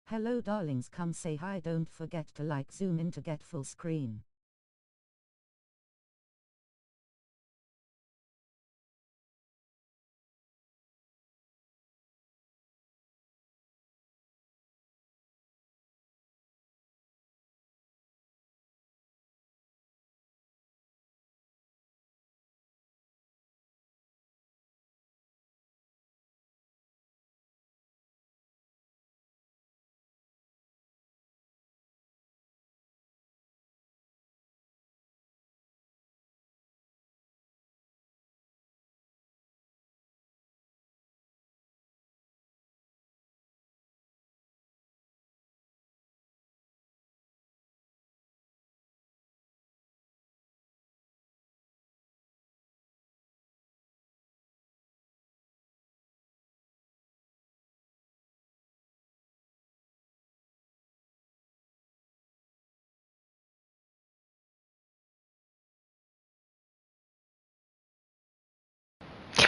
Hello darlings, come say hi, don't forget to like, zoom in to get full screen.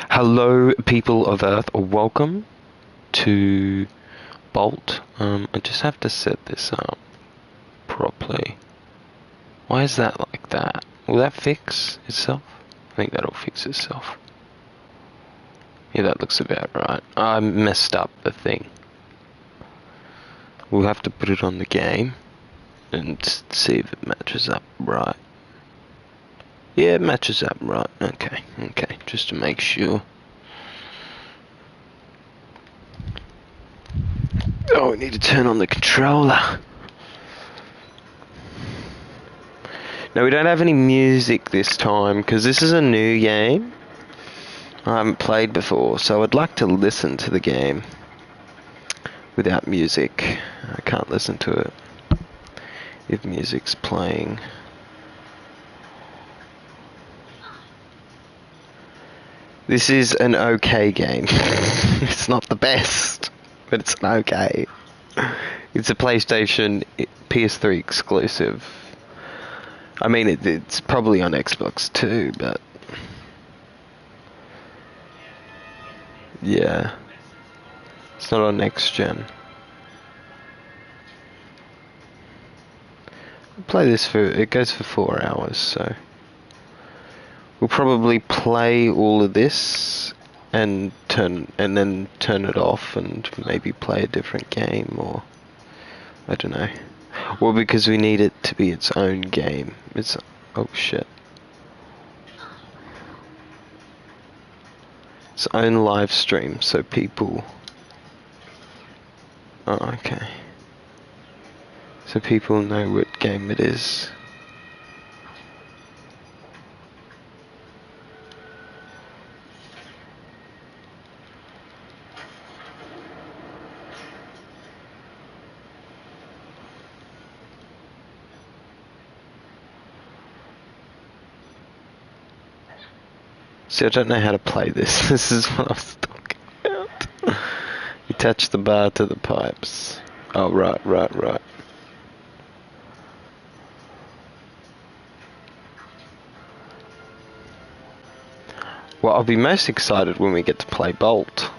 Hello, people of Earth, welcome to Bolt. I just have to set this up properly. Why is that like that? Will that fix itself? I think that'll fix itself. Yeah, that looks about right. I messed up the thing. We'll have to put it on the game and see if it matches up right. Yeah, it matches up right. Okay, just to make sure. Oh, we need to turn on the controller. No, we don't have any music this time, because this is a new game I haven't played before, so I'd like to listen to the game without music. I can't listen to it if music's playing. This is an okay game. It's not the best, but it's an okay. It's a PlayStation PS3 exclusive. I mean, it's probably on Xbox too, but yeah, it's not on next gen. I'll play this it goes for 4 hours, so we'll probably play all of this and then turn it off and maybe play a different game, or I don't know. Well, because we need it to be its own game. Oh shit. Its own live stream, so people. Oh, okay. So people know what game it is. See, I don't know how to play this. This is what I was talking about. You touch the bar to the pipes. Oh, right. Well, I'll be most excited when we get to play Bolt.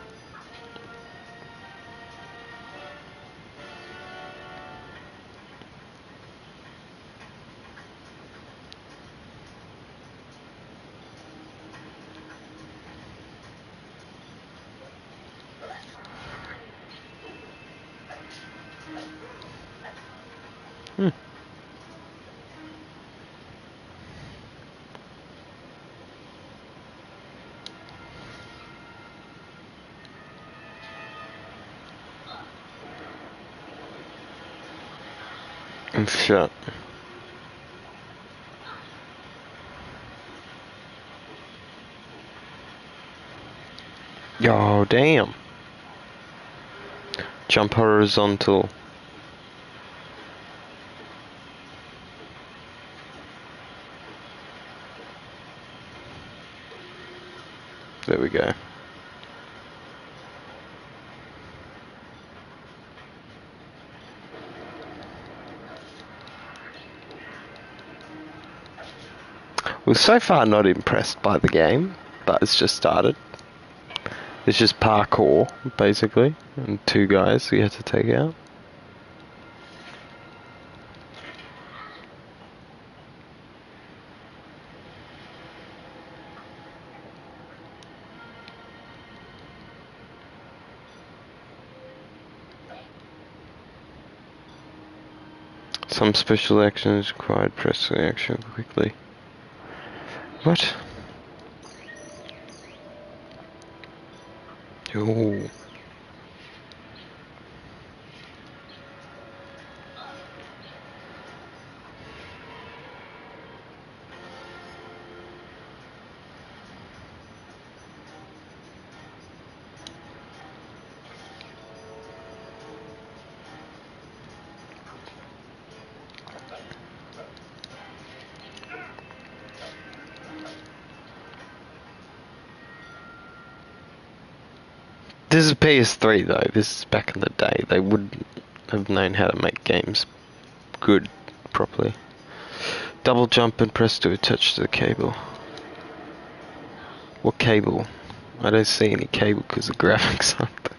I'm shut. Oh, damn. Jump horizontal. There we go. We're so far not impressed by the game, but it's just started. It's just parkour, basically, and 2 guys we have to take out. Some special actions required. Press the action quickly. What? Oh. This is PS3 though, this is back in the day. They wouldn't have known how to make games good properly. Double jump and press to attach to the cable. What cable? I don't see any cable because the graphics aren't there.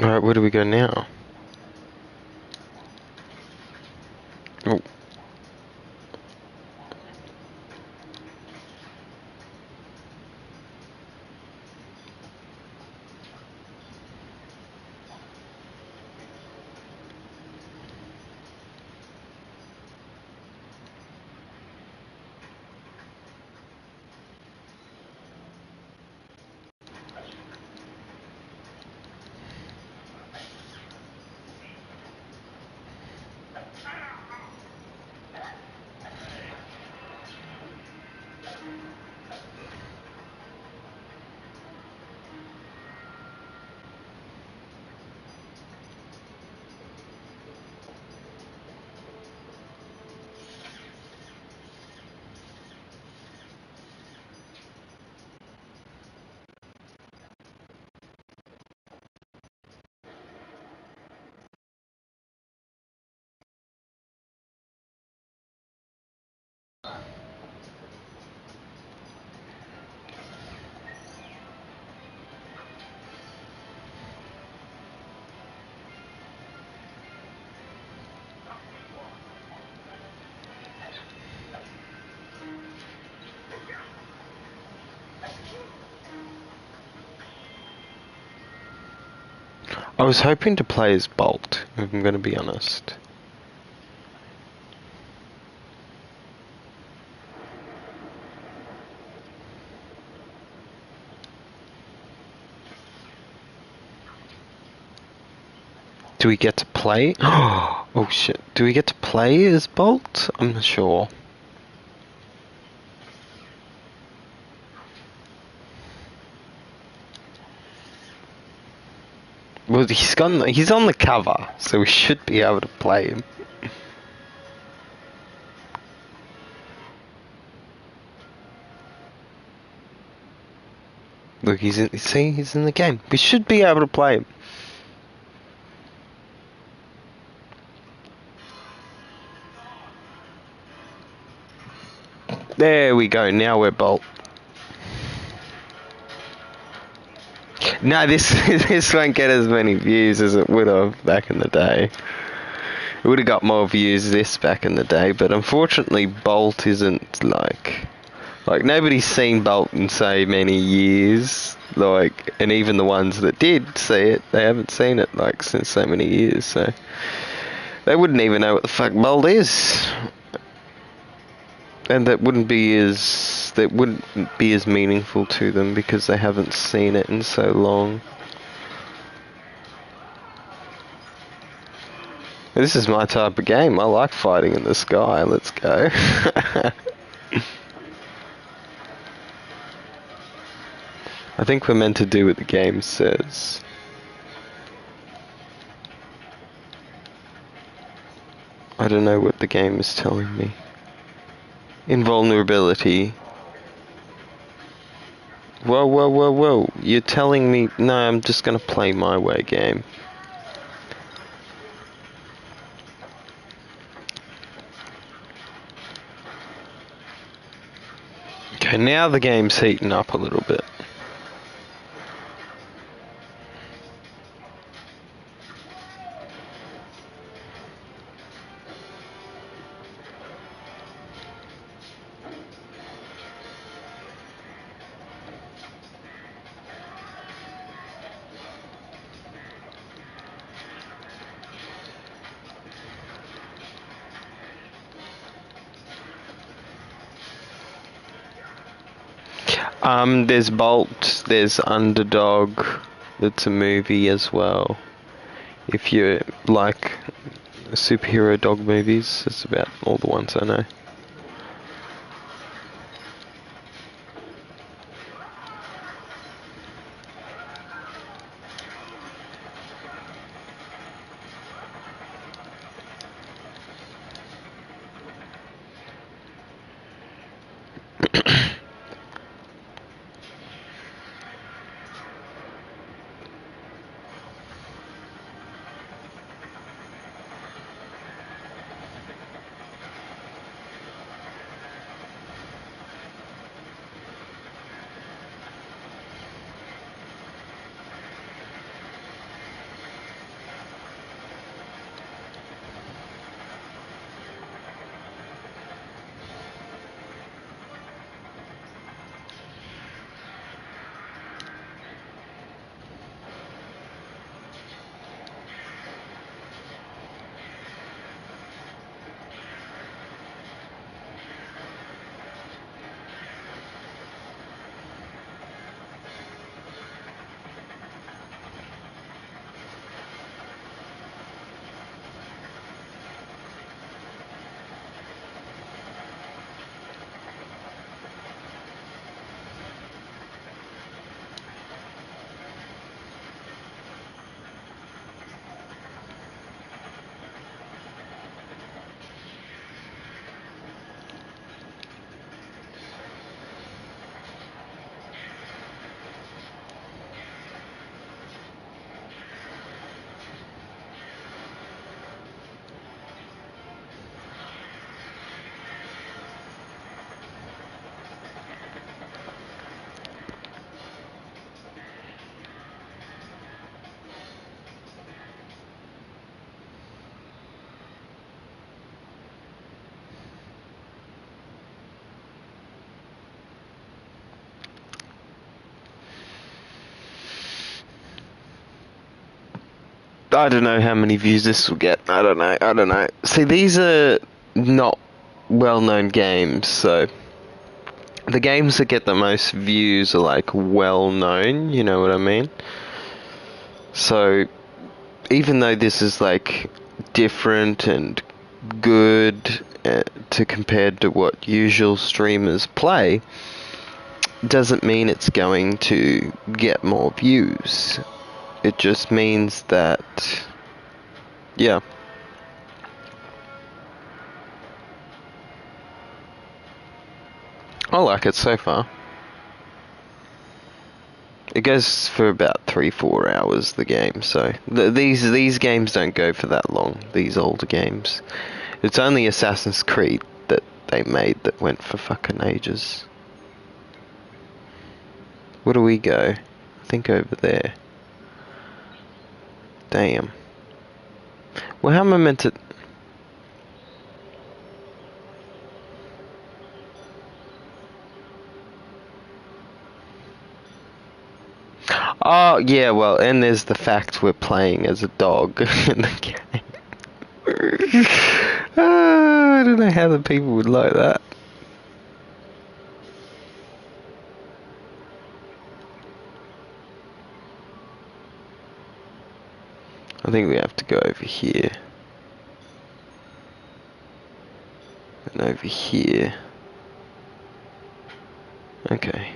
Alright, where do we go now? Oh. I was hoping to play as Bolt, if I'm going to be honest. Do we get to play? Oh shit. Do we get to play as Bolt? I'm not sure. Well, he's on the cover, so we should be able to play him. Look, he's in the game. We should be able to play him. There we go, now we're Bolt. No, this won't get as many views as it would have back in the day. It would have got more views this back in the day, but unfortunately Bolt isn't like nobody's seen Bolt in so many years, and even the ones that did see it, they haven't seen it since so many years, so they wouldn't even know what the fuck Bolt is. And that wouldn't be as meaningful to them because they haven't seen it in so long. This is my type of game. I like fighting in the sky. Let's go. I think we're meant to do what the game says. I don't know what the game is telling me. Invulnerability. Whoa, whoa, whoa, whoa. You're telling me... No, I'm just gonna play my way game. Okay, now the game's heating up a little bit. There's Bolt, there's Underdog, that's a movie as well. If you like superhero dog movies, that's about all the ones I know. I don't know how many views this will get. I don't know. See, these are not well-known games, so the games that get the most views are like well-known, you know what I mean? So even though this is like different and good to compared to what usual streamers play, doesn't mean it's going to get more views. It just means that, yeah. I like it so far. It goes for about 3-4 hours, the game, so these games don't go for that long, these older games. It's only Assassin's Creed that they made that went for fucking ages. Where do we go? I think over there. Damn. Well, how am I meant to... Oh, yeah, well, and there's the fact we're playing as a dog in the game. I don't know how the people would like that. I think we have to go over here. And over here. Okay.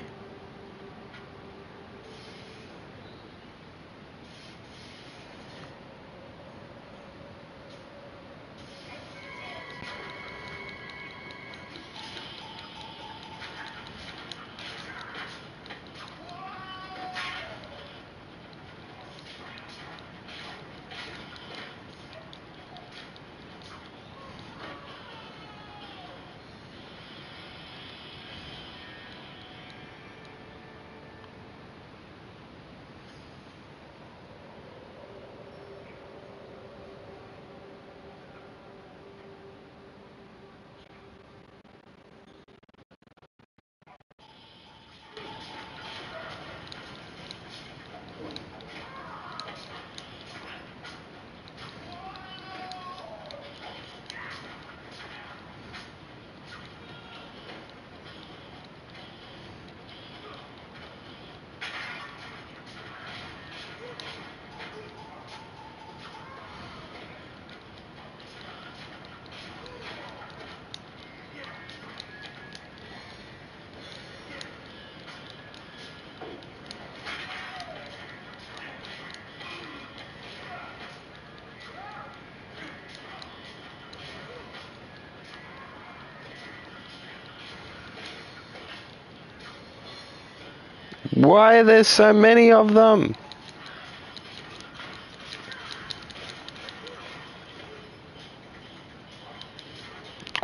Why are there so many of them?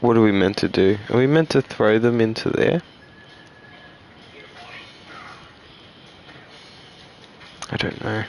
What are we meant to do? Are we meant to throw them into there? I don't know.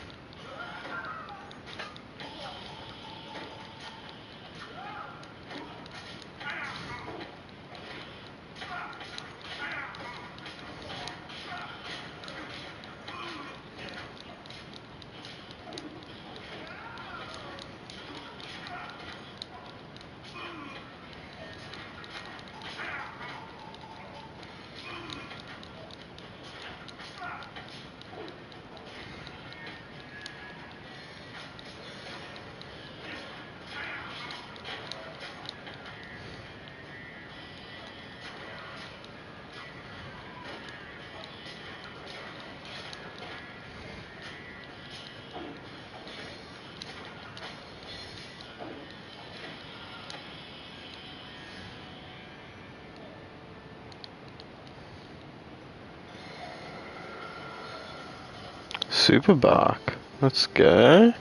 Super bark. Let's go.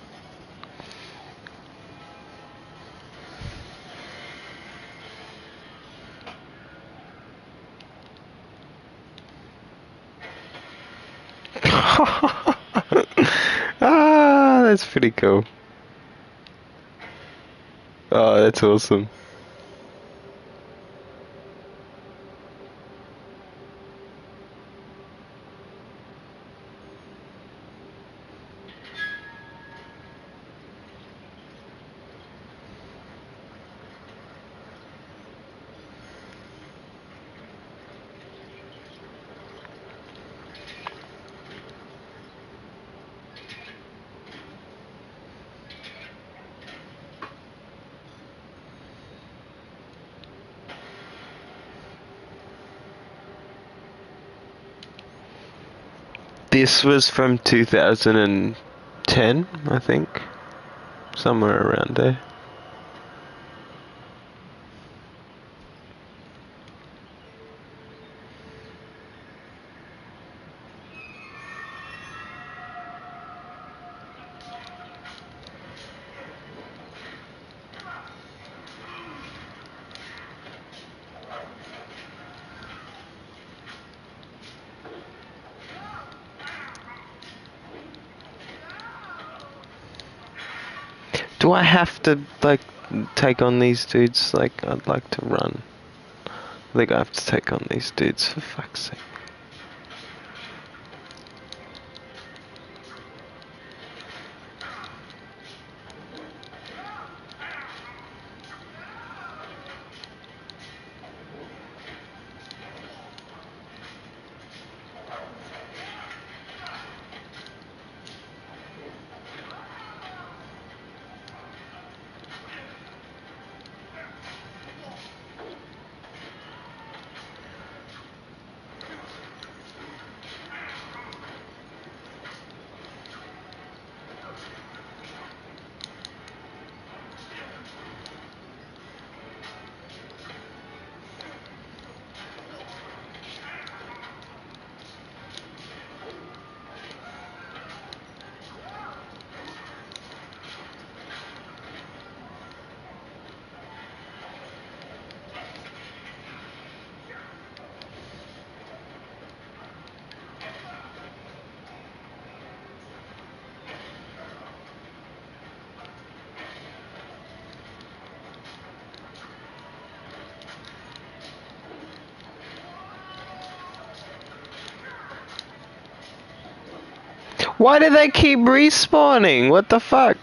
Ah, that's pretty cool. Oh, that's awesome. This was from 2010, I think. Somewhere around there. Do I have to, like, take on these dudes? Like, I'd like to run. I think I have to take on these dudes, for fuck's sake. Why do they keep respawning? What the fuck?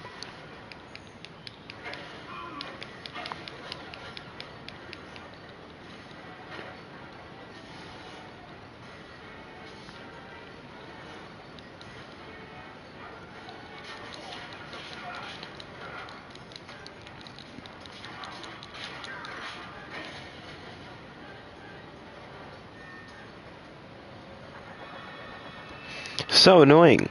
So annoying.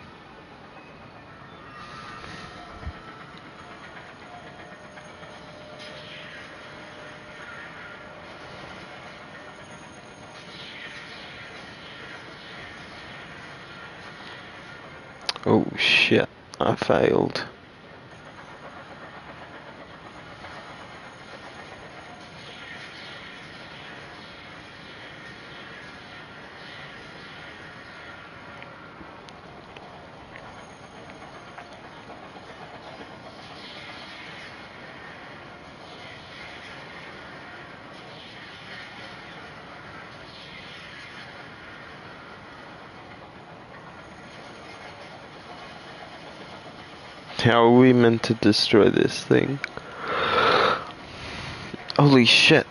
Oh shit, I failed. How are we meant to destroy this thing? Holy shit.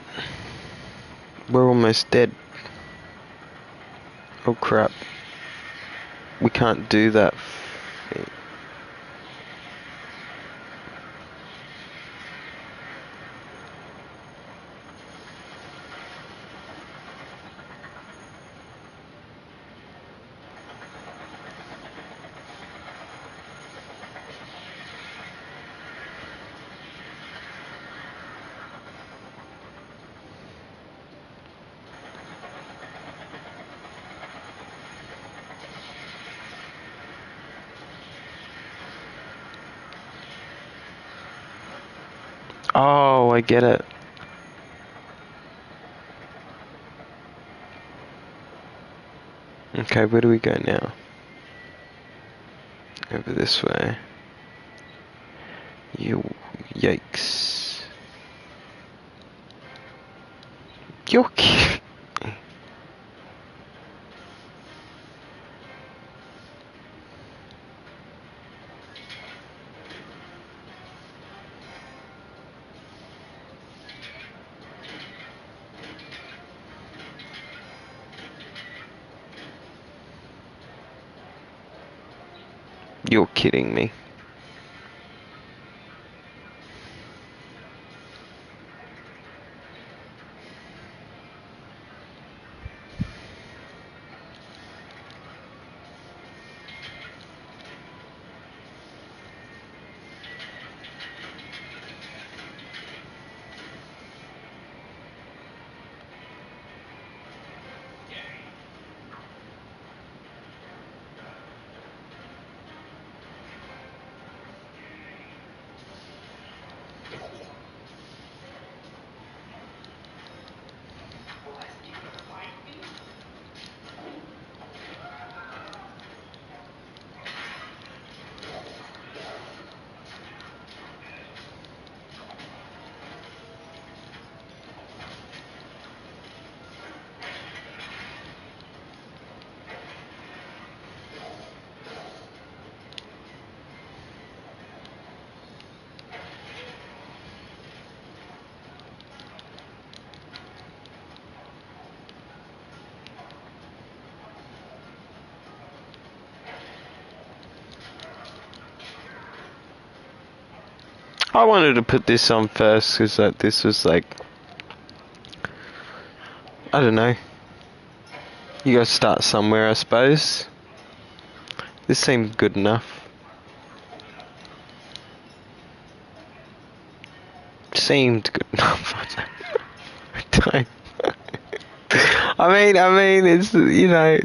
We're almost dead. Oh crap. We can't do that. Oh, I get it. Okay, where do we go now? Over this way. Yikes. You're You're kidding me. I wanted to put this on first because this was like, I don't know. You gotta start somewhere, I suppose. This seemed good enough. Seemed good enough. I don't. I mean, it's, you know.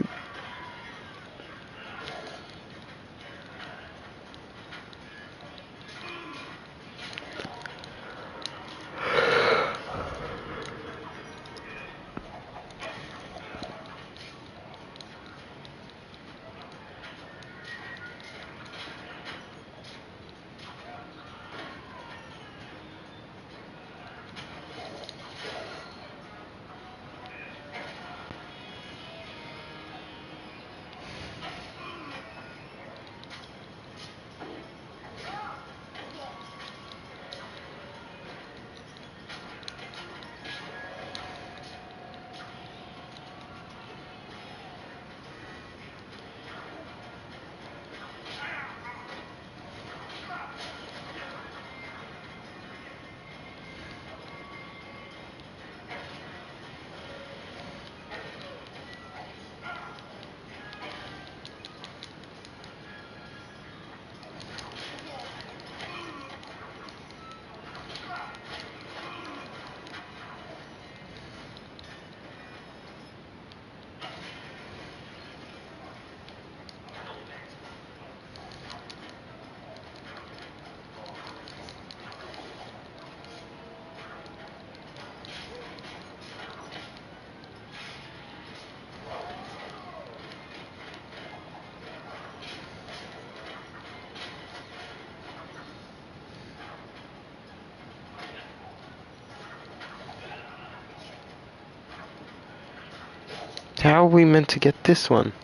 How are we meant to get this one?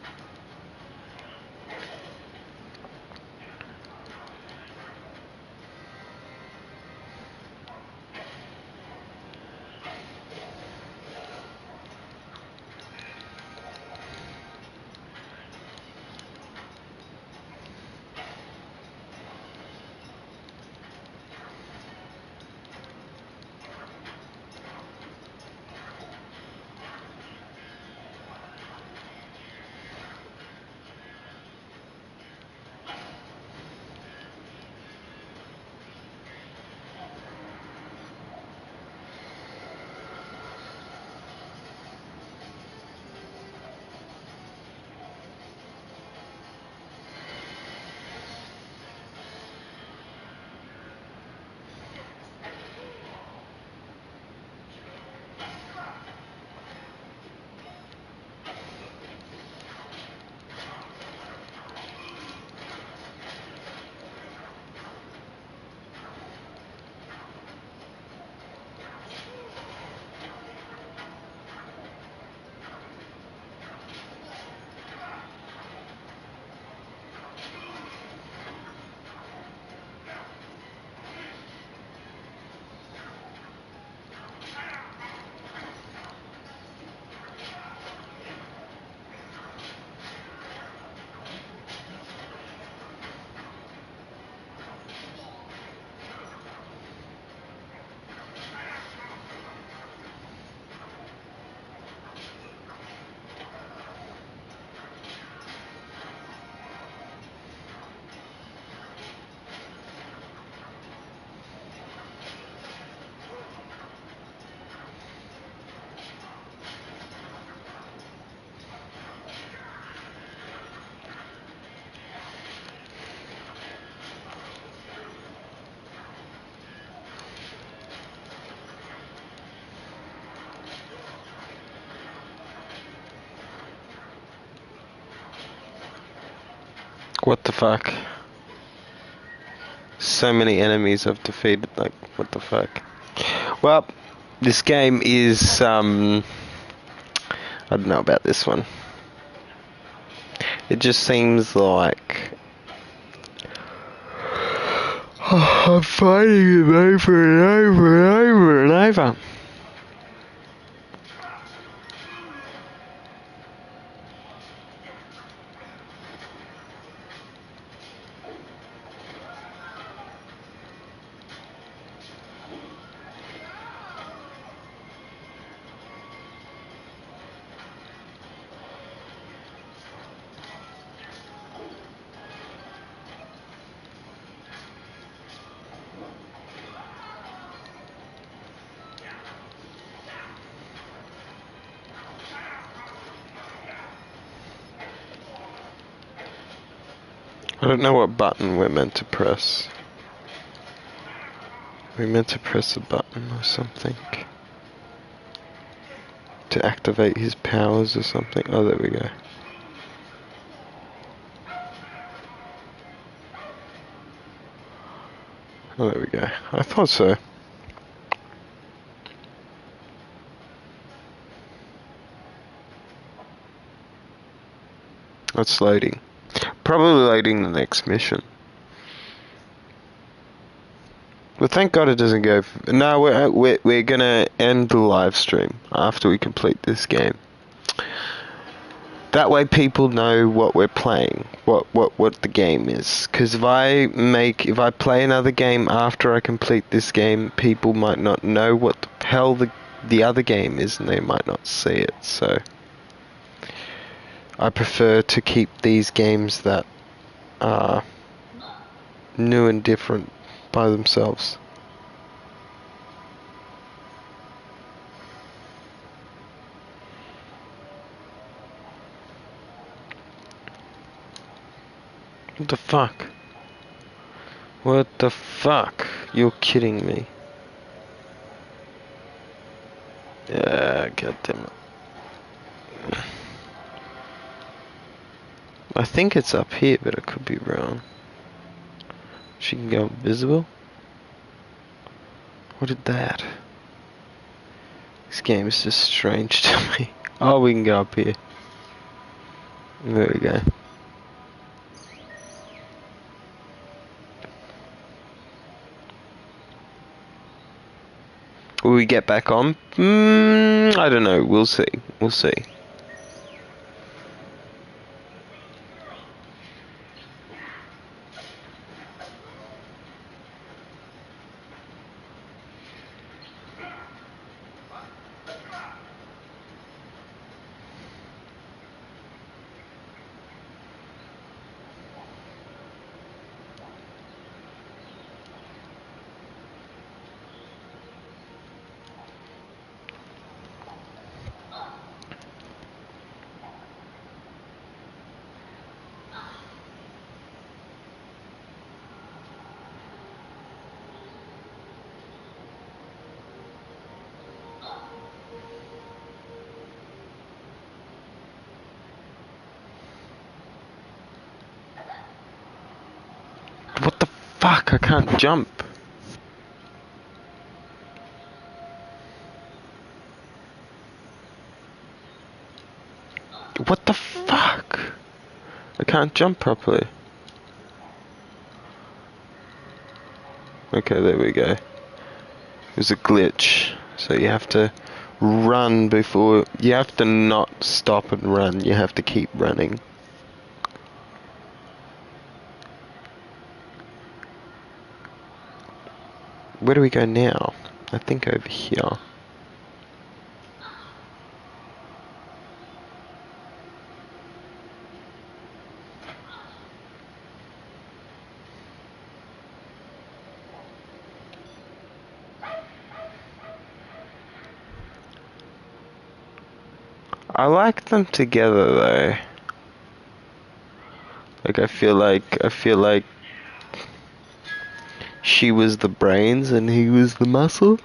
What the fuck? So many enemies I've defeated, like, what the fuck? Well, this game is, I don't know about this one. It just seems like I'm fighting it over and over and over and over. I don't know what button we're meant to press. We're meant to press a button or something to activate his powers or something. Oh, there we go. Oh, there we go. I thought so. It's loading. Probably loading the next mission. Well, thank God it doesn't go. No, we're gonna end the live stream after we complete this game. That way, people know what we're playing, what the game is. Because if I play another game after I complete this game, people might not know what the hell the other game is, and they might not see it. So I prefer to keep these games that are new and different by themselves. What the fuck? What the fuck? You're kidding me. Yeah, goddammit. I think it's up here, but I could be wrong. She can go invisible? What did This game is just strange to me. Oh, we can go up here. There we go. Will we get back on? I don't know. We'll see. We'll see. What the fuck? I can't jump. What the fuck? I can't jump properly. Okay, there we go. There's a glitch. So you have to run before... You have to not stop and run. You have to keep running. Where do we go now? I think over here. I like them together though. Like I feel like she was the brains and he was the muscle.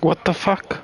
What the fuck?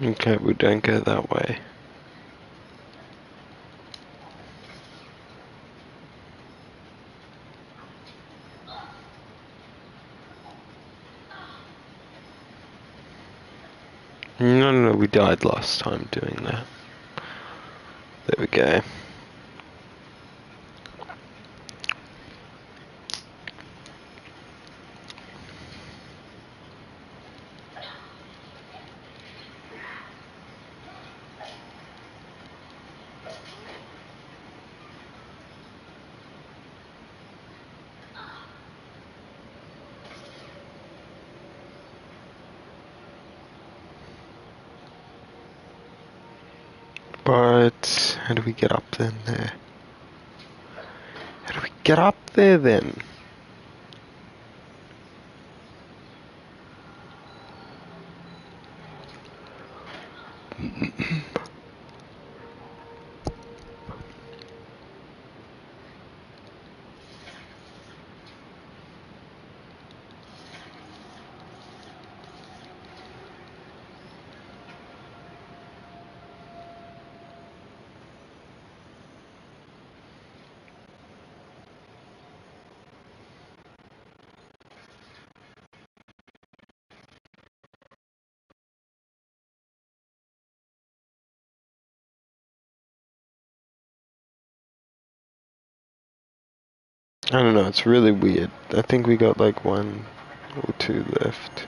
Okay, we don't go that way. No, we died last time doing that. There we go. But how do we get up then there? How do we get up there then? I don't know, it's really weird. I think we got like 1 or 2 left.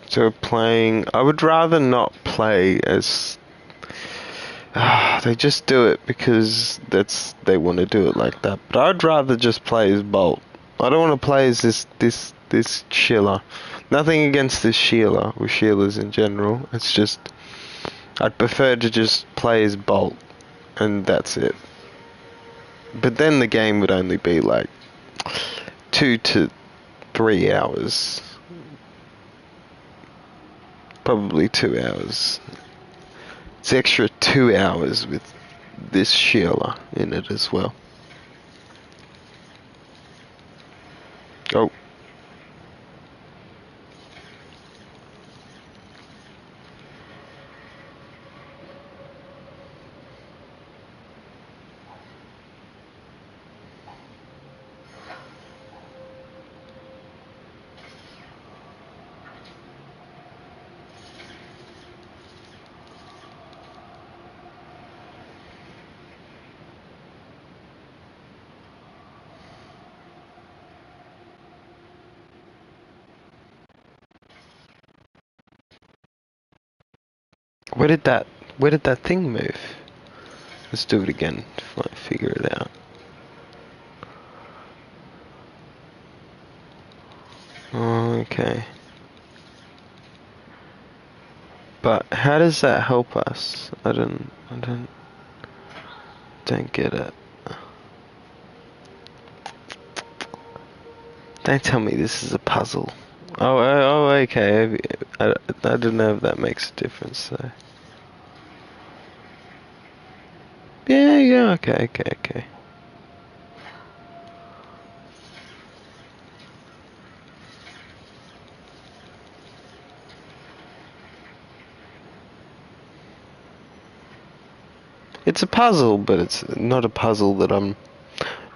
So playing, I would rather not play as they just do it because they want to do it like that. But I'd rather just play as Bolt. I don't want to play as this Sheila. Nothing against this Sheila or Sheilas in general. It's just I'd prefer to just play as Bolt, and that's it. But then the game would only be like 2 to 3 hours. Probably 2 hours. It's extra 2 hours with this Sheila in it as well. Oh. Where did that thing move? Let's do it again to figure it out. Okay. But how does that help us? I don't get it. Don't tell me this is a puzzle. Oh, okay. I don't know if that makes a difference though. Yeah, okay. It's a puzzle, but it's not a puzzle that I'm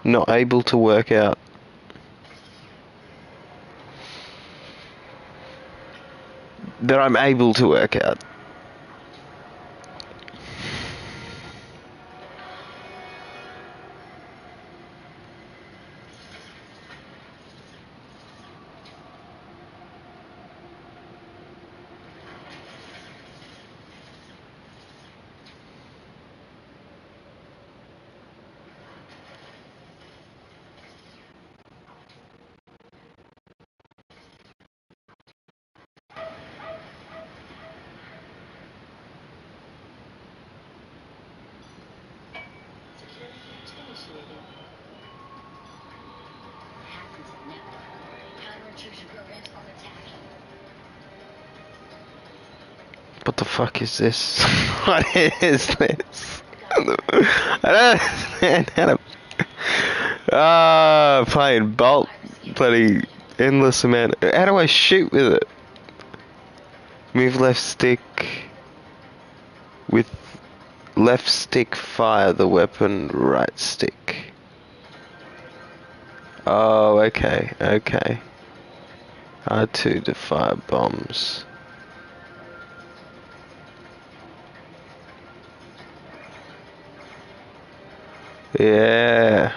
not able to work out. That I'm able to work out. What the fuck is this? What is this? I don't understand how to... playing Bolt. Bloody endless amount. How do I shoot with it? Move left stick. With left stick, fire the weapon, right stick. Oh, okay. R2 to fire bombs. Yeah.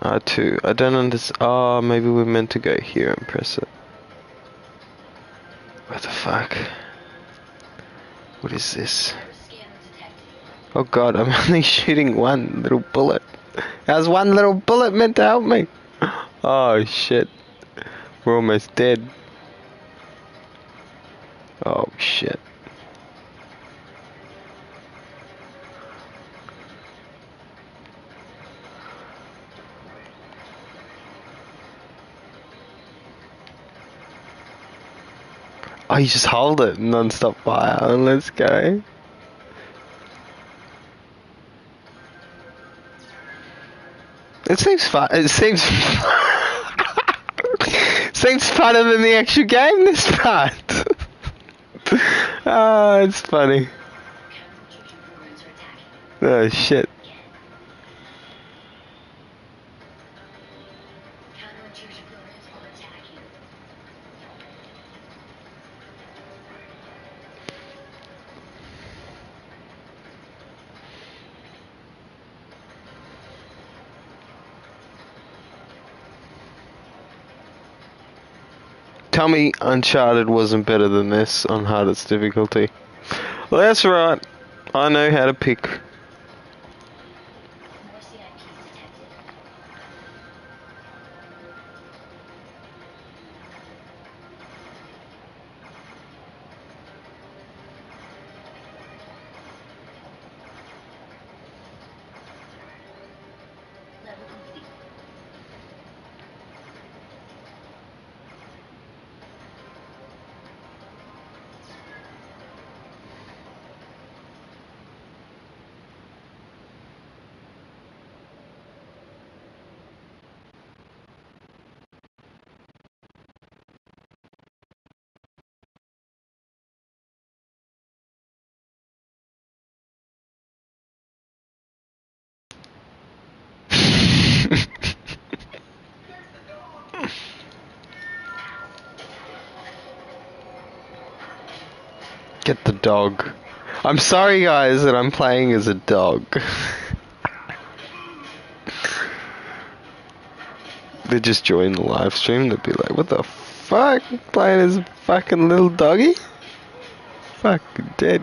R2. I don't understand. Oh, maybe we're meant to go here and press it. What the fuck? What is this? Oh god, I'm only shooting one little bullet. How's one little bullet meant to help me? Oh shit. We're almost dead. Oh shit. Oh, you just hold it, non-stop fire, let's go. It seems fun. It seems seems funner than the actual game. This part. Oh, it's funny. Oh shit. Tell me Uncharted wasn't better than this on hardest difficulty. Well, that's right. I know how to pick. Get the dog. I'm sorry, guys, that I'm playing as a dog. They just join the live stream. They'd be like, "What the fuck? Playing as a fucking little doggy? Fucking dead."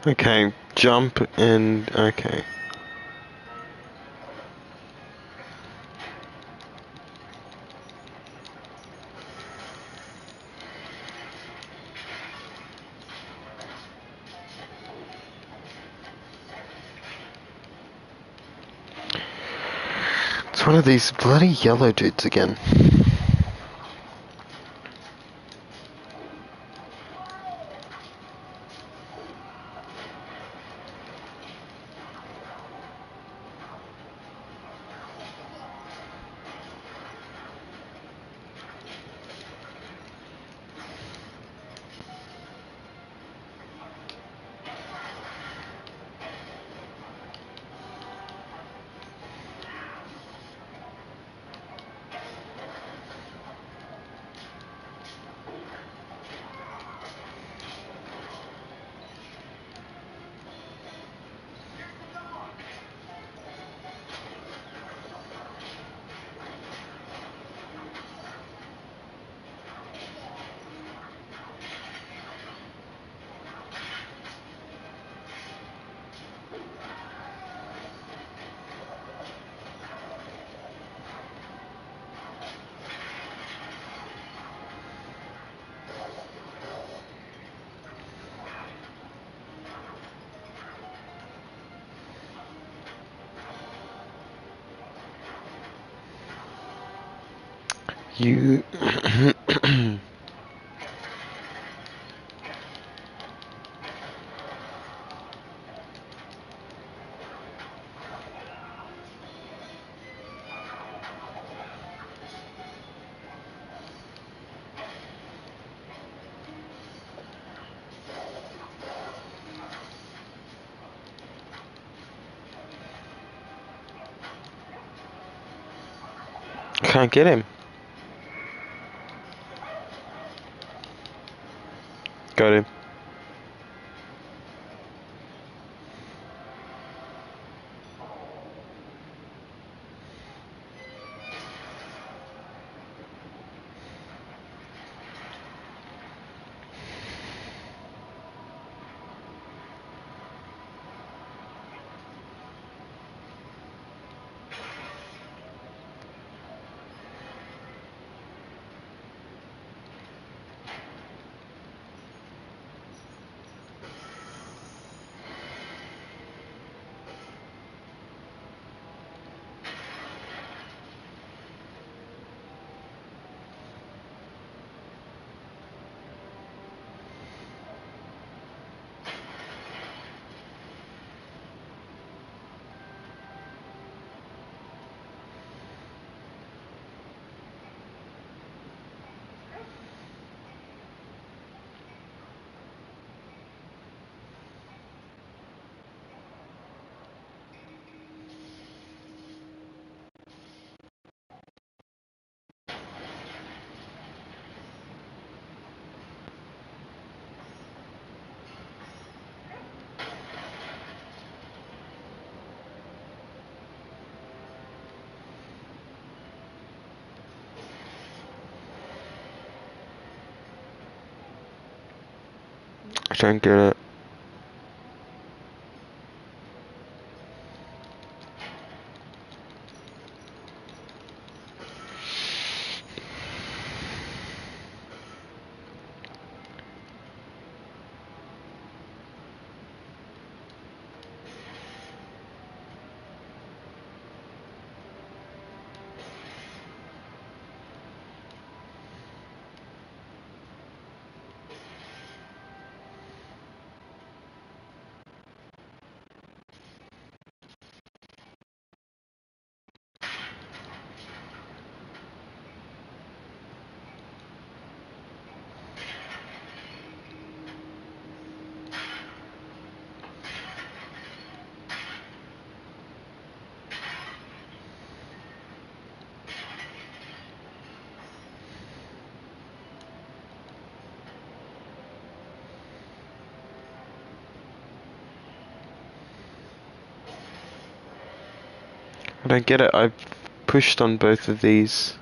Okay, jump and okay. It's one of these bloody yellow dudes again. You Can't get him. Got him. I don't get it. I don't get it. I've pushed on both of these.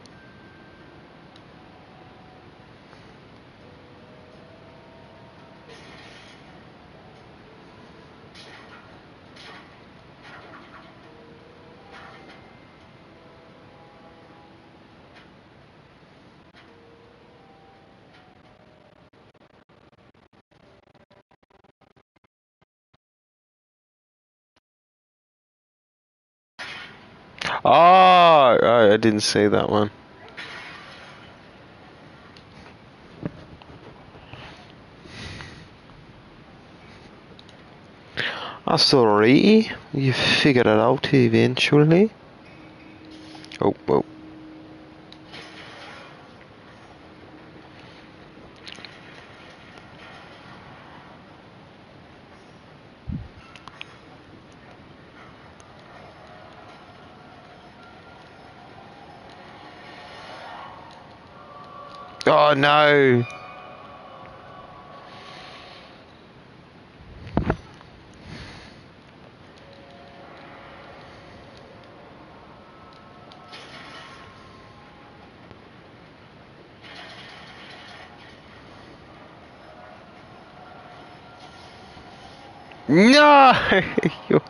Ah, I didn't say that one. That's alright. You figured it out eventually. Oh, whoa. Oh no! No! You're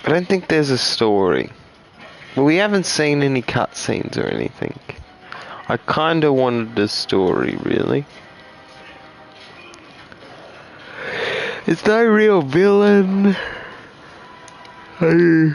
I don't think there's a story. Well, we haven't seen any cutscenes or anything. I kinda wanted a story, really. There's no real villain. Hey.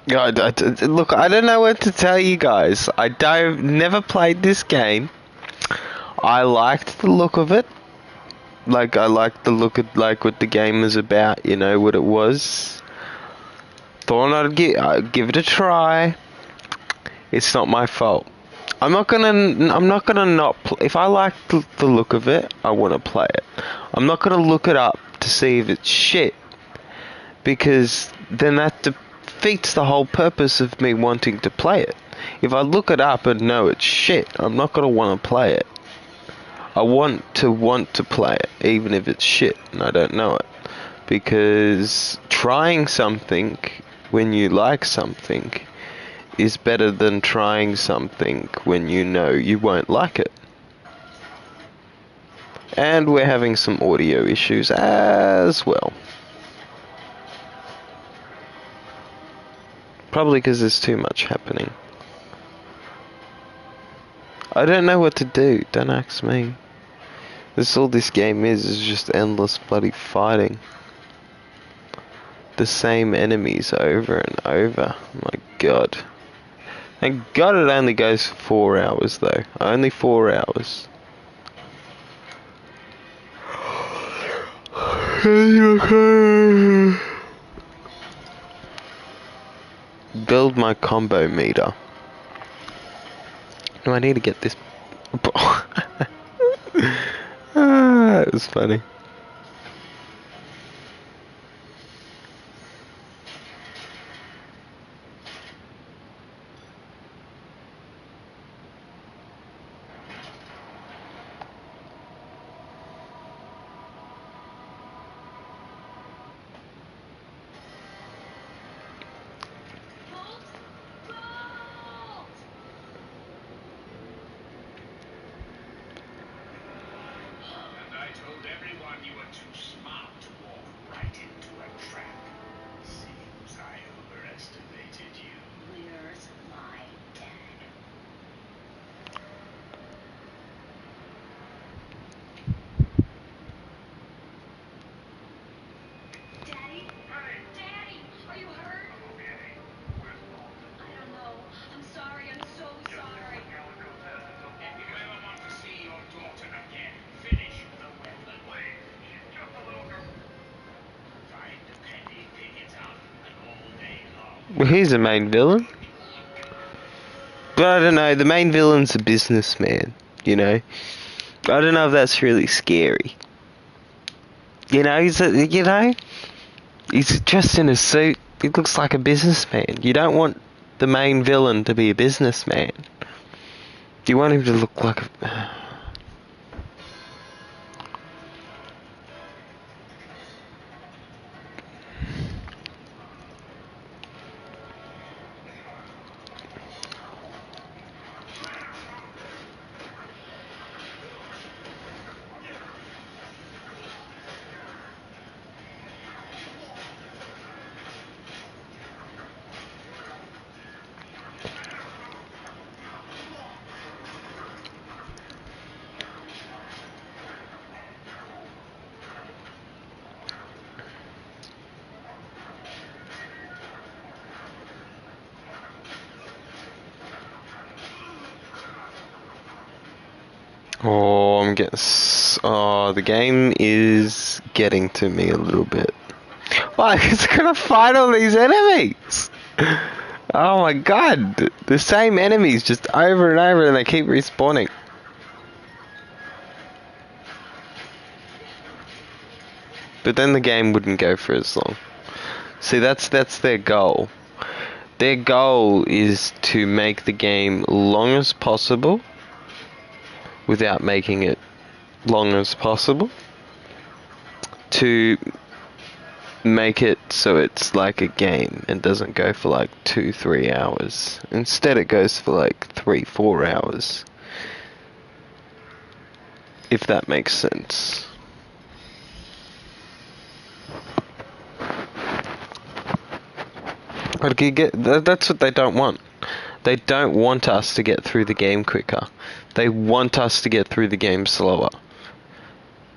God, look, I don't know what to tell you guys. Never played this game. I liked the look of it. Like, I liked the look of, like, what the game was about, you know, what it was. Thought I'd give it a try. It's not my fault. I'm not gonna not, if I like the look of it, I want to play it. I'm not gonna look it up to see if it's shit. Because then that defeats the whole purpose of me wanting to play it. If I look it up and know it's shit, I'm not gonna want to play it. I want to play it, even if it's shit and I don't know it. Because trying something when you like something is better than trying something when you know you won't like it. And we're having some audio issues as well. Probably because there's too much happening. I don't know what to do, don't ask me. That's all this game is just endless bloody fighting. The same enemies over and over. My god. Thank god it only goes for 4 hours though. Only 4 hours. Build my combo meter. Do I need to get this? That was funny. Well, he's the main villain. But I don't know, the main villain's a businessman, you know? I don't know if that's really scary. You know, he's dressed in a suit. He looks like a businessman. You don't want the main villain to be a businessman. You want him to look like a... Oh, I'm getting... Oh, the game is getting to me a little bit. Why? It's gonna fight all these enemies! Oh my god! The same enemies just over and over and they keep respawning. But then the game wouldn't go for as long. See, that's their goal. Their goal is to make the game long as possible without making it long as possible. To make it so it's like a game and doesn't go for like 2-3 hours. Instead it goes for like 3-4 hours. If that makes sense. But that's what they don't want. They don't want us to get through the game quicker. They want us to get through the game slower.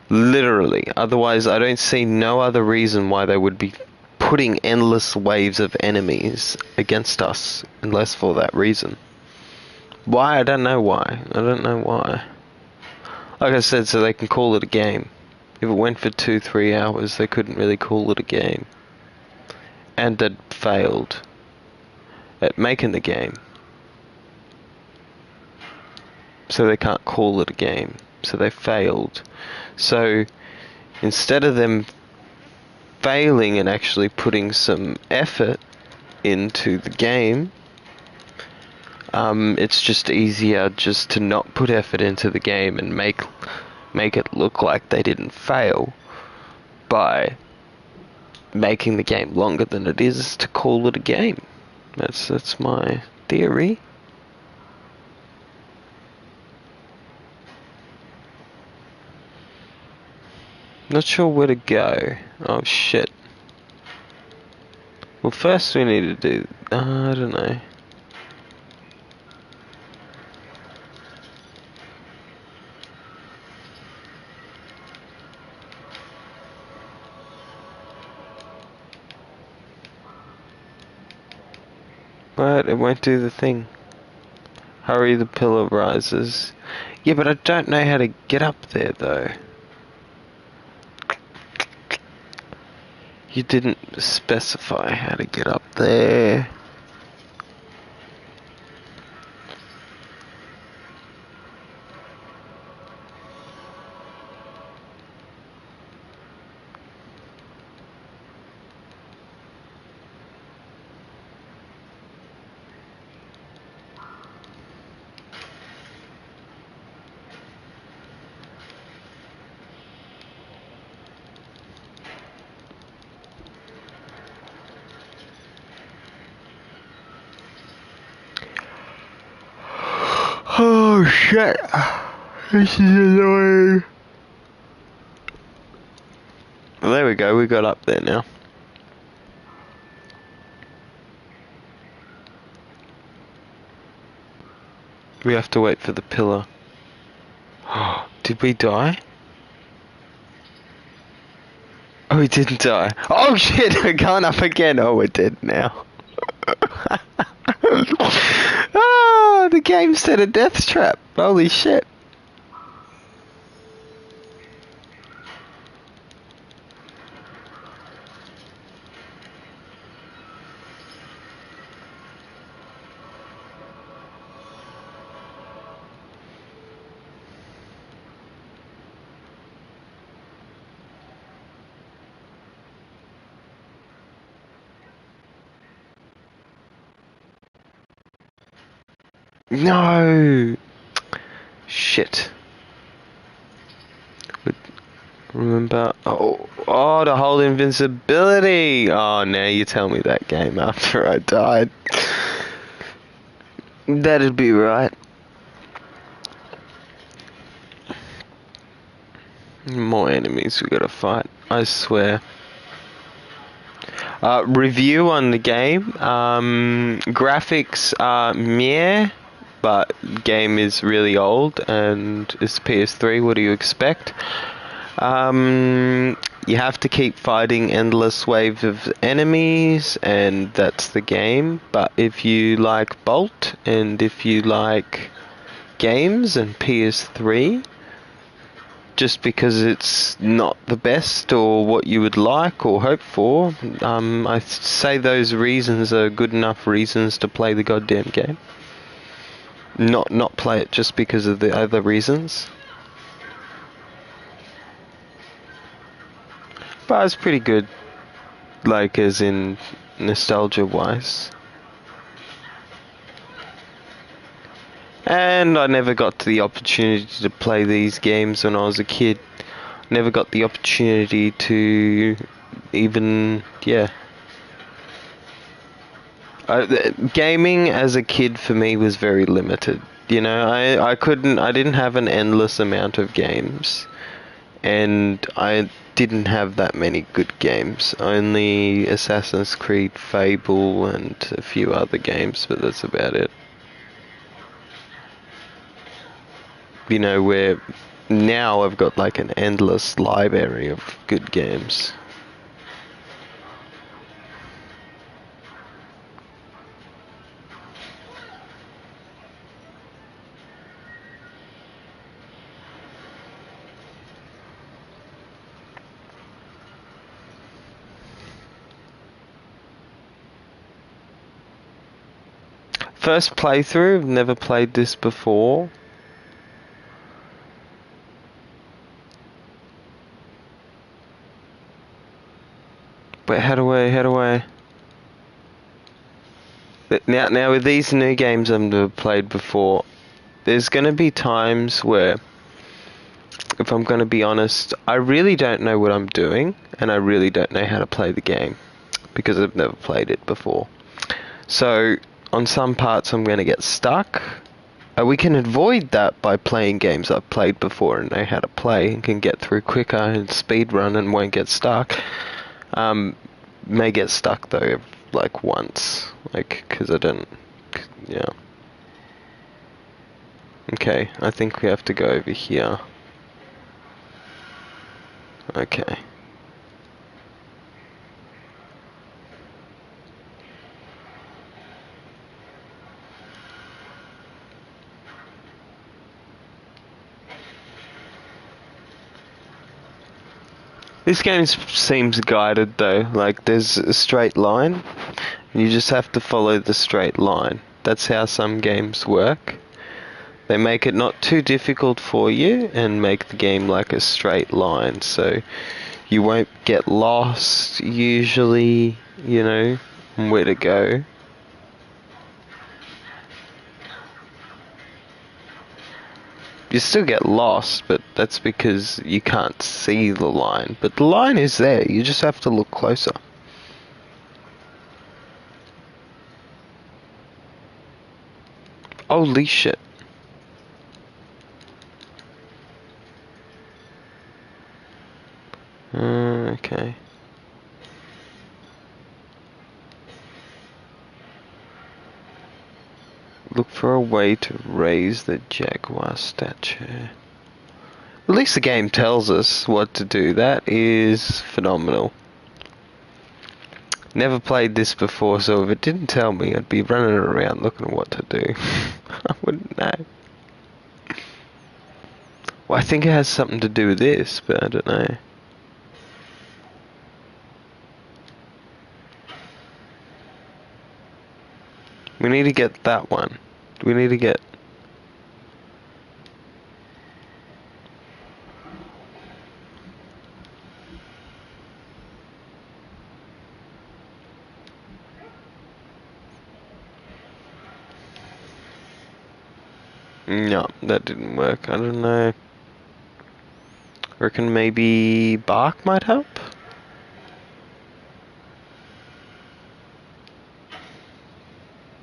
Literally. Otherwise, I don't see no other reason why they would be putting endless waves of enemies against us, unless for that reason. Why? I don't know why. I don't know why. Like I said, so they can call it a game. If it went for 2-3 hours, they couldn't really call it a game. And they'd failed at making the game. So they can't call it a game. So they failed. So instead of them failing and actually putting some effort into the game, it's just easier just to not put effort into the game and make it look like they didn't fail by making the game longer than it is to call it a game. That's my theory. Not sure where to go. Oh shit. Well, first we need to do... I don't know. But it won't do the thing. Hurry, the pillar rises. Yeah, but I don't know how to get up there though. You didn't specify how to get up there. shit. This is annoying. Well, there we go, we got up there now. We have to wait for the pillar. Did we die? Oh, we didn't die. Oh shit, we're going up again. Oh, we're dead now. Oh, the game set a death trap. Holy shit. No! Shit. Remember? Oh, to hold invincibility! Oh, now you tell me that game after I died. That'd be right. More enemies we gotta fight, I swear. Review on the game. Graphics are meh, but game is really old and it's PS3. What do you expect? You have to keep fighting endless waves of enemies, and that's the game. But if you like Bolt and if you like games and PS3, just because it's not the best or what you would like or hope for, I say those reasons are good enough reasons to play the goddamn game. Not play it just because of the other reasons. But it's pretty good, like as in nostalgia wise. And I never got the opportunity to play these games when I was a kid. Never got the opportunity to even, yeah. Gaming as a kid for me was very limited. You know, I didn't have an endless amount of games. And I didn't have that many good games. Only Assassin's Creed, Fable, and a few other games, but that's about it. You know, where now I've got like an endless library of good games. First playthrough, never played this before. But how do I? But now with these new games I've never played before, there's gonna be times where, if I'm gonna be honest, I really don't know what I'm doing, and I really don't know how to play the game, because I've never played it before. So, on some parts I'm gonna get stuck. We can avoid that by playing games I've played before and know how to play, and can get through quicker and speed run and won't get stuck. May get stuck though, like once, like, cause I don't, yeah. Okay, I think we have to go over here. Okay. This game seems guided though, like there's a straight line, and you just have to follow the straight line. That's how some games work. They make it not too difficult for you, and make the game like a straight line, so you won't get lost usually, you know, where to go. You still get lost, but that's because you can't see the line. But the line is there, you just have to look closer. Holy shit. Okay. Look for a way to raise the jaguar statue. At least the game tells us what to do. That is phenomenal. Never played this before, so if it didn't tell me, I'd be running around looking at what to do. I wouldn't know. Well, I think it has something to do with this, but I don't know. We need to get that one. We need to get... No, that didn't work. I don't know. Reckon maybe bark might help?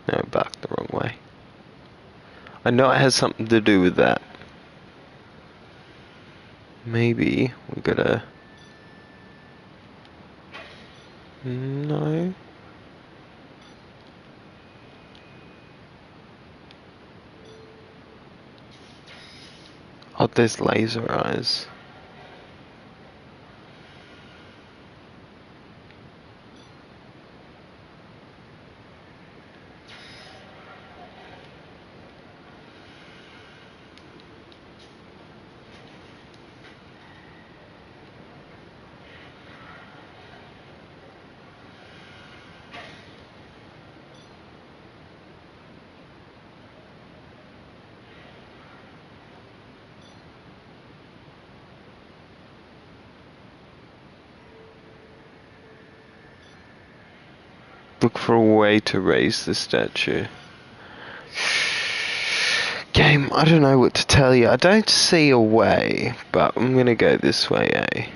No, bark the wrong way. I know it has something to do with that. Maybe we gotta... No. Oh, there's laser eyes. Look for a way to raise the statue. Game, I don't know what to tell you. I don't see a way, but I'm gonna go this way, eh?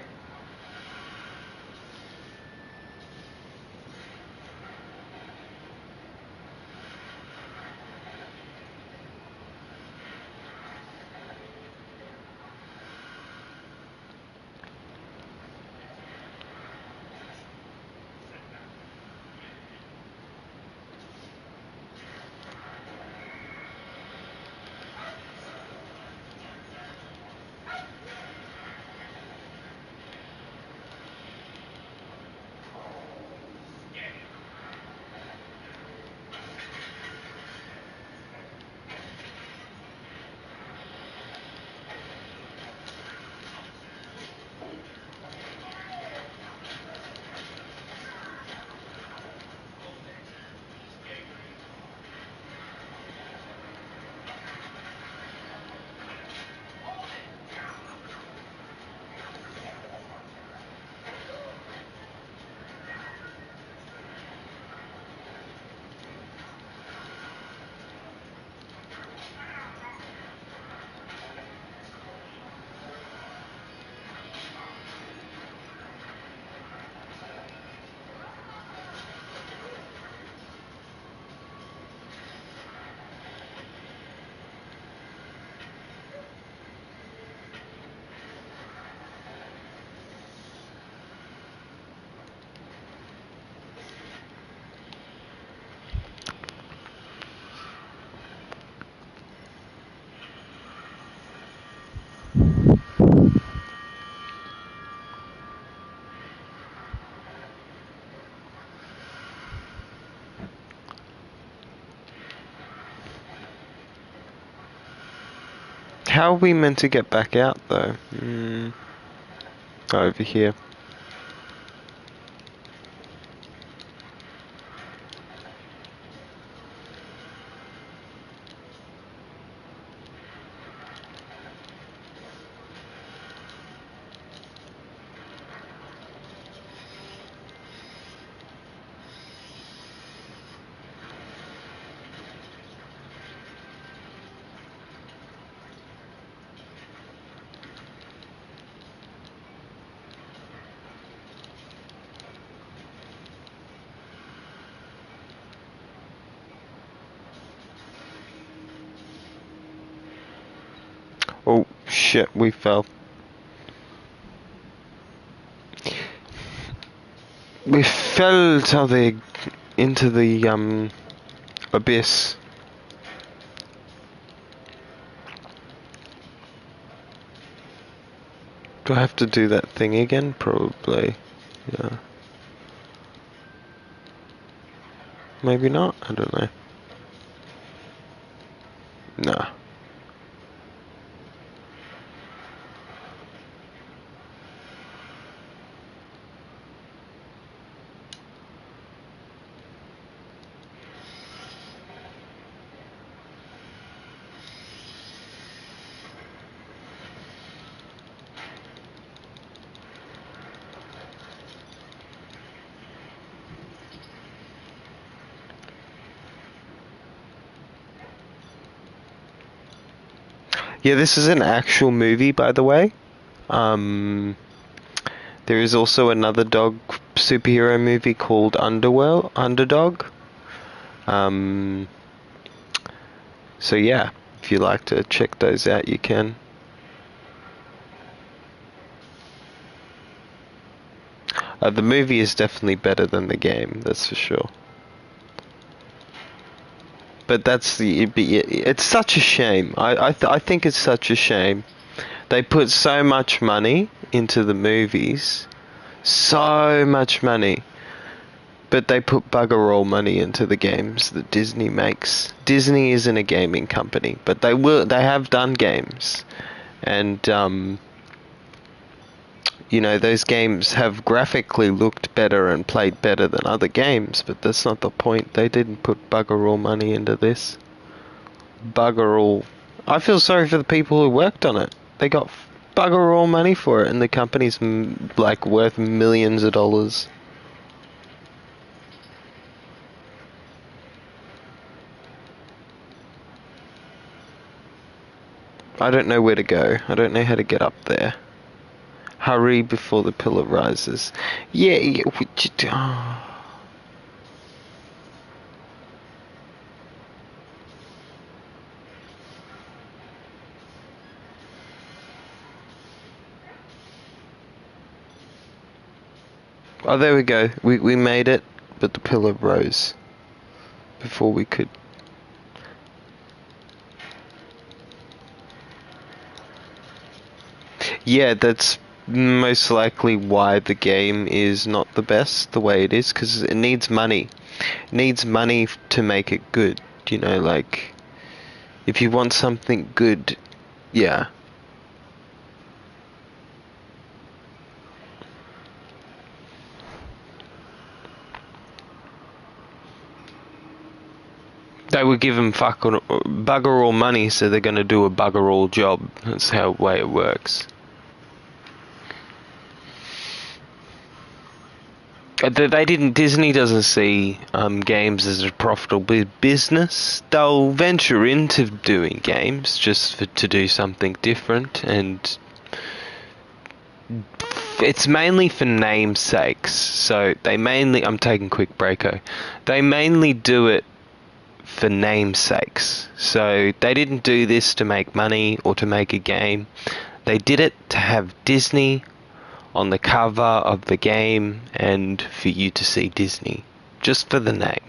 How are we meant to get back out, though? Over here. Oh, shit, we fell. We fell into the abyss. Do I have to do that thing again? Probably. Yeah. Maybe not. I don't know. Nah. Yeah, this is an actual movie, by the way. There is also another dog superhero movie called Underdog. So yeah, if you like to check those out, you can. The movie is definitely better than the game, that's for sure. But it's such a shame. I think it's such a shame. They put so much money into the movies, so much money, but they put bugger all money into the games that Disney makes. Disney isn't a gaming company, but they have done games, and you know, those games have graphically looked better and played better than other games, but that's not the point. They didn't put bugger all money into this. Bugger all. I feel sorry for the people who worked on it. They got bugger all money for it, and the company's like worth millions of dollars. I don't know where to go. I don't know how to get up there. Hurry before the pillar rises. Yeah. Oh, there we go. We made it, but the pillar rose before we could. Yeah, that's most likely why the game is not the best the way it is, because it needs money. It needs money to make it good. You know, like, if you want something good, yeah. They would give them bugger all money, so they're gonna do a bugger all job. That's how way it works. Disney doesn't see games as a profitable business. They'll venture into doing games just to do something different, and it's mainly for namesakes. So I'm taking a quick breako. They mainly do it for namesakes. So they didn't do this to make money or to make a game. They did it to have Disney on the cover of the game and for you to see Disney, just for the name.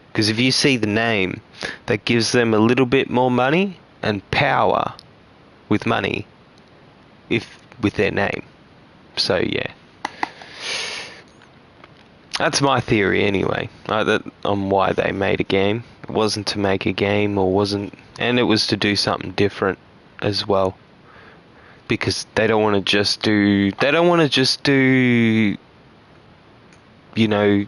Because if you see the name, that gives them a little bit more money and power with money with their name. So yeah, that's my theory anyway, on why they made a game. It wasn't to make a game, and it was to do something different as well. Because they don't want to just do, you know,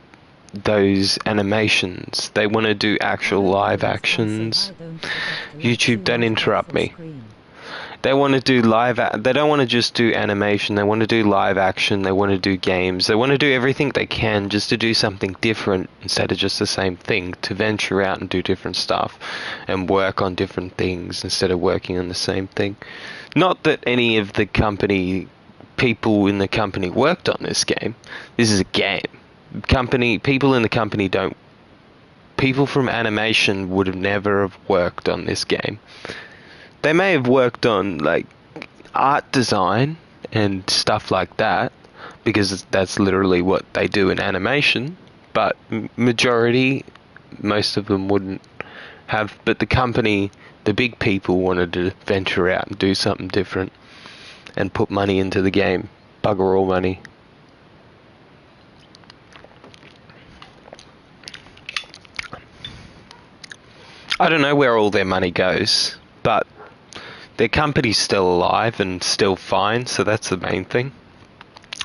those animations. They want to do actual live actions. YouTube, don't interrupt me. They want to do they don't want to just do animation. They want to do live action. They want to do games. They want to do everything they can just to do something different instead of just the same thing. To venture out and do different stuff and work on different things instead of working on the same thing. Not that any of the people in the company worked on this game. This is a game. People in the company don't. People from animation would have never have worked on this game. They may have worked on like art design and stuff like that, because that's literally what they do in animation. But majority, most of them wouldn't have. But the company, the big people, wanted to venture out and do something different and put money into the game. Bugger all money. I don't know where all their money goes, but their company's still alive and still fine, so that's the main thing.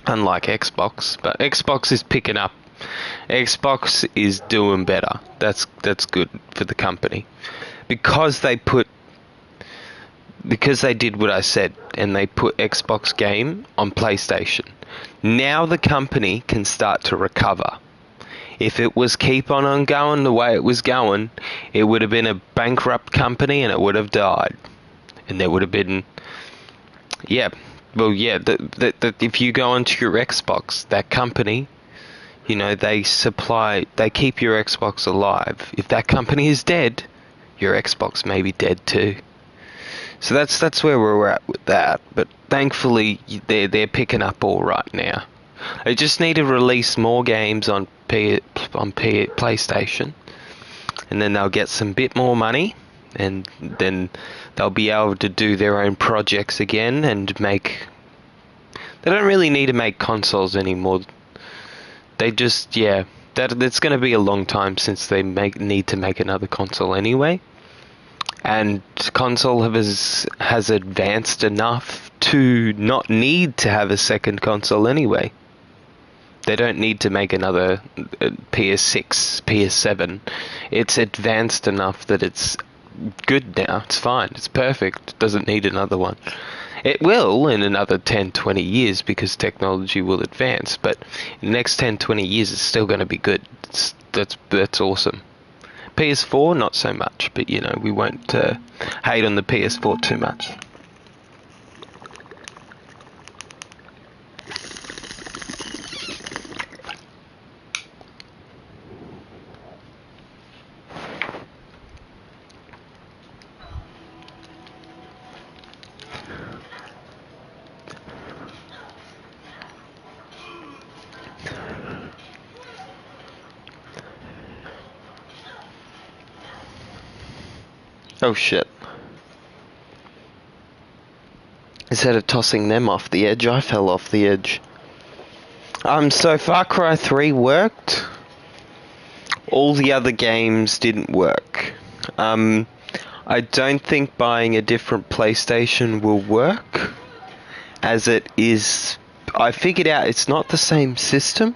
Unlike Xbox, but Xbox is picking up. Xbox is doing better. That's good for the company. Because they did what I said, and they put Xbox game on PlayStation. Now the company can start to recover. If it was keep on going the way it was going, it would have been a bankrupt company and it would have died. And there would have been... Yeah. Well, yeah, if you go onto your Xbox, that company, you know, they keep your Xbox alive. If that company is dead, your Xbox may be dead too. So that's where we're at with that. But thankfully, they're picking up all right now. They just need to release more games on PlayStation, and then they'll get some bit more money, and then they'll be able to do their own projects again and make... They don't really need to make consoles anymore. They just, yeah, it's going to be a long time since they need to make another console anyway. And console has advanced enough to not need to have a second console anyway. They don't need to make another PS6, PS7. It's advanced enough that it's good now. It's fine. It's perfect. It doesn't need another one. It will in another 10, 20 years because technology will advance. But in the next 10, 20 years, it's still going to be good. That's awesome. PS4, not so much. But, you know, we won't hate on the PS4 too much. Oh shit. Instead of tossing them off the edge, I fell off the edge. So Far Cry 3 worked. All the other games didn't work. I don't think buying a different PlayStation will work, as it is... I figured out it's not the same system.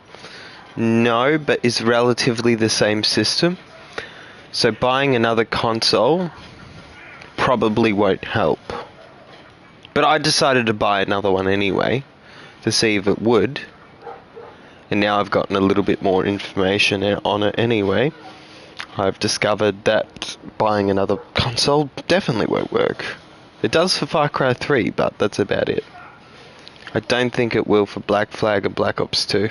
No, but it's relatively the same system. So buying another console probably won't help. But I decided to buy another one anyway, to see if it would. And now I've gotten a little bit more information on it anyway. I've discovered that buying another console definitely won't work. It does for Far Cry 3, but that's about it. I don't think it will for Black Flag and Black Ops 2.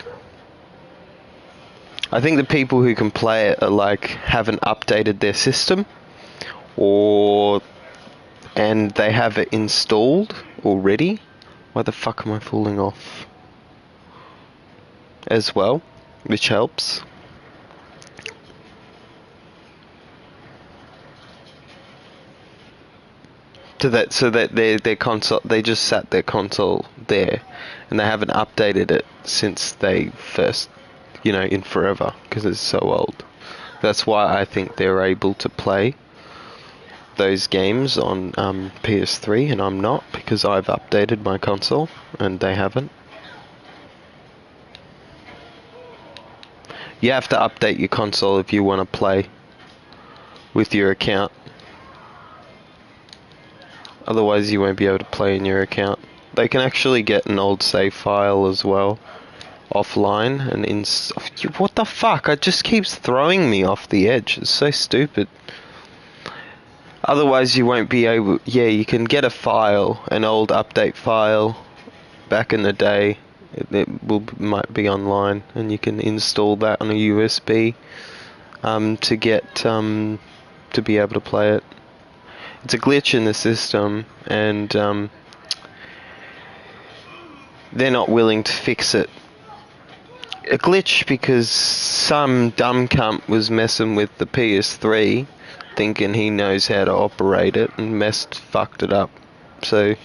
I think the people who can play it are haven't updated their system, and they have it installed already. Why the fuck am I falling off? As well, which helps. So that their console, they just sat their console there, and they haven't updated it since they first, in forever, because it's so old. That's why I think they're able to play those games on PS3, and I'm not, because I've updated my console, and they haven't. You have to update your console if you want to play with your account. Otherwise you won't be able to play in your account. They can actually get an old save file as well, offline, and what the fuck? It just keeps throwing me off the edge. It's so stupid. Otherwise you won't be able... Yeah, you can get a file, an old update file, back in the day. Might be online, and you can install that on a USB to get to be able to play it. It's a glitch in the system, and they're not willing to fix it. A glitch because some dumb cunt was messing with the PS3, thinking he knows how to operate it, and fucked it up. So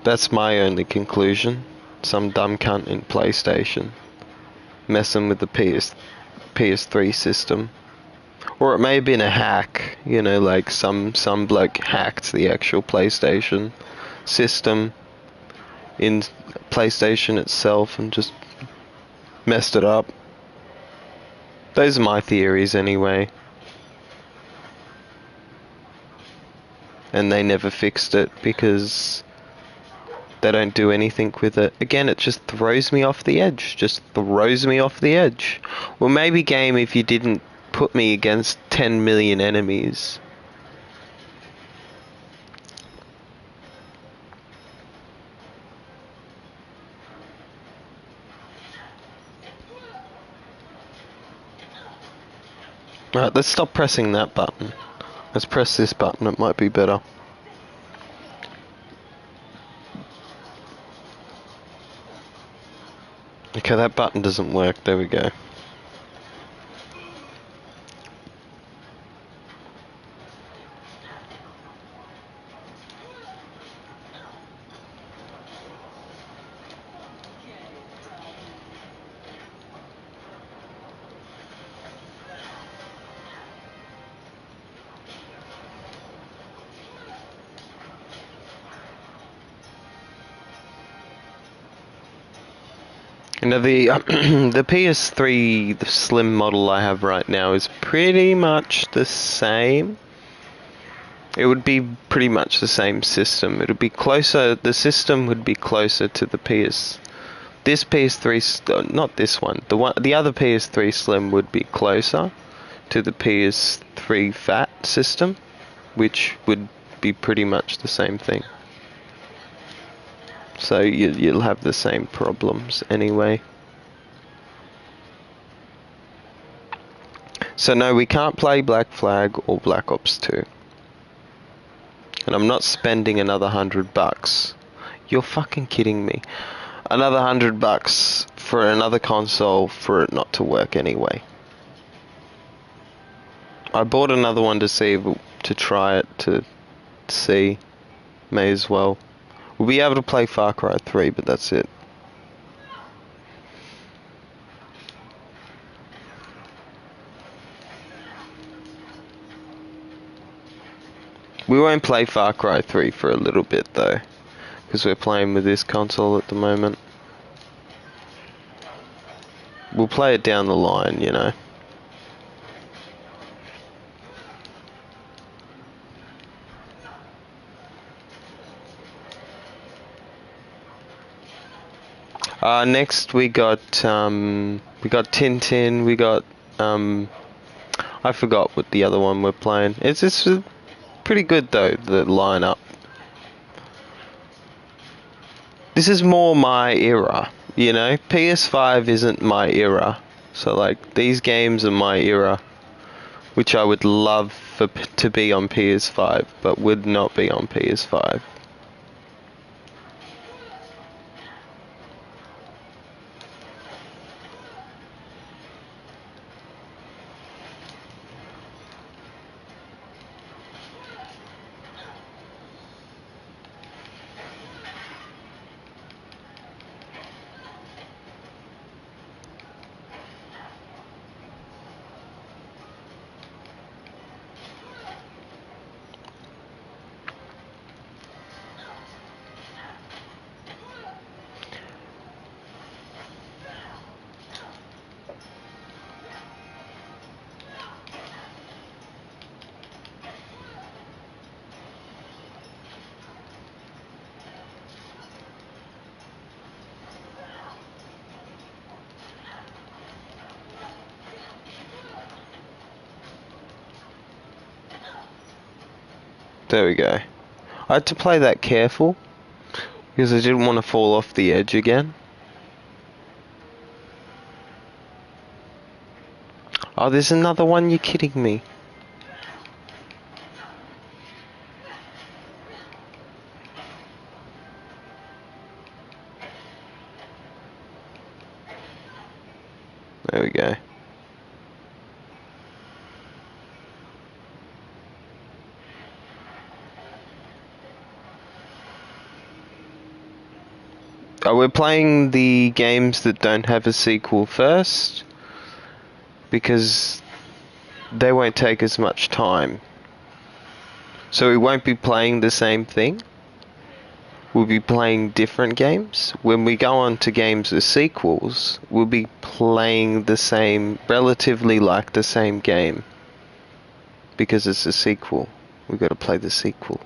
that's my only conclusion. Some dumb cunt in PlayStation messing with the PS3 system. Or it may have been a hack, you know, like some bloke hacked the actual PlayStation system in PlayStation itself and just messed it up. Those are my theories anyway. And they never fixed it because they don't do anything with it. Again, it just throws me off the edge. Just throws me off the edge. Well, maybe game if you didn't put me against 10 million enemies. Alright, let's stop pressing that button. Let's press this button, it might be better. Okay, that button doesn't work, there we go. You know, the the PS3 the Slim model I have right now is pretty much the same. It would be pretty much the same system. It would be closer. The system would be closer to the This PS3, not this one. The other PS3 Slim would be closer to the PS3 Fat system, which would be pretty much the same thing. So you'll have the same problems anyway. So no, we can't play Black Flag or Black Ops 2. And I'm not spending another $100. You're fucking kidding me. Another $100 for another console for it not to work anyway. I bought another one to try it to see. May as well. We'll be able to play Far Cry 3, but that's it. We won't play Far Cry 3 for a little bit though, because we're playing with this console at the moment. We'll play it down the line, you know. Next we got Tintin, we got I forgot what the other one we're playing. It's pretty good though, the lineup. This is more my era, you know. PS5 isn't my era, so like these games are my era, which I would love to be on PS5, but would not be on PS5. There we go. I had to play that careful because I didn't want to fall off the edge again. Oh, there's another one, you're kidding me. There we go. Oh, we're playing the games that don't have a sequel first, because they won't take as much time. So we won't be playing the same thing. We'll be playing different games. When we go on to games with sequels, we'll be playing the same, relatively like the same game. Because it's a sequel. We've got to play the sequel.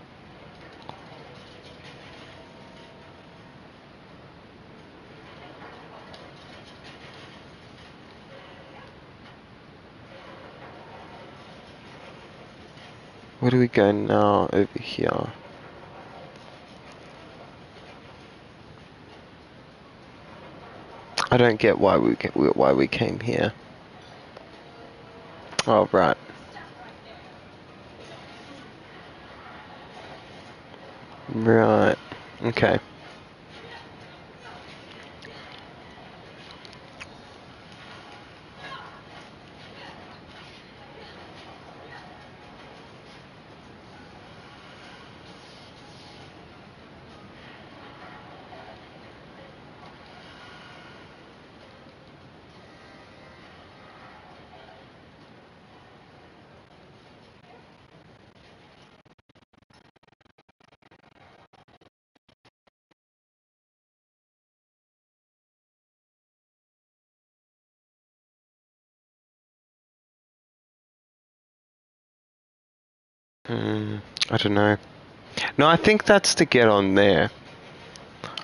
Where do we go now? Over here. I don't get why we came here. Oh, right. Right. Okay. I don't know. No, I think that's to get on there.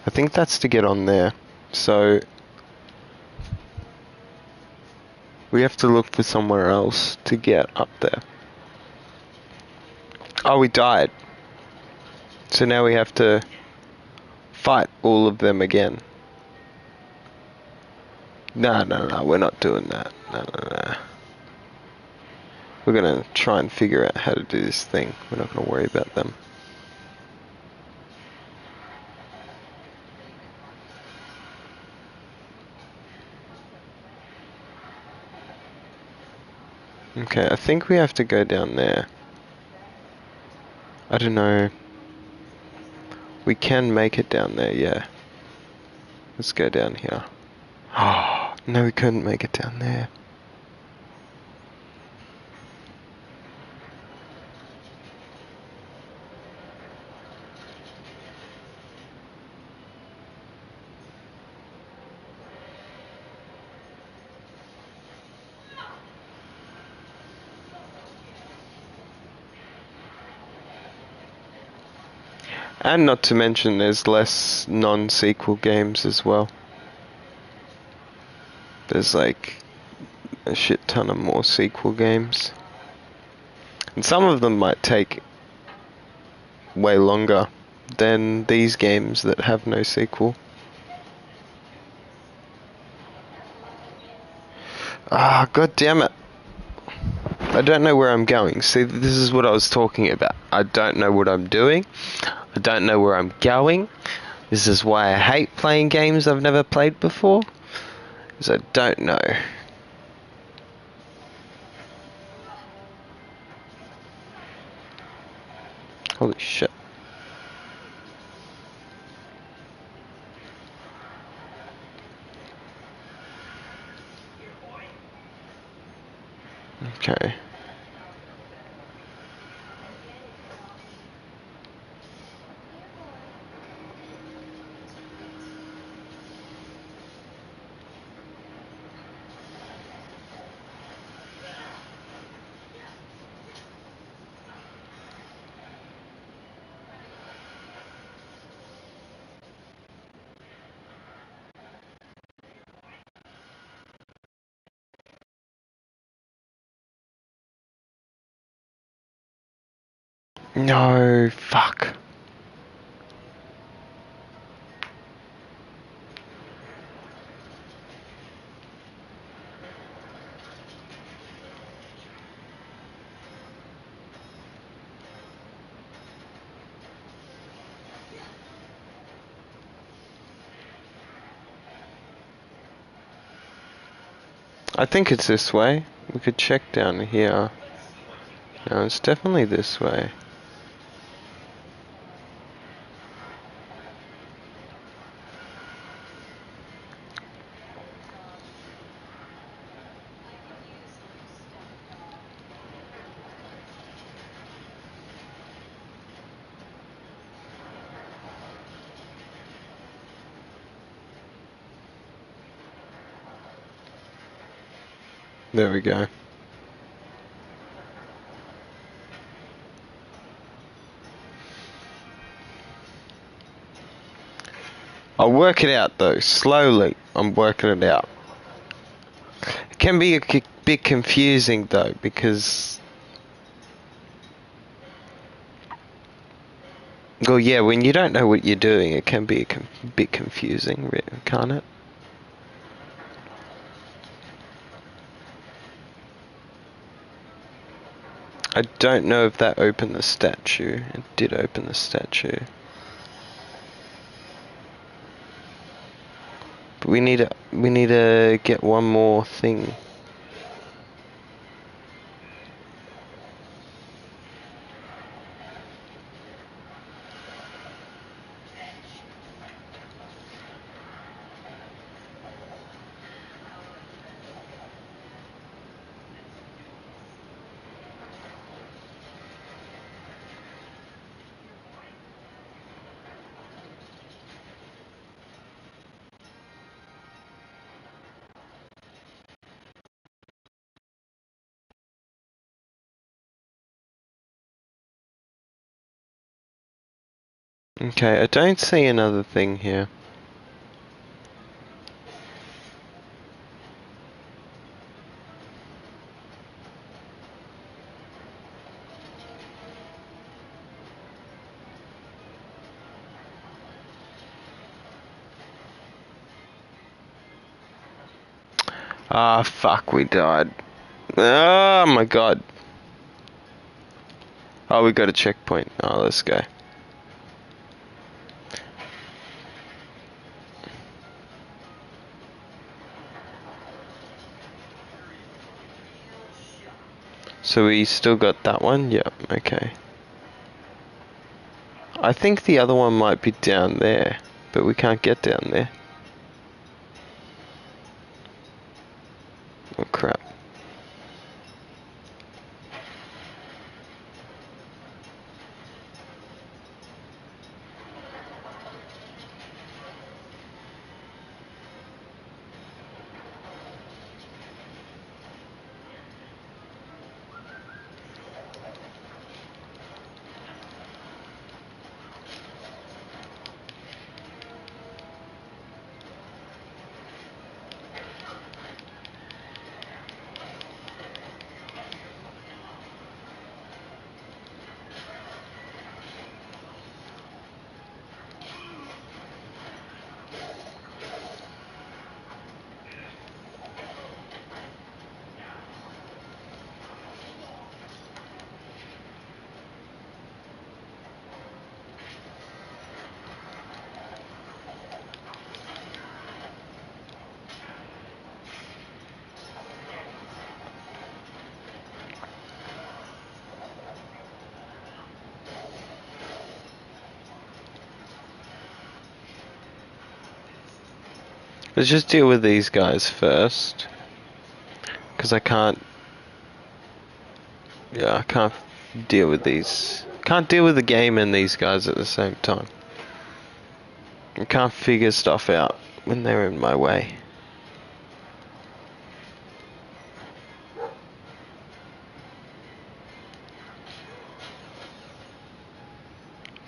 I think that's to get on there. So we have to look for somewhere else to get up there. Oh, we died. So now we have to fight all of them again. No, we're not doing that. No. We're gonna try and figure out how to do this thing. We're not gonna worry about them. Okay, I think we have to go down there. I don't know. We can make it down there, yeah. Let's go down here. Oh, no, we couldn't make it down there. And not to mention there's less non-sequel games as well. There's like a shit ton of more sequel games. And some of them might take way longer than these games that have no sequel. Ah, god damn it. I don't know where I'm going. See, this is what I was talking about. I don't know what I'm doing. I don't know where I'm going. This is why I hate playing games I've never played before. Because I don't know. Holy shit. Okay. No, fuck. I think it's this way. We could check down here. No, it's definitely this way. There we go. I'll work it out though, slowly. I'm working it out. It can be a bit confusing though, because... Well, yeah, when you don't know what you're doing, it can be a bit confusing, can't it? I don't know if that opened the statue. It did open the statue. But we need to get one more thing. Okay, I don't see another thing here. Ah, fuck, we died. Oh my god. Oh, we got a checkpoint. Oh, let's go. So we still got that one? Yep, okay. I think the other one might be down there, but we can't get down there. Oh crap. Let's just deal with these guys first. Because I can't... Yeah, I can't deal with these... Can't deal with the game and these guys at the same time. I can't figure stuff out when they're in my way.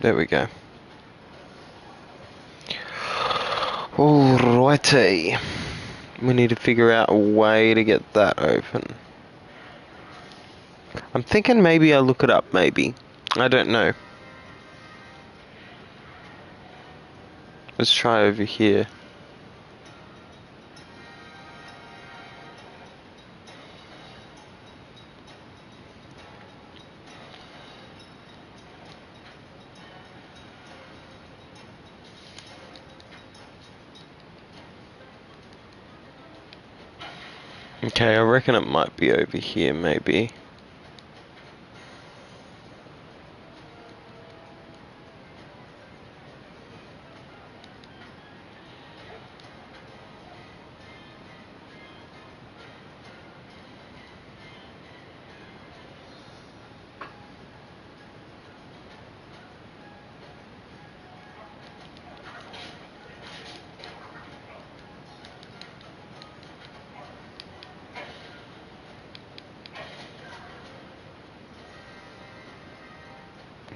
There we go. Alrighty. We need to figure out a way to get that open. I'm thinking maybe I'll look it up, maybe. I don't know. Let's try over here. Okay, I reckon it might be over here, maybe.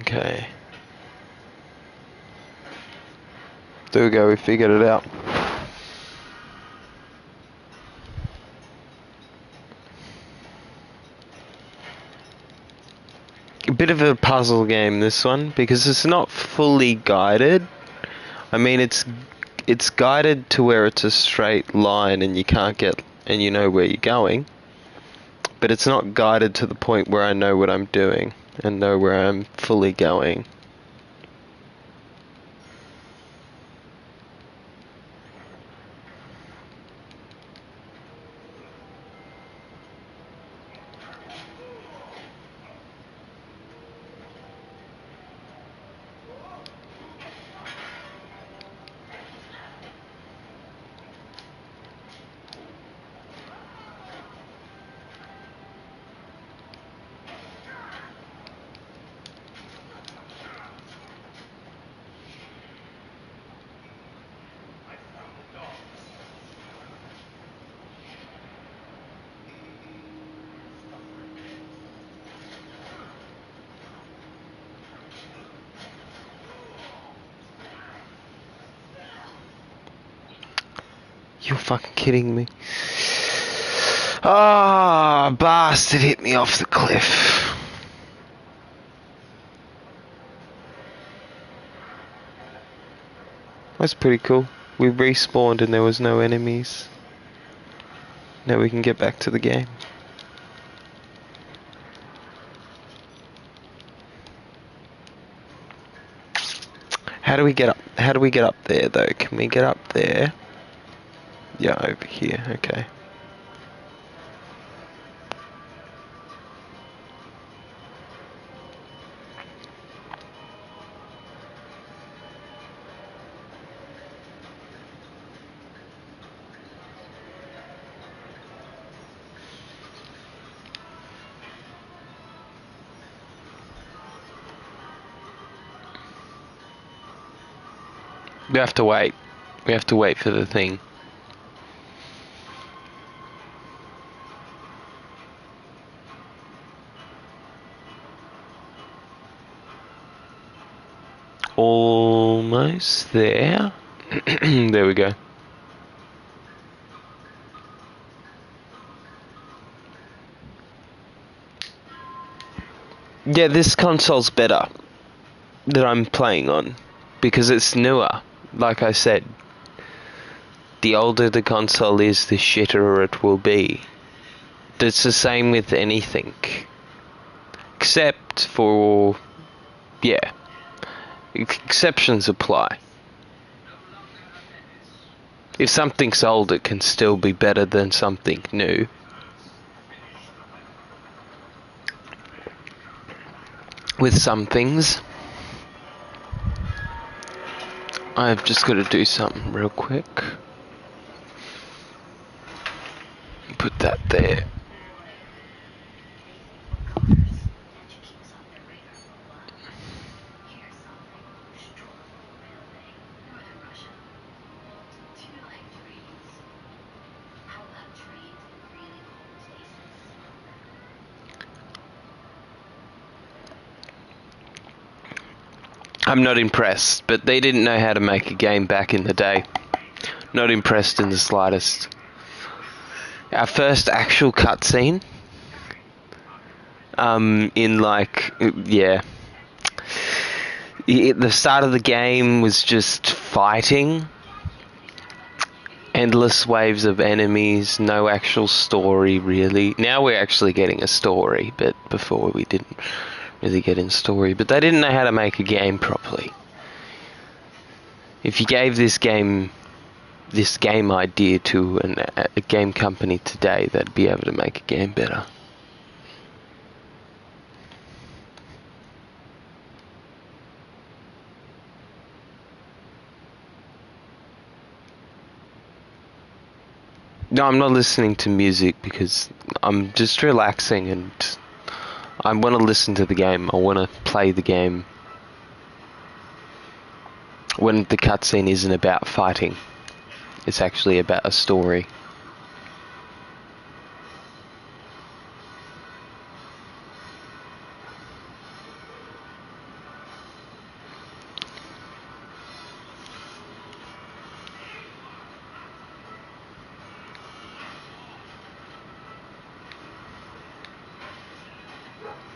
Okay. There we go, we figured it out. A bit of a puzzle game, this one, because it's not fully guided. I mean, it's guided to where it's a straight line and you can't get, and you know where you're going. But it's not guided to the point where I know what I'm doing and know where I'm fully going. You're fucking kidding me. Ah, bastard hit me off the cliff. That's pretty cool. We respawned and there was no enemies. Now we can get back to the game. How do we get up? How do we get up there though? Can we get up there? Yeah, over here. Okay. We have to wait. We have to wait for the thing. Almost there. There we go. Yeah, this console's better that I'm playing on because it's newer. Like I said, the older the console is, the shitter it will be. It's the same with anything. Except for... yeah. Exceptions apply. If something's old, it can still be better than something new. With some things. I've just got to do something real quick. Put that there. I'm not impressed, but they didn't know how to make a game back in the day. Not impressed in the slightest. Our first actual cutscene, in like, yeah. The start of the game was just fighting. Endless waves of enemies, no actual story really. Now we're actually getting a story, but before we didn't really get in story. But they didn't know how to make a game properly. If you gave this game this game idea to a game company today that'd be able to make a game better. No, I'm not listening to music because I'm just relaxing and I want to listen to the game. I want to play the game when the cutscene isn't about fighting. It's actually about a story.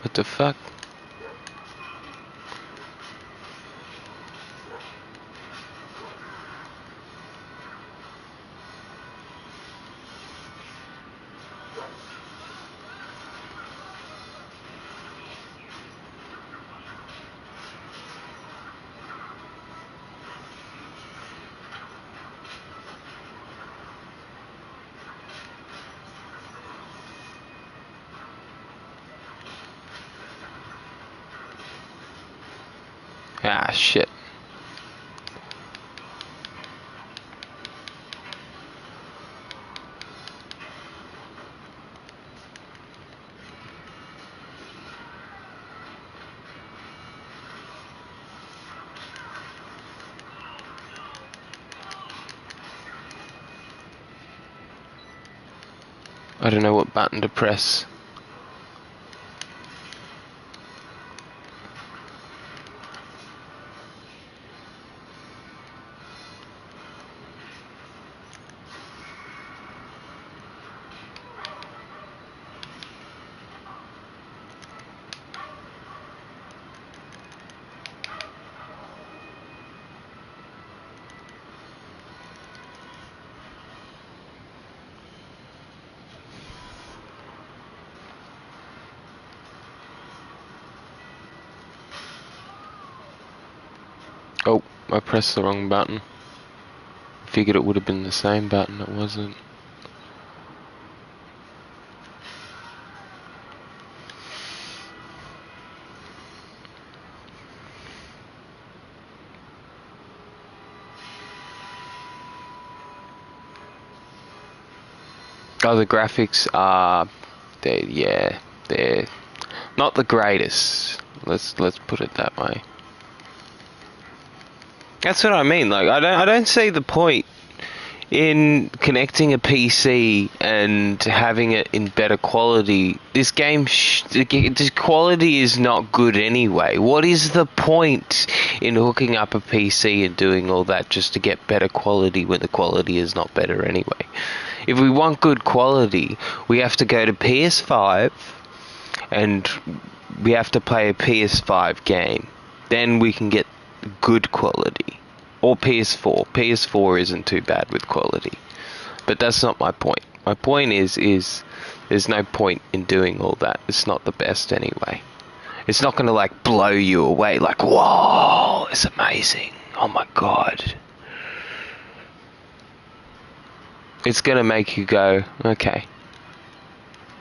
What the fuck? Ah, shit. I don't know what button to press. Oh, I pressed the wrong button. Figured it would have been the same button, it wasn't. Oh, the graphics are, they're not the greatest. Let's put it that way. That's what I mean. Like, I don't see the point in connecting a PC and having it in better quality. This game, this quality is not good anyway. What is the point in hooking up a PC and doing all that just to get better quality when the quality is not better anyway? If we want good quality, we have to go to PS5 and we have to play a PS5 game. Then we can get good quality. Or PS4. PS4 isn't too bad with quality. But that's not my point. My point is there's no point in doing all that. It's not the best anyway. It's not going to like blow you away like, whoa, it's amazing. Oh my god. It's going to make you go, okay.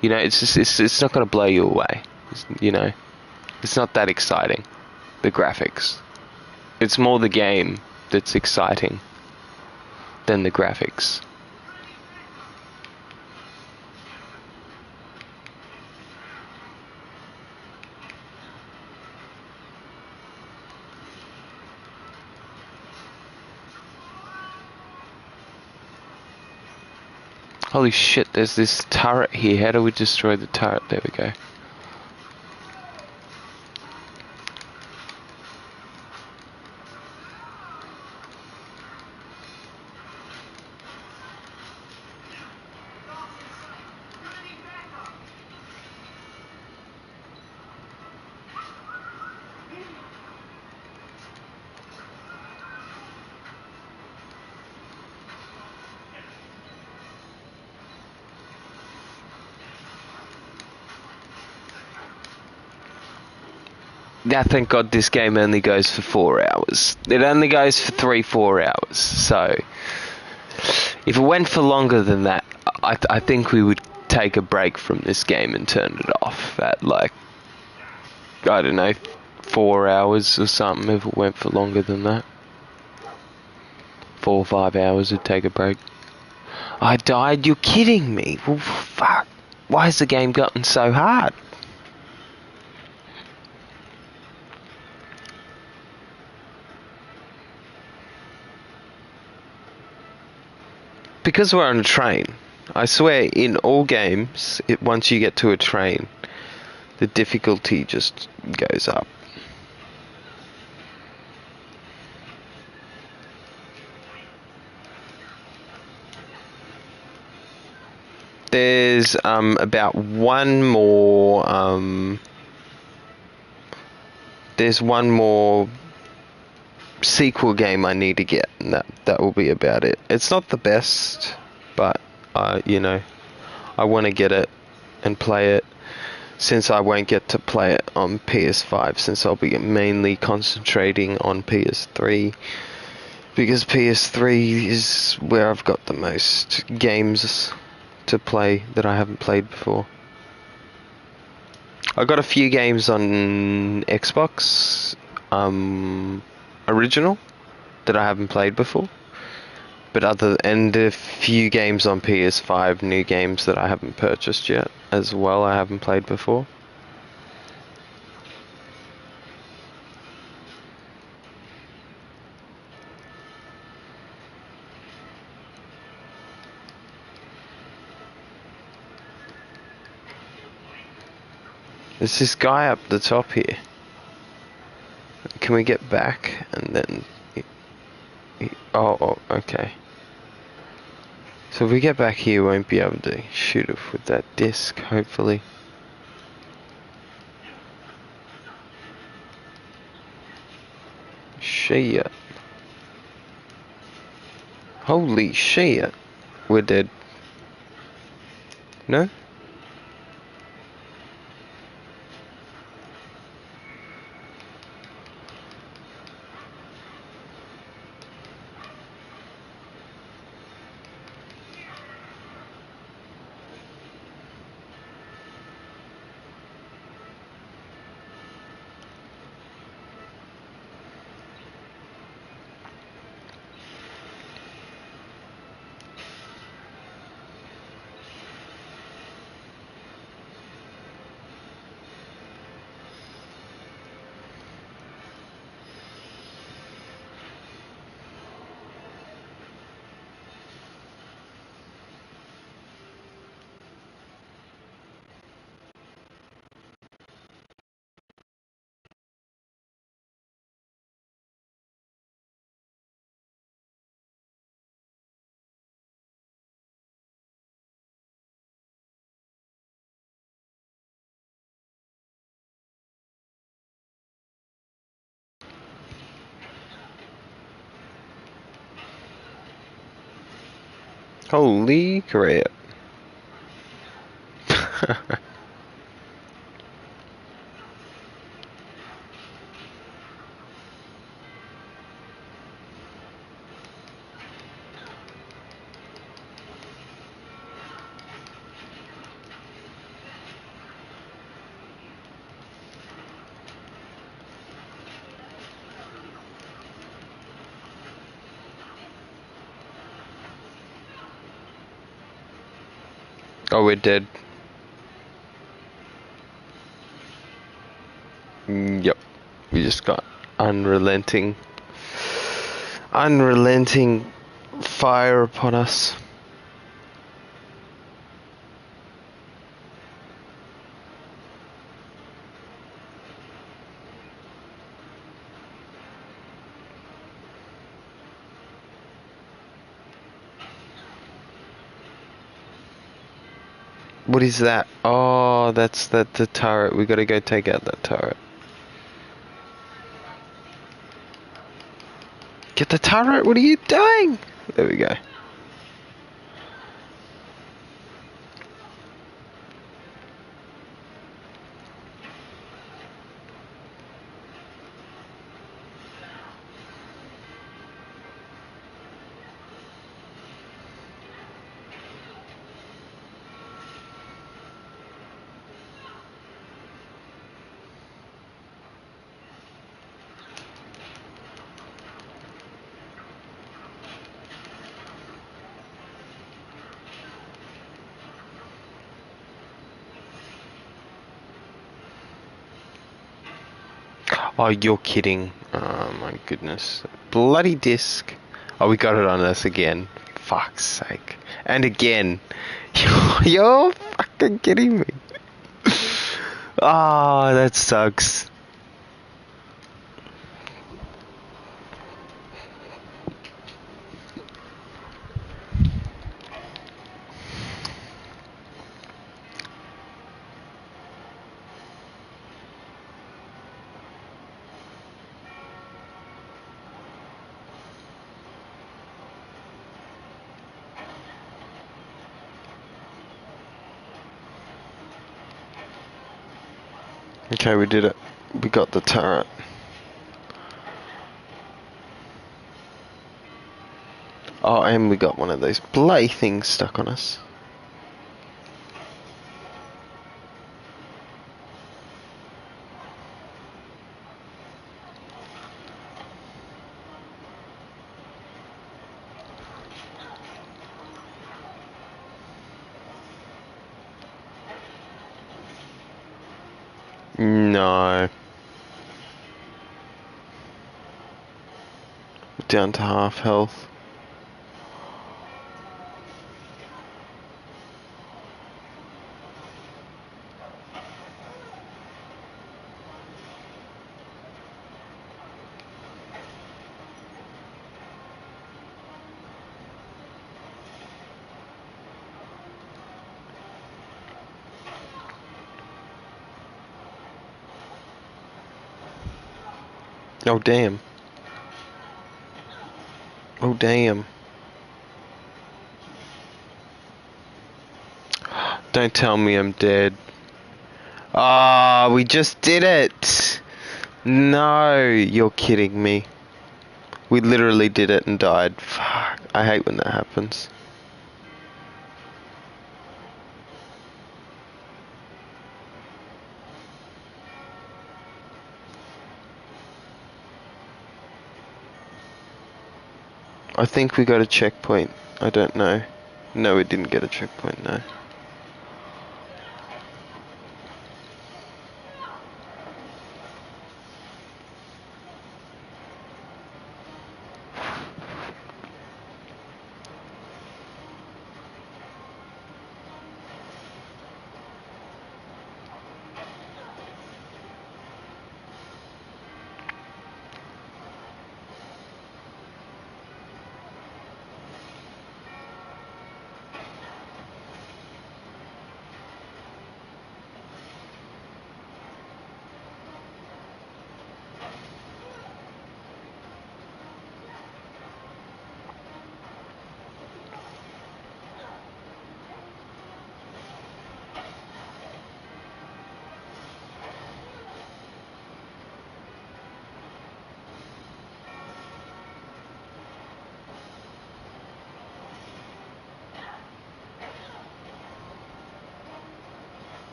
You know, it's not going to blow you away. It's not that exciting. The graphics. It's more the game that's exciting than the graphics. Holy shit, there's this turret here. How do we destroy the turret? There we go. Now, thank God this game only goes for 4 hours. It only goes for 3-4 hours, so If it went for longer than that, I think we would take a break from this game and turn it off at, like, I don't know, 4 hours or something. If it went for longer than that, 4 or 5 hours, would take a break. I died? You're kidding me? Well, fuck. Why has the game gotten so hard? Because we're on a train. I swear, in all games, once you get to a train, the difficulty just goes up. There's about one more. There's one more sequel game I need to get, and that will be about it. It's not the best, but you know, I want to get it and play it, since I won't get to play it on PS5, since I'll be mainly concentrating on PS3, because PS3 is where I've got the most games to play that I haven't played before. I got a few games on Xbox original that I haven't played before, but and a few games on PS5, new games that I haven't purchased yet as well, I haven't played before. There's this guy up the top here. Can we get back and then... Oh, okay. So if we get back here, we won't be able to shoot it with that disc, hopefully. Shit. Holy shit. We're dead. No? Holy crap. Oh, we're dead. Yep. We just got unrelenting fire upon us. What is that? Oh, that's the turret. We gotta go take out that turret. Get the turret! What are you doing? There we go. Oh, you're kidding. Oh my goodness. Bloody disc. Oh, we got it on us again. Fuck's sake. And again. You're fucking kidding me. Ah, that sucks. Okay, we did it. We got the turret. Oh, and we got one of those bloody things stuck on us. No. Down to half health. Oh, damn. Oh, damn. Don't tell me I'm dead. Ah, we just did it! No, you're kidding me. We literally did it and died. Fuck, I hate when that happens. I think we got a checkpoint. I don't know. No, we didn't get a checkpoint, no.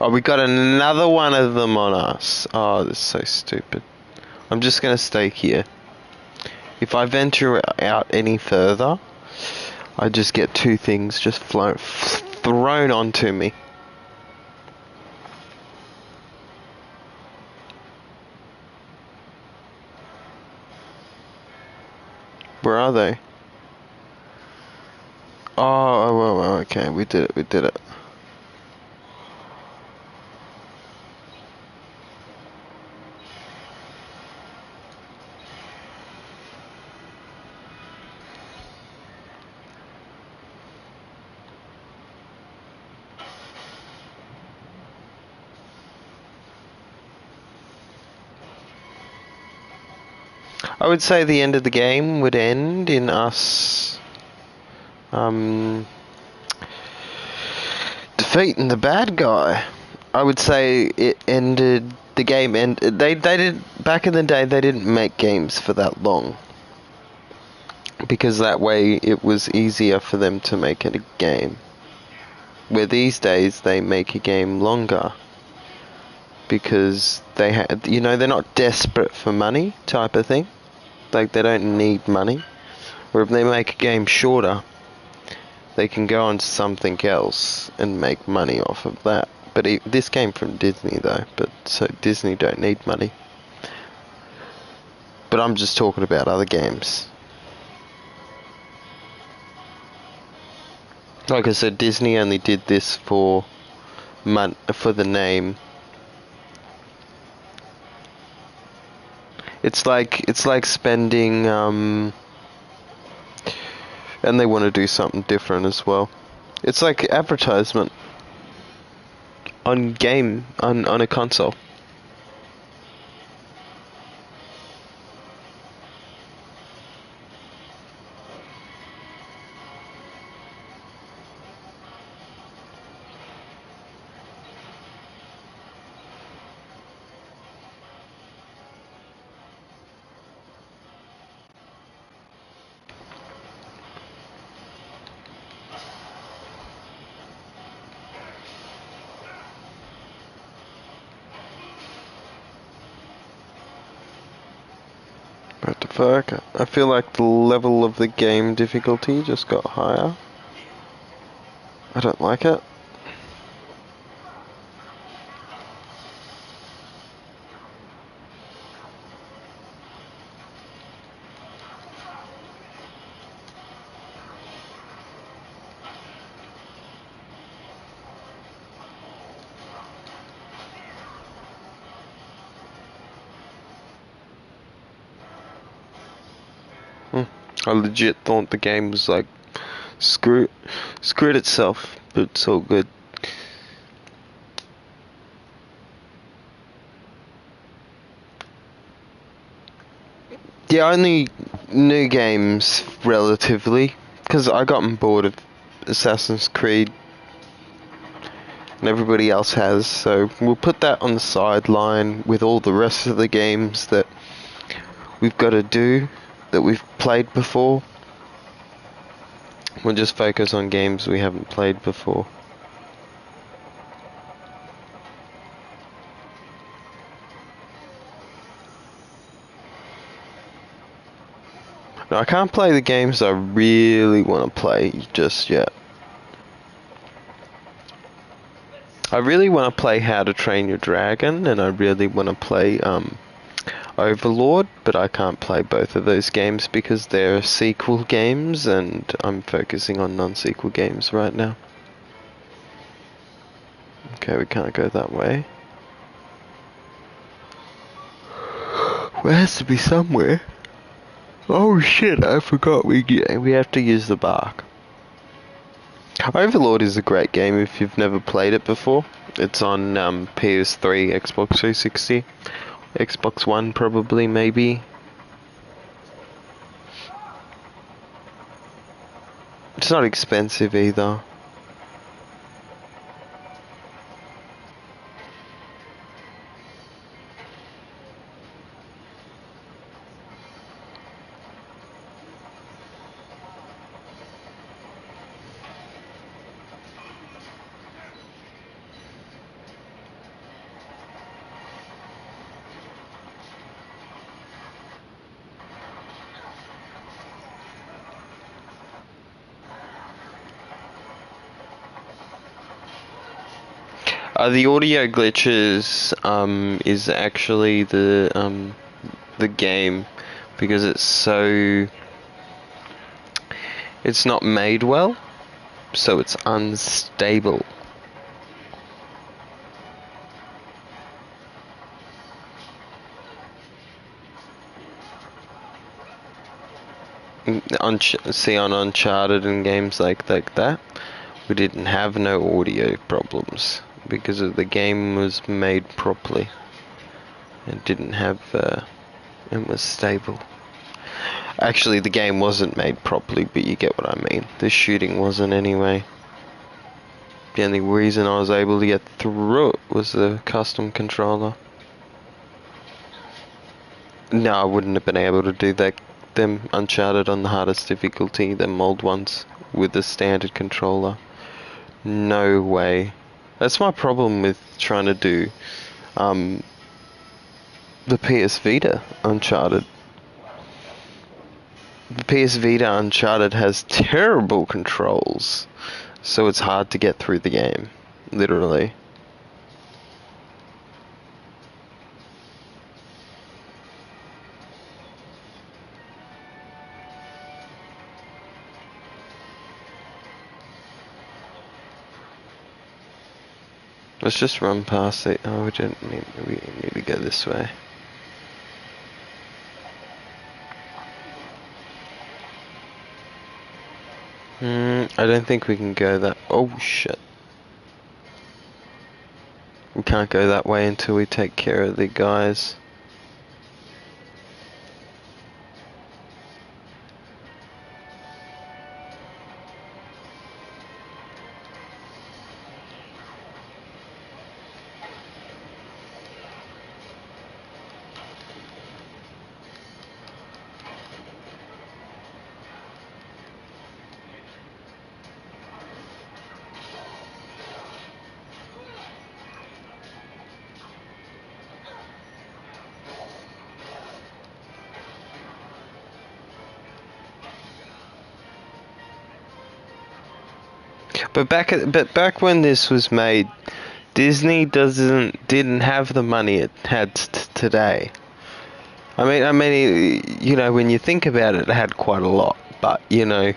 Oh, we got another one of them on us. Oh, this is so stupid. I'm just gonna stay here. If I venture out any further, I just get two things just thrown onto me. Where are they? Oh, okay, we did it, we did it. I would say the end of the game would end in us defeating the bad guy. I would say it ended the game they did back in the day they didn't make games for that long. Because that way it was easier for them to make it a game. Where these days they make a game longer. Because they had, you know, they're not desperate for money type of thing. Like, they don't need money. Or if they make a game shorter, they can go on to something else and make money off of that. But this came from Disney though, but so Disney don't need money. But I'm just talking about other games. Like I said, Disney only did this for the name. It's like spending and they want to do something different as well. It's like advertisement on a console. What the fuck? I feel like the level of the game difficulty just got higher. I don't like it. I legit thought the game was like screwed itself, but it's all good. The only new games, relatively, because I gotten bored of Assassin's Creed, and everybody else has, so we'll put that on the sideline with all the rest of the games that we've got to do, that we've played before. We'll just focus on games we haven't played before. Now, I can't play the games I really want to play just yet. I really want to play How to Train Your Dragon, and I really want to play Overlord, but I can't play both of those games because they're sequel games, and I'm focusing on non-sequel games right now. Okay, we can't go that way. Well, it has to be somewhere. Oh shit, I forgot we have to use the bark. Overlord is a great game if you've never played it before. It's on PS3, Xbox 360, Xbox One probably, maybe. It's not expensive either. The audio glitches is actually the game, because it's not made well, so it's unstable. See, on Uncharted and games like that, we didn't have no audio problems because the game was made properly. It didn't have it was stable. Actually, the game wasn't made properly, but you get what I mean. The shooting wasn't anyway. The only reason I was able to get through it was the custom controller. No, I wouldn't have been able to do them Uncharted on the hardest difficulty, them old ones, with the standard controller. No way. That's my problem with trying to do the PS Vita Uncharted. The PS Vita Uncharted has terrible controls, so it's hard to get through the game, literally. Let's just run past it. Oh, we need to go this way. I don't think we can go that. Oh shit. We can't go that way until we take care of the guys. But back when this was made, Disney didn't have the money it had today. I mean, you know, when you think about it, it had quite a lot, but you know,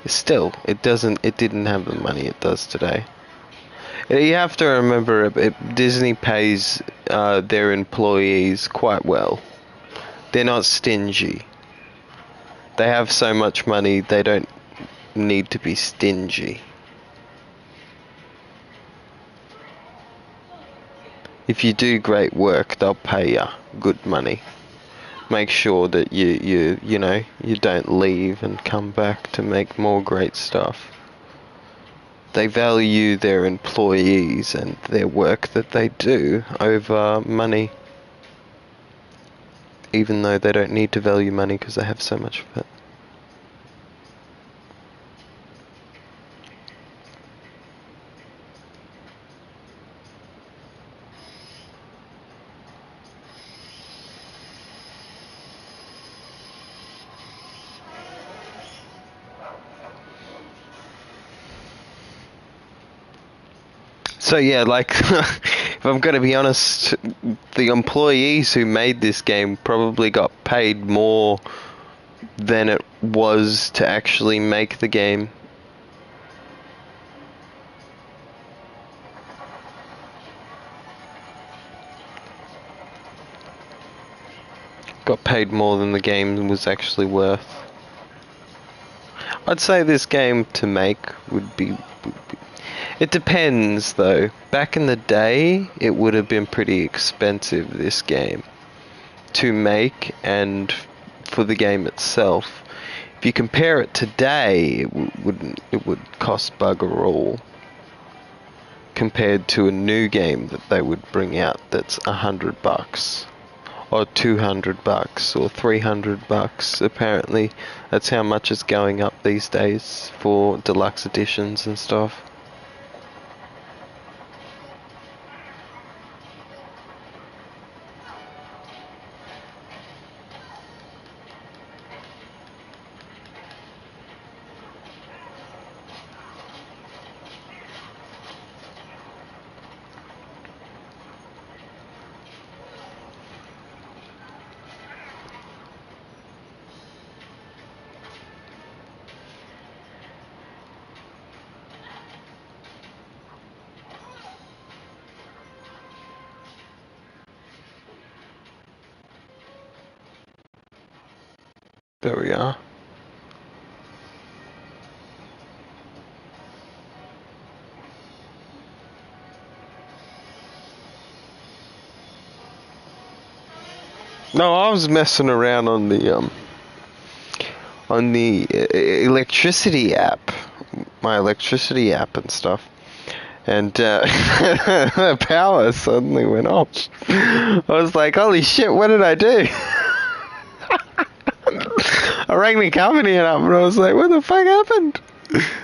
still, it didn't have the money it does today. You have to remember, Disney pays their employees quite well. They're not stingy. They have so much money, they don't need to be stingy. If you do great work, they'll pay you good money. Make sure that you know, you don't leave and come back to make more great stuff. They value their employees and their work that they do over money. Even though they don't need to value money because they have so much of it. So yeah, like, if I'm gonna be honest, the employees who made this game probably got paid more than it was to actually make the game. Got paid more than the game was actually worth. I'd say this game to make would be... It depends though. Back in the day, it would have been pretty expensive, this game, to make and for the game itself. If you compare it today, it would cost bugger all compared to a new game that they would bring out that's $100 or $200 or $300. Apparently, that's how much it's going up these days for deluxe editions and stuff. There we are. No, I was messing around on the electricity app, my electricity app and stuff, and the power suddenly went off. I was like, holy shit, what did I do? I rang the company up and I was like, what the fuck happened?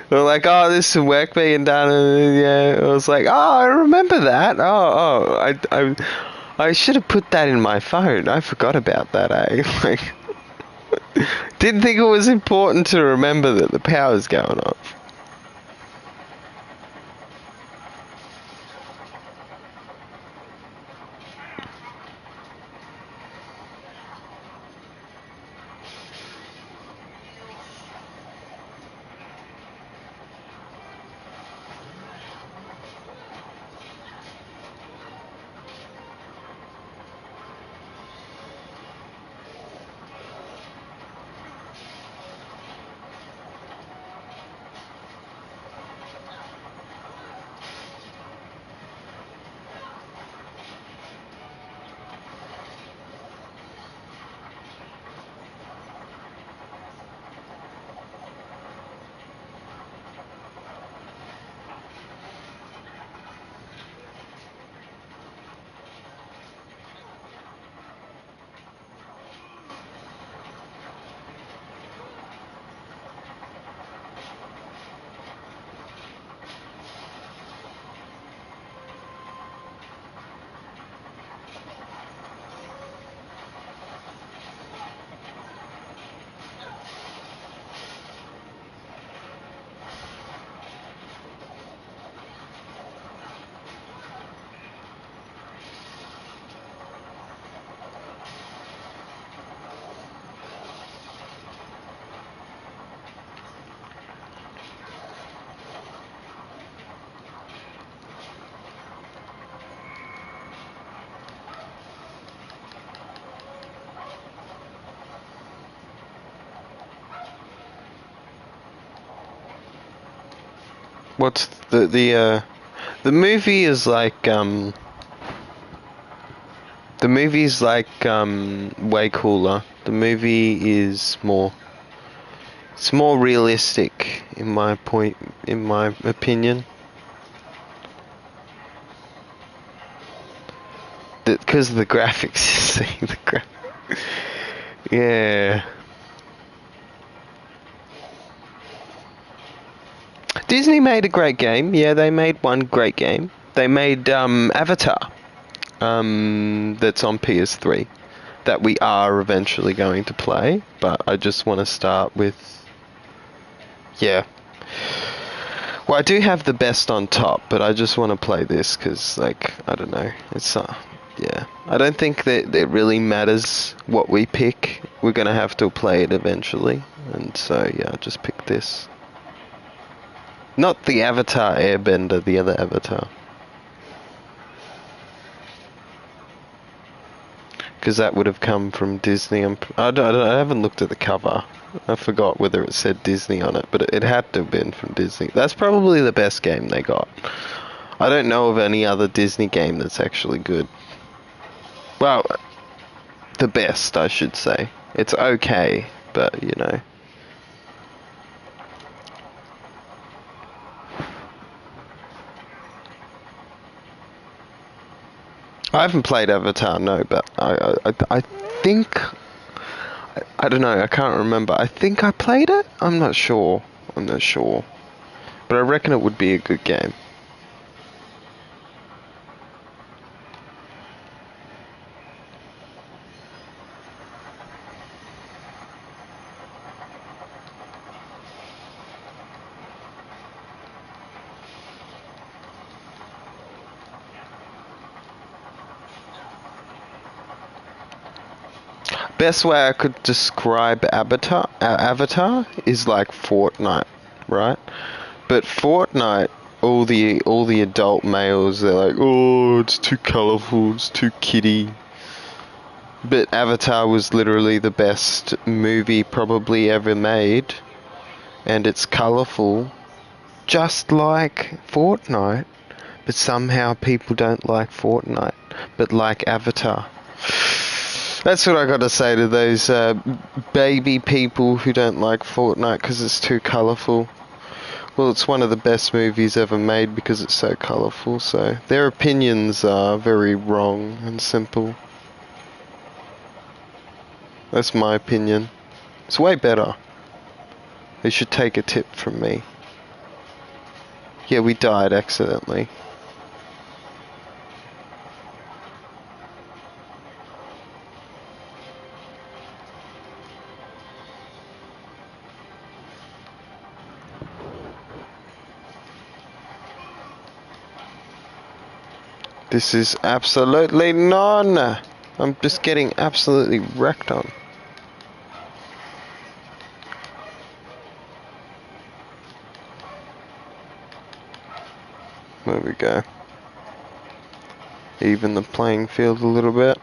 They were like, oh, there's some work being done, and yeah, I was like, oh, I remember that. I should have put that in my phone. I forgot about that, eh? Like, didn't think it was important to remember that the power's going off. What's the movie is like the movie's like way cooler. The movie is more, it's more realistic in my opinion. Because of the graphics, see yeah. Disney made a great game. Yeah, they made one great game. They made Avatar. That's on PS3. That we are eventually going to play, but I just want to start with, yeah. Well, I do have the best on top, but I just want to play this because, like, I don't know. It's yeah. I don't think that it really matters what we pick. We're gonna have to play it eventually, and so yeah, I just picked this. Not the Avatar Airbender, the other Avatar. Because that would have come from Disney. I haven't looked at the cover. I forgot whether it said Disney on it, but it had to have been from Disney. That's probably the best game they got. I don't know of any other Disney game that's actually good. Well, the best, I should say. It's okay, but you know. I haven't played Avatar, no, but I think, I don't know, I can't remember. I think I played it? I'm not sure. But I reckon it would be a good game. Best way I could describe Avatar is like Fortnite, right? But Fortnite, all the adult males, they're like, oh, it's too colourful, it's too kiddie. But Avatar was literally the best movie probably ever made, and it's colourful, just like Fortnite. But somehow people don't like Fortnite, but like Avatar. That's what I gotta say to those baby people who don't like Fortnite because it's too colourful. Well, it's one of the best movies ever made because it's so colourful, so their opinions are very wrong and simple. That's my opinion. It's way better. They should take a tip from me. Yeah, we died accidentally. This is absolutely none. I'm just getting absolutely wrecked on. There we go. Even the playing field a little bit.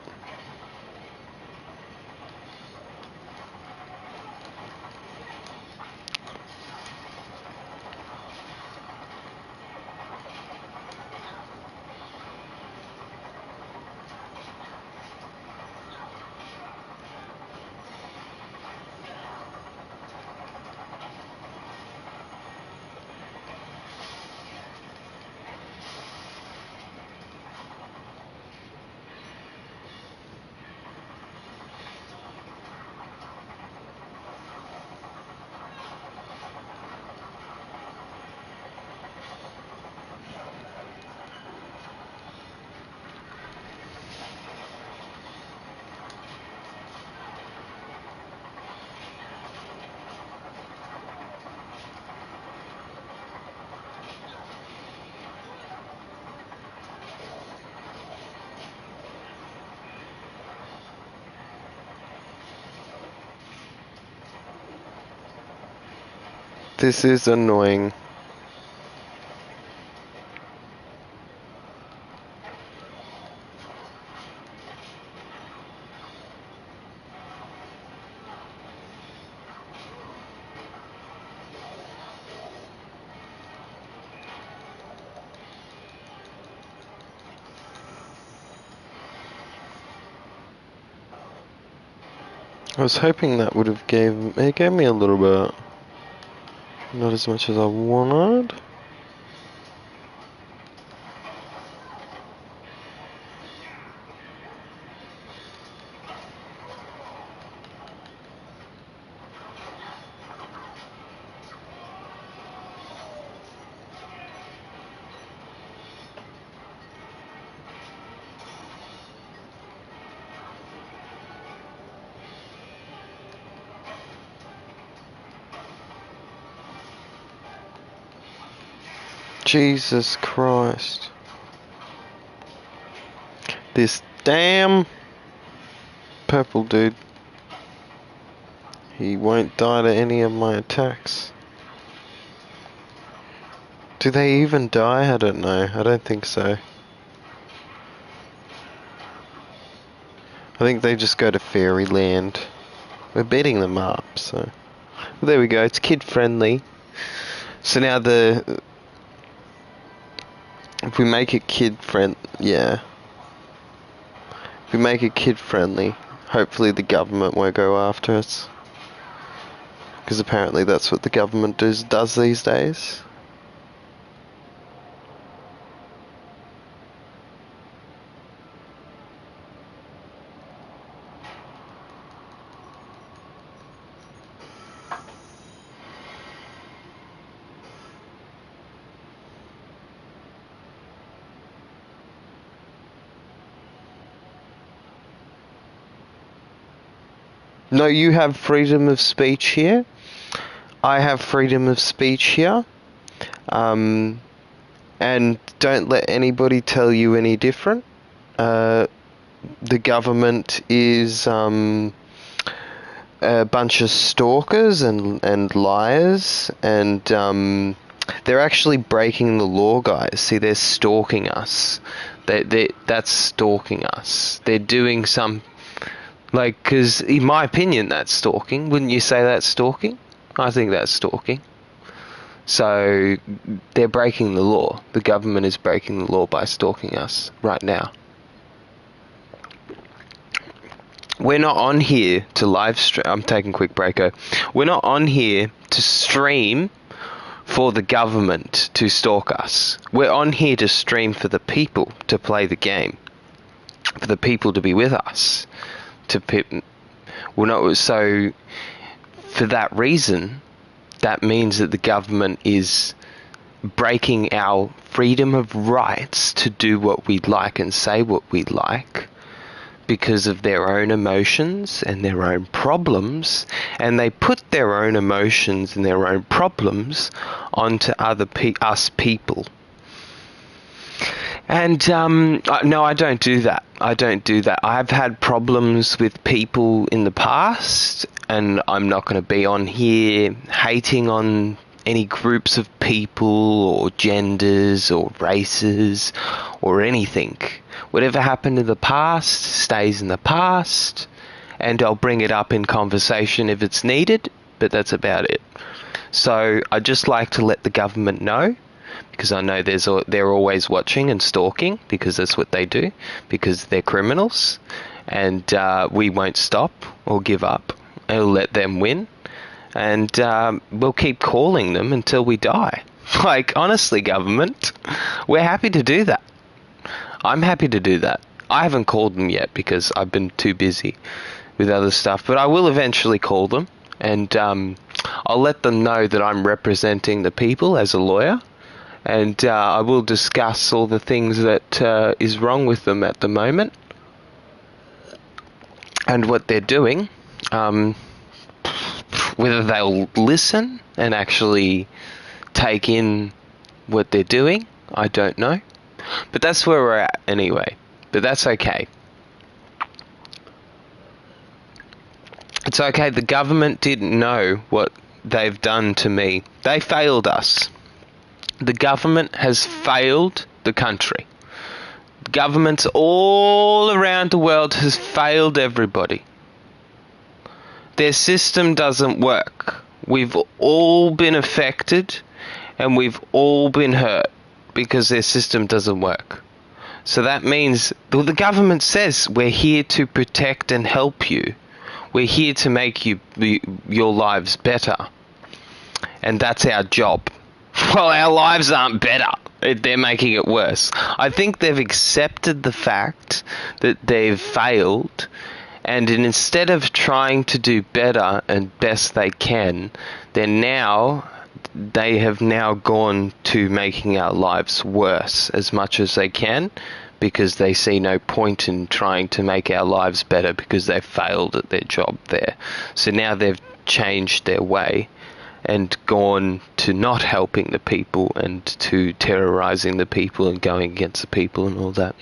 This is annoying. I was hoping that would have it gave me a little bit. Not as much as I wanted. Jesus Christ. This damn purple dude. He won't die to any of my attacks. Do they even die? I don't know. I don't think so. I think they just go to fairyland. We're beating them up, so... Well, there we go. It's kid friendly. So now if we make it kid friendly, yeah. If we make it kid friendly, hopefully the government won't go after us. Because apparently that's what the government does these days. No, you have freedom of speech here. I have freedom of speech here. And don't let anybody tell you any different. The government is a bunch of stalkers and liars, and they're actually breaking the law, guys. See, they're stalking us. That's stalking us. They're doing some... Like, because in my opinion, that's stalking. Wouldn't you say that's stalking? I think that's stalking. So, they're breaking the law. The government is breaking the law by stalking us right now. We're not on here to live stream. I'm taking a quick break. We're not on here to stream for the government to stalk us. We're on here to stream for the people to play the game. For the people to be with us. So for that reason, that means that the government is breaking our freedom of rights to do what we'd like and say what we'd like because of their own emotions and their own problems, and they put their own emotions and their own problems onto us people. And no, I don't do that. I've had problems with people in the past, and I'm not going to be on here hating on any groups of people or genders or races or anything. Whatever happened in the past stays in the past, and I'll bring it up in conversation if it's needed, but that's about it. So I just like to let the government know, because I know they're always watching and stalking, because that's what they do, because they're criminals, and we won't stop or give up. We'll let them win, and we'll keep calling them until we die. Like, honestly, government, we're happy to do that. I'm happy to do that. I haven't called them yet because I've been too busy with other stuff, but I will eventually call them, and I'll let them know that I'm representing the people as a lawyer. And I will discuss all the things that is wrong with them at the moment and what they're doing. Whether they'll listen and actually take in what they're doing, I don't know. But that's where we're at anyway. But that's okay. It's okay. The government didn't know what they've done to me. They failed us. The government has failed the country. Governments all around the world has failed everybody. Their system doesn't work. We've all been affected and we've all been hurt because their system doesn't work. So that means, well, the government says we're here to protect and help you. We're here to make your lives better. And that's our job. Well, our lives aren't better. They're making it worse. I think they've accepted the fact that they've failed, and instead of trying to do better and best they can, they have now gone to making our lives worse as much as they can, because they see no point in trying to make our lives better because they failed at their job there. So now they've changed their way and gone to not helping the people and to terrorizing the people and going against the people and all that.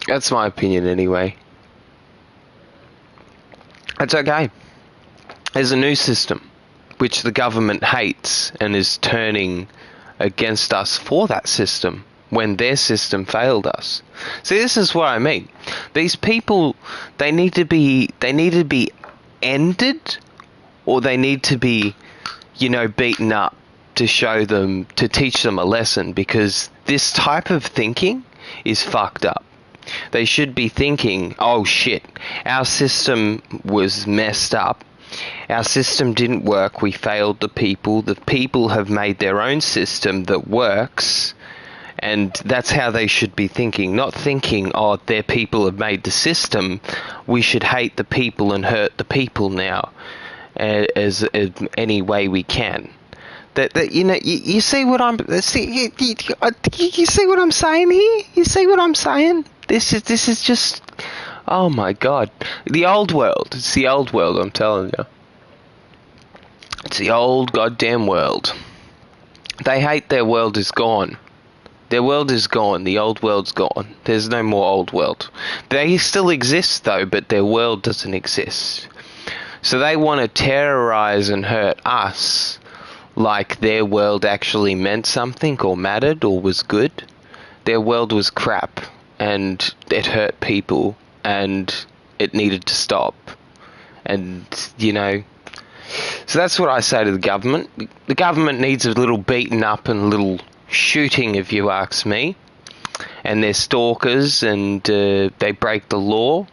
That's my opinion anyway. That's okay. There's a new system which the government hates and is turning against us for that system when their system failed us. See, this is what I mean. These people, they need to be ended, or they need to be, beaten up to teach them a lesson, because this type of thinking is fucked up. They should be thinking, oh shit, our system was messed up. Our system didn't work. We failed the people. The people have made their own system that works. And that's how they should be thinking. Not thinking, oh, their people have made the system. We should hate the people and hurt the people now as any way we can. You see what I'm you see what I'm saying here? You see what I'm saying? This is just, oh my god, the old world. It's the old world, I'm telling you. It's the old goddamn world. They hate their world is gone. Their world is gone. The old world's gone. There's no more old world. They still exist though, but their world doesn't exist. So they want to terrorize and hurt us like their world actually meant something or mattered or was good. Their world was crap and it hurt people and it needed to stop. And, so that's what I say to the government. The government needs a little beaten up and a little shooting, if you ask me. And they're stalkers and they break the law.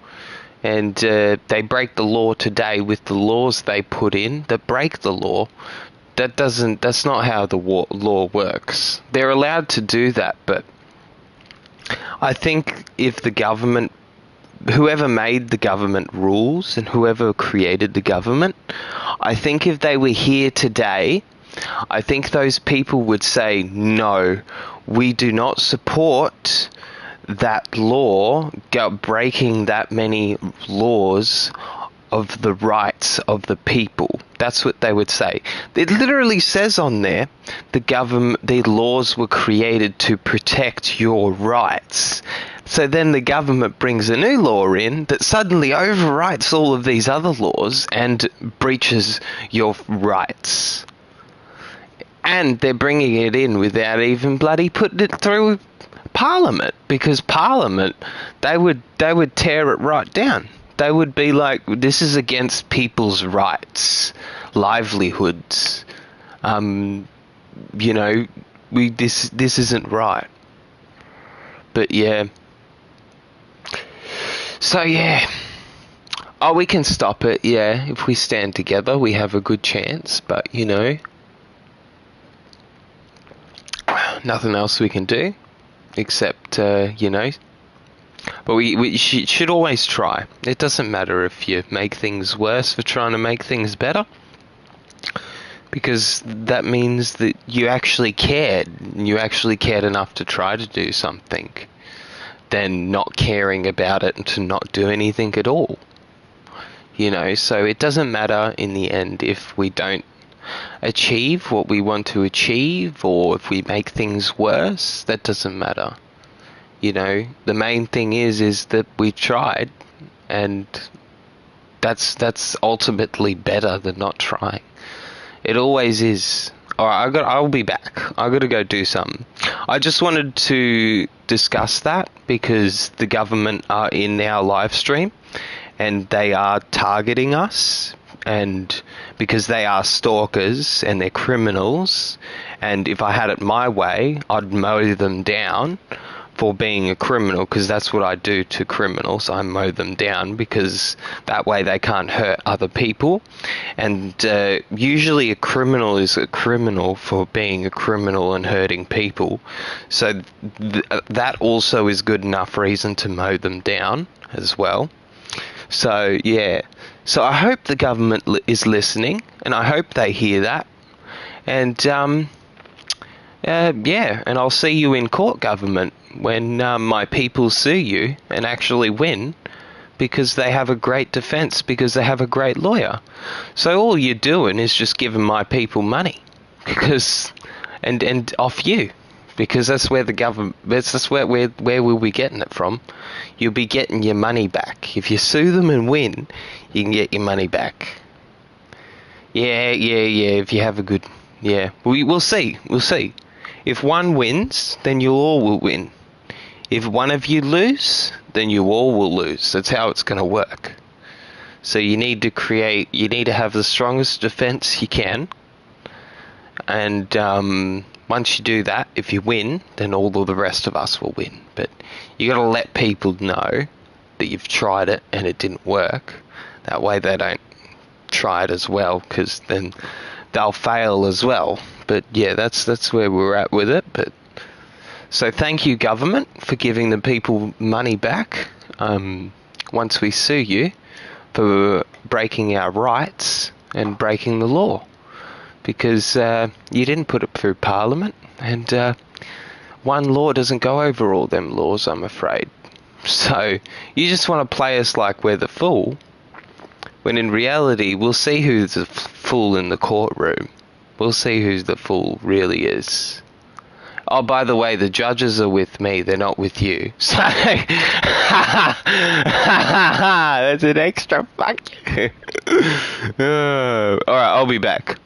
And they break the law today with the laws they put in that break the law. That's not how the law works. They're allowed to do that, but I think if the government, whoever made the government rules and whoever created the government, I think if they were here today, I think those people would say, no, we do not support that law, breaking that many laws of the rights of the people. That's what they would say. It literally says on there, the laws were created to protect your rights. So then the government brings a new law in that suddenly overwrites all of these other laws and breaches your rights. And they're bringing it in without even bloody putting it through Parliament, because Parliament, they would tear it right down. They would be like, this is against people's rights, livelihoods. This isn't right. But yeah. So yeah. Oh, we can stop it, yeah. If we stand together, we have a good chance. But, nothing else we can do. Except, But we should always try. It doesn't matter if you make things worse for trying to make things better. Because that means that you actually cared. You actually cared enough to try to do something. Than not caring about it and to not do anything at all. So it doesn't matter in the end if we don't achieve what we want to achieve, or if we make things worse. That doesn't matter. The main thing is that we tried, and that's ultimately better than not trying. It always is. Alright, I'll be back. I gotta go do something. I just wanted to discuss that because the government are in our live stream and they are targeting us, and because they are stalkers and they're criminals, and if I had it my way, I'd mow them down for being a criminal, because that's what I do to criminals. I mow them down because that way they can't hurt other people. And usually a criminal is a criminal for being a criminal and hurting people. So that also is good enough reason to mow them down as well. So yeah, so I hope the government is listening, and I hope they hear that. And yeah, and I'll see you in court, government, when my people sue you and actually win, because they have a great defense, because they have a great lawyer. So all you're doing is just giving my people money, because and off you, because that's where the government, that's where we'll be getting it from. You'll be getting your money back if you sue them and win. You can get your money back. Yeah. If you have a good, yeah, we'll see. We'll see. If one wins, then you all will win. If one of you lose, then you all will lose. That's how it's going to work. So you need to have the strongest defense you can. And once you do that, if you win, then all of the rest of us will win. But you got to let people know that you've tried it and it didn't work. That way they don't try it as well, because then they'll fail as well. But yeah, that's where we're at with it. But so thank you, government, for giving the people money back once we sue you for breaking our rights and breaking the law, because you didn't put it through Parliament, and one law doesn't go over all them laws, I'm afraid. So you just want to play us like we're the fool, when in reality we'll see who's the fool in the courtroom. We'll see who the fool really is. Oh, by the way, the judges are with me. They're not with you. So, that's an extra fuck you. Alright, I'll be back.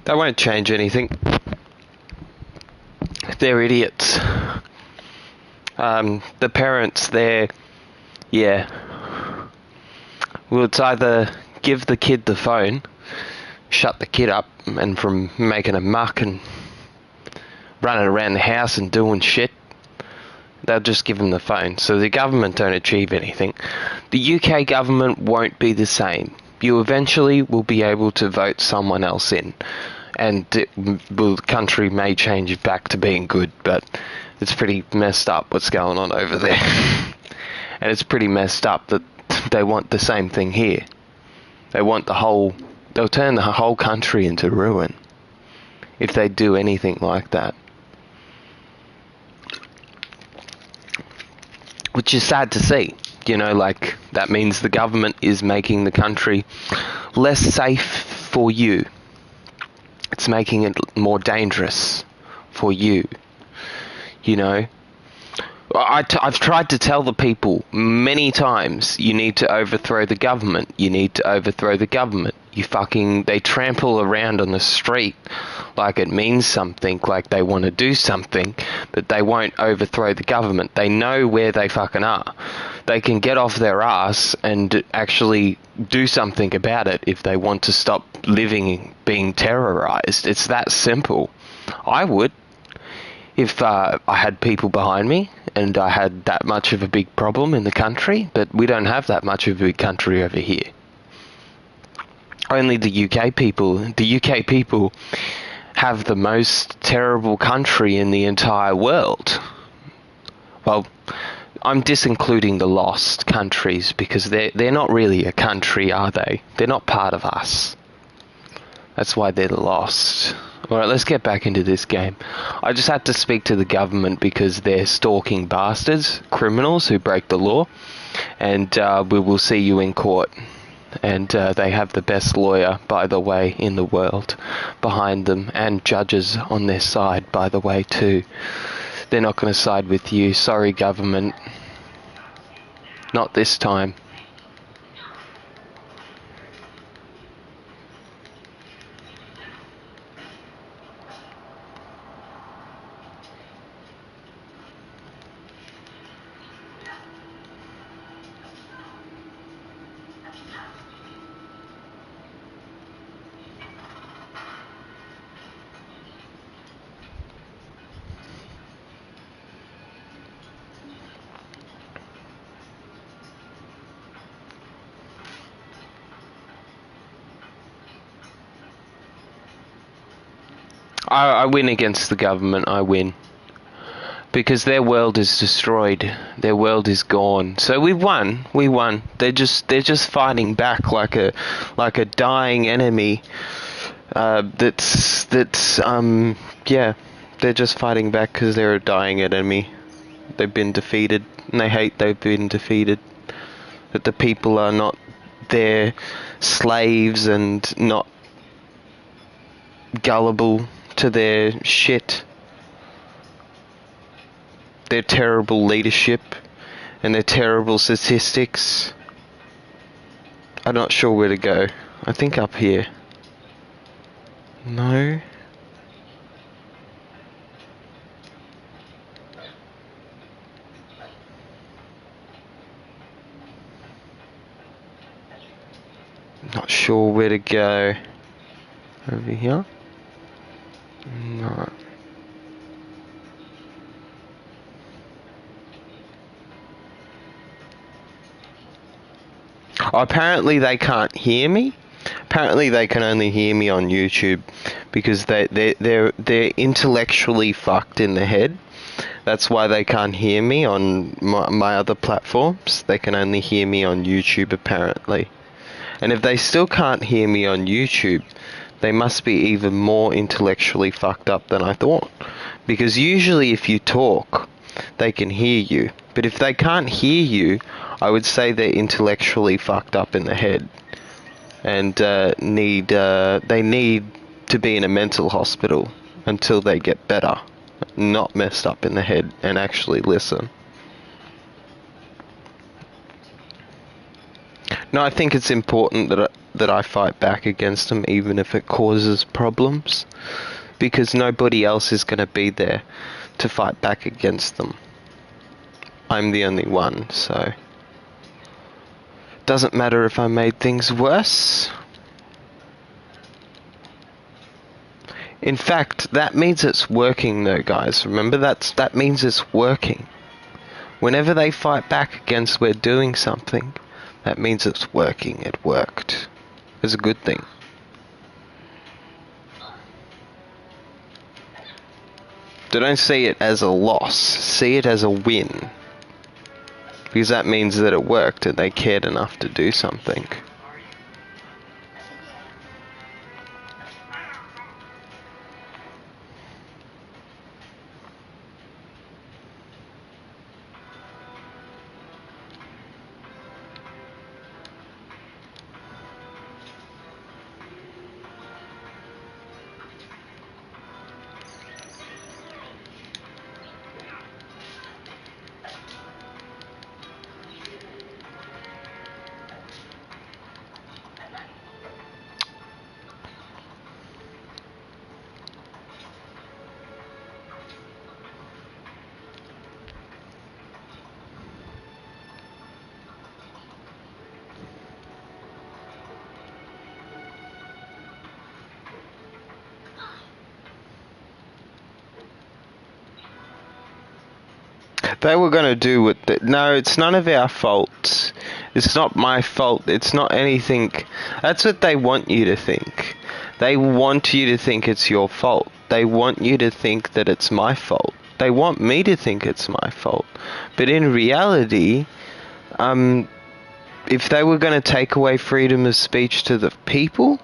They won't change anything. They're idiots. The parents, yeah. Well, it's either give the kid the phone, shut the kid up, and from making a muck and running around the house and doing shit, they'll just give them the phone. So the government don't achieve anything. The UK government won't be the same. You eventually will be able to vote someone else in, and the country may change back to being good, but it's pretty messed up what's going on over there. And it's pretty messed up that they want the same thing here. They'll turn the whole country into ruin if they do anything like that. Which is sad to see. You know, like, that means the government is making the country less safe for you. It's making it more dangerous for you. You know? I've tried to tell the people many times, you need to overthrow the government. You need to overthrow the government. They trample around on the street like it means something, like they want to do something, but they won't overthrow the government. They know where they fucking are. They can get off their ass and actually do something about it if they want to stop being terrorized. It's that simple. I would. If I had people behind me and I had that much of a big problem in the country, but we don't have that much of a big country over here. Only the UK people have the most terrible country in the entire world. Well, I'm disincluding the lost countries because they're not really a country, are they? They're not part of us. That's why they're lost. Alright, let's get back into this game. I just had to speak to the government because they're stalking bastards, criminals who break the law, and we will see you in court. And they have the best lawyer, by the way, in the world behind them, and judges on their side, by the way, too. They're not going to side with you. Sorry, government. Not this time. I win against the government, I win. Because their world is destroyed. Their world is gone. So we won. They're just fighting back like a dying enemy. Yeah, they're just fighting back because they're a dying enemy. They've been defeated, and they hate they've been defeated. That the people are not their slaves and not gullible to their shit. Their terrible leadership and their terrible statistics. I'm not sure where to go. I think up here. No. Not sure where to go. Over here? No. Apparently they can't hear me. Apparently they can only hear me on YouTube because they're intellectually fucked in the head. That's why they can't hear me on my other platforms. They can only hear me on YouTube apparently. And if they still can't hear me on YouTube, they must be even more intellectually fucked up than I thought. Because usually if you talk, they can hear you. But if they can't hear you, I would say they're intellectually fucked up in the head. And they need to be in a mental hospital until they get better. Not messed up in the head and actually listen. No, I think it's important that I fight back against them, even if it causes problems, because nobody else is going to be there to fight back against them. I'm the only one, so doesn't matter if I made things worse. In fact, that means it's working though, guys. Remember, that means it's working. Whenever they fight back against we're doing something, that means it's working. It worked. It's a good thing. So don't see it as a loss. See it as a win. Because that means that it worked and they cared enough to do something. They were going to do what... No, it's none of our fault. It's not my fault. It's not anything... That's what they want you to think. They want you to think it's your fault. They want you to think that it's my fault. They want me to think it's my fault. But in reality, if they were going to take away freedom of speech to the people,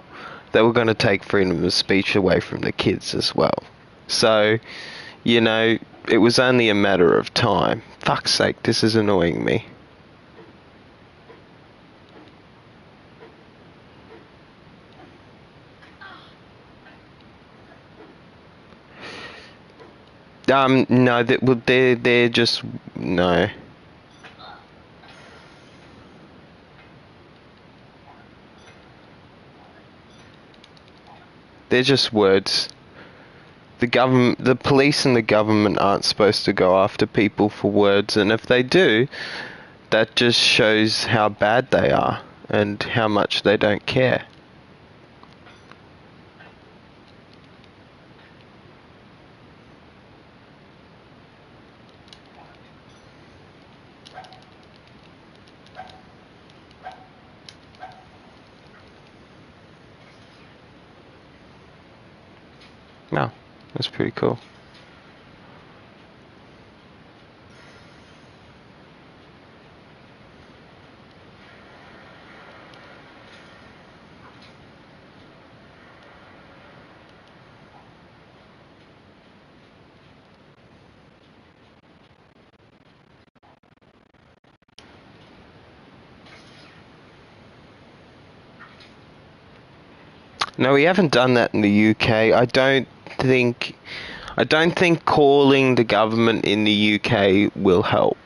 they were going to take freedom of speech away from the kids as well. So, you know... It was only a matter of time. Fuck's sake, this is annoying me. No, they're just... No. They're just words. The police and the government aren't supposed to go after people for words, and if they do, that just shows how bad they are and how much they don't care. No, that's pretty cool. No, we haven't done that in the UK. I don't think calling the government in the UK will help.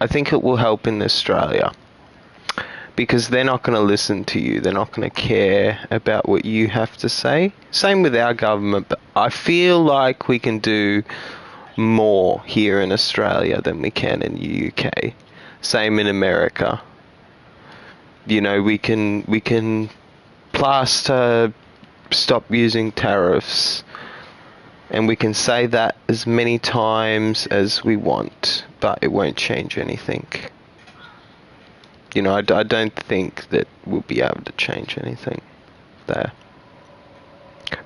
I think it will help in Australia. Because they're not going to listen to you. They're not going to care about what you have to say. Same with our government, but I feel like we can do more here in Australia than we can in the UK. Same in America. You know, we can plaster stop using tariffs, and we can say that as many times as we want, but it won't change anything. You know, I don't think that we'll be able to change anything there.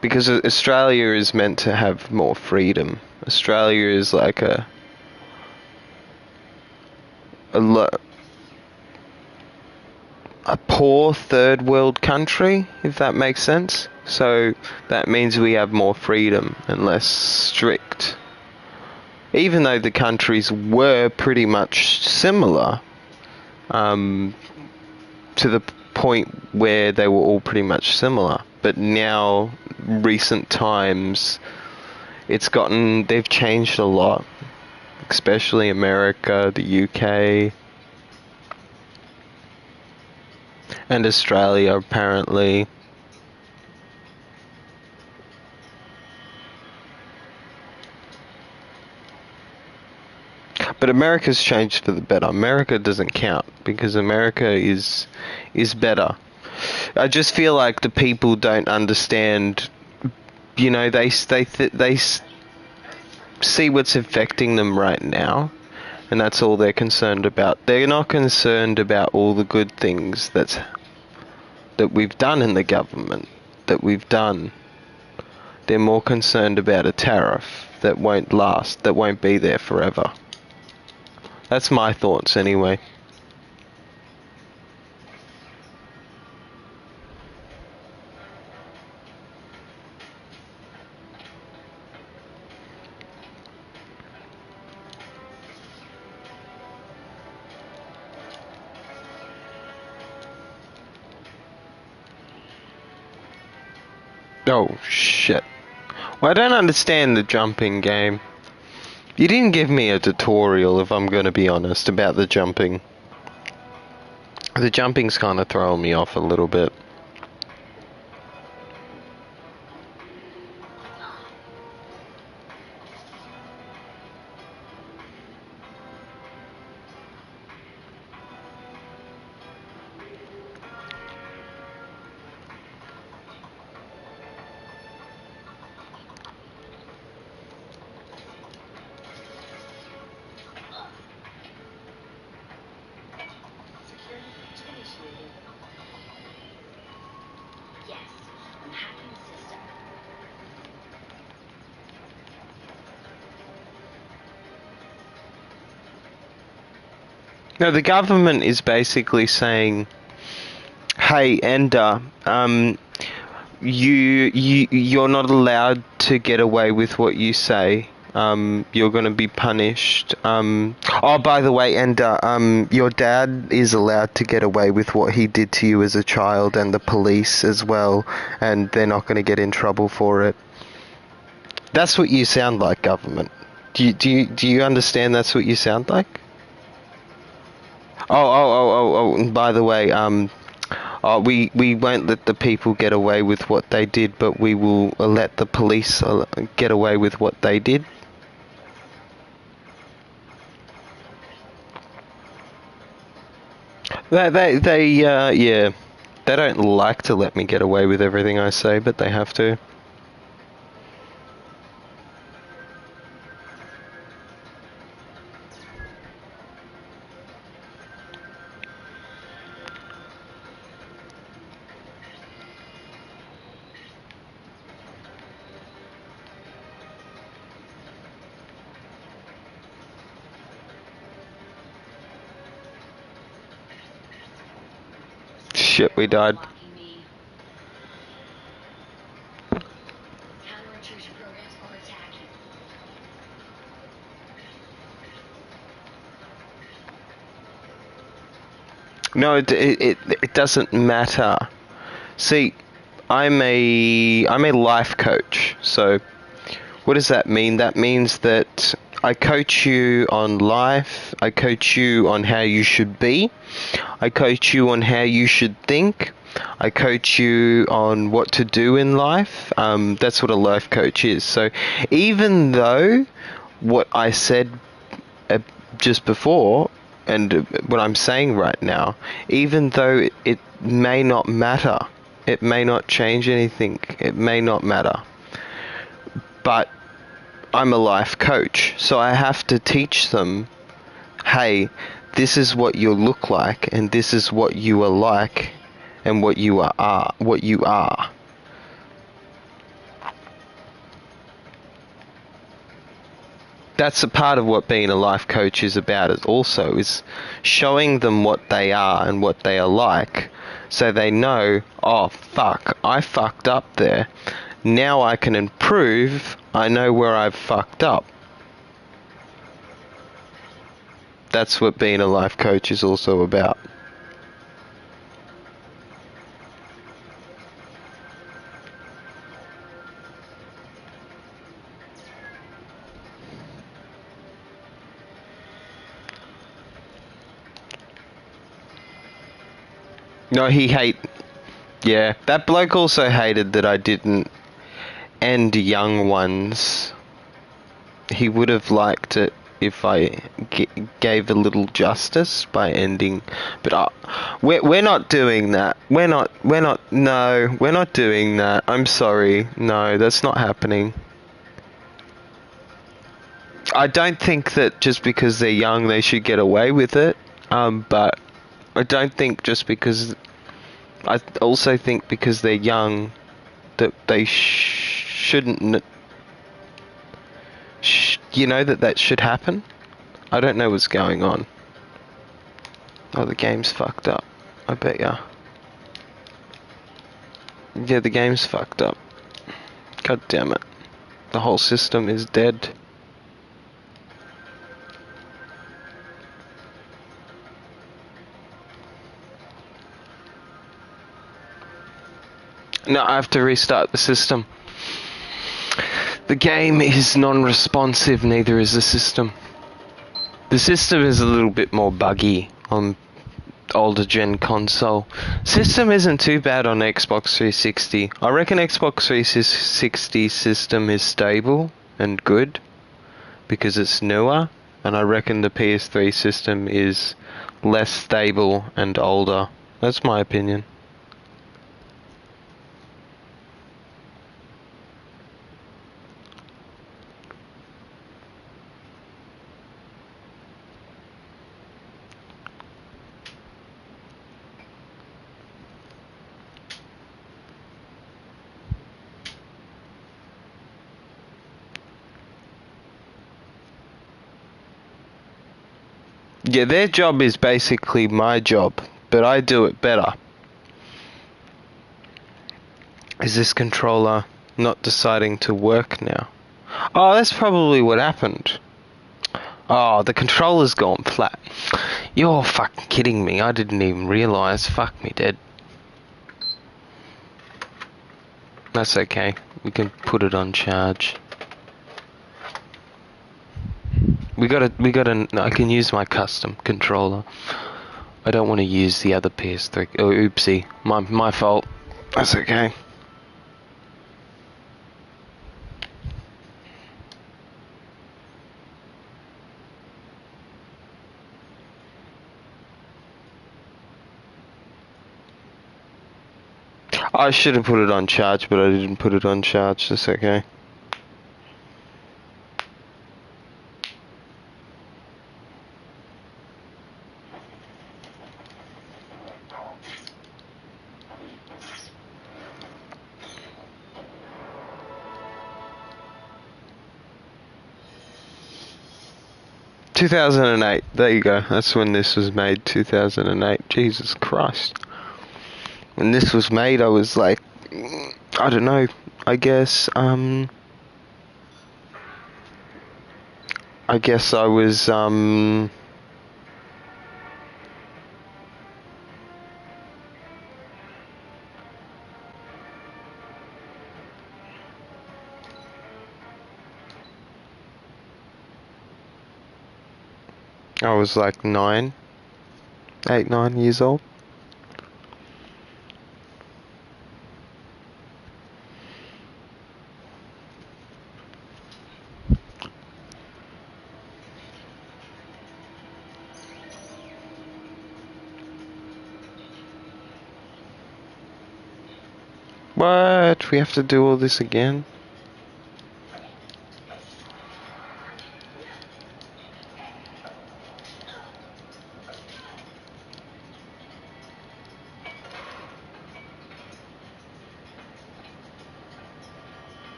Because Australia is meant to have more freedom. Australia is like a poor third world country, if that makes sense. So that means we have more freedom and less strict. Even though the countries were pretty much similar, to the point where they were all pretty much similar. But now, recent times, they've changed a lot. Especially America, the UK. And Australia, apparently. But America's changed for the better. America doesn't count because America is better. I just feel like the people don't understand. You know, they see what's affecting them right now, and that's all they're concerned about. They're not concerned about all the good things that we've done in the government, that we've done. They're more concerned about a tariff that won't last, that won't be there forever. That's my thoughts anyway. Oh, shit. Well, I don't understand the jumping game. You didn't give me a tutorial, if I'm going to be honest, about the jumping. The jumping's kind of throwing me off a little bit. No, the government is basically saying, "Hey, Ender, you're not allowed to get away with what you say. You're going to be punished. Oh, by the way, Ender, your dad is allowed to get away with what he did to you as a child, and the police as well, and they're not going to get in trouble for it." That's what you sound like, government. Do you understand? That's what you sound like. Oh, and by the way, we won't let the people get away with what they did, but we will let the police get away with what they did. Yeah, they don't like to let me get away with everything I say, but they have to. Shit, we died. No, it doesn't matter. See, I'm a life coach. So, what does that mean? That means that I coach you on life. I coach you on how you should be. I coach you on how you should think. I coach you on what to do in life. That's what a life coach is. So, even though what I said just before and what I'm saying right now, even though it may not matter, it may not change anything, it may not matter, but I'm a life coach, so I have to teach them, hey, this is what you look like, and this is what you are like, and what you are, what you are. That's a part of what being a life coach is about. It also is showing them what they are and what they are like, so they know, oh fuck, I fucked up there. Now I can improve. I know where I've fucked up. That's what being a life coach is also about. No, he hate. Yeah, that bloke also hated that I didn't end Young Ones. He would have liked it if I gave a little justice by ending, but we're not doing that. We're not. No, we're not doing that. I'm sorry. No, that's not happening. I don't think that just because they're young they should get away with it. But I don't think just because. I also think because they're young that they shouldn't. You know that should happen. I don't know what's going on. Oh, the game's fucked up. I bet ya. Yeah, the game's fucked up. God damn it. The whole system is dead. No, I have to restart the system. The game is non-responsive, neither is the system. The system is a little bit more buggy on older gen console. System isn't too bad on Xbox 360. I reckon Xbox 360 system is stable and good because it's newer, and I reckon the PS3 system is less stable and older. That's my opinion. Yeah, their job is basically my job, but I do it better. Is this controller not deciding to work now? Oh, that's probably what happened. Oh, the controller's gone flat. You're fucking kidding me. I didn't even realise. Fuck me dead. That's okay. We can put it on charge. We gotta, I can use my custom controller. I don't want to use the other PS3. Oh, oopsie. My fault. That's okay. I should have put it on charge, but I didn't put it on charge. That's okay. ...2008. There you go. That's when this was made. 2008. Jesus Christ. When this was made, I was like, I don't know. I guess I was like 9 years old. What? We have to do all this again?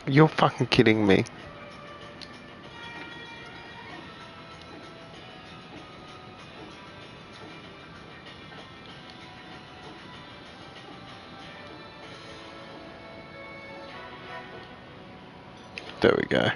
You're fucking kidding me. There we go.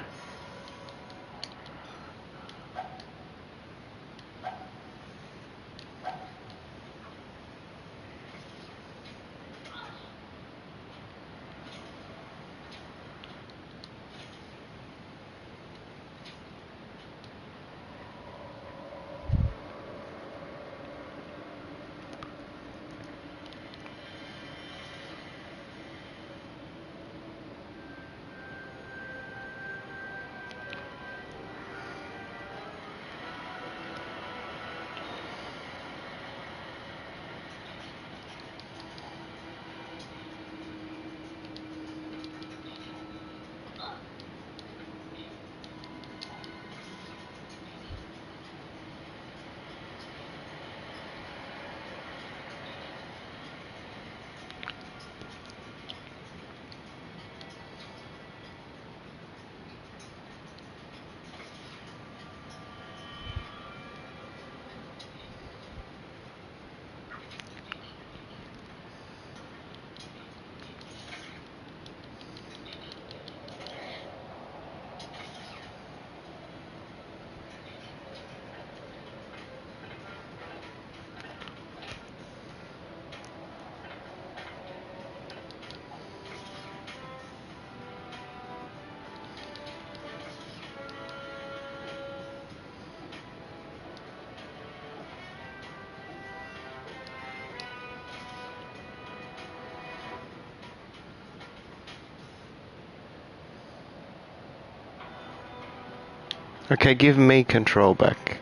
Okay, give me control back.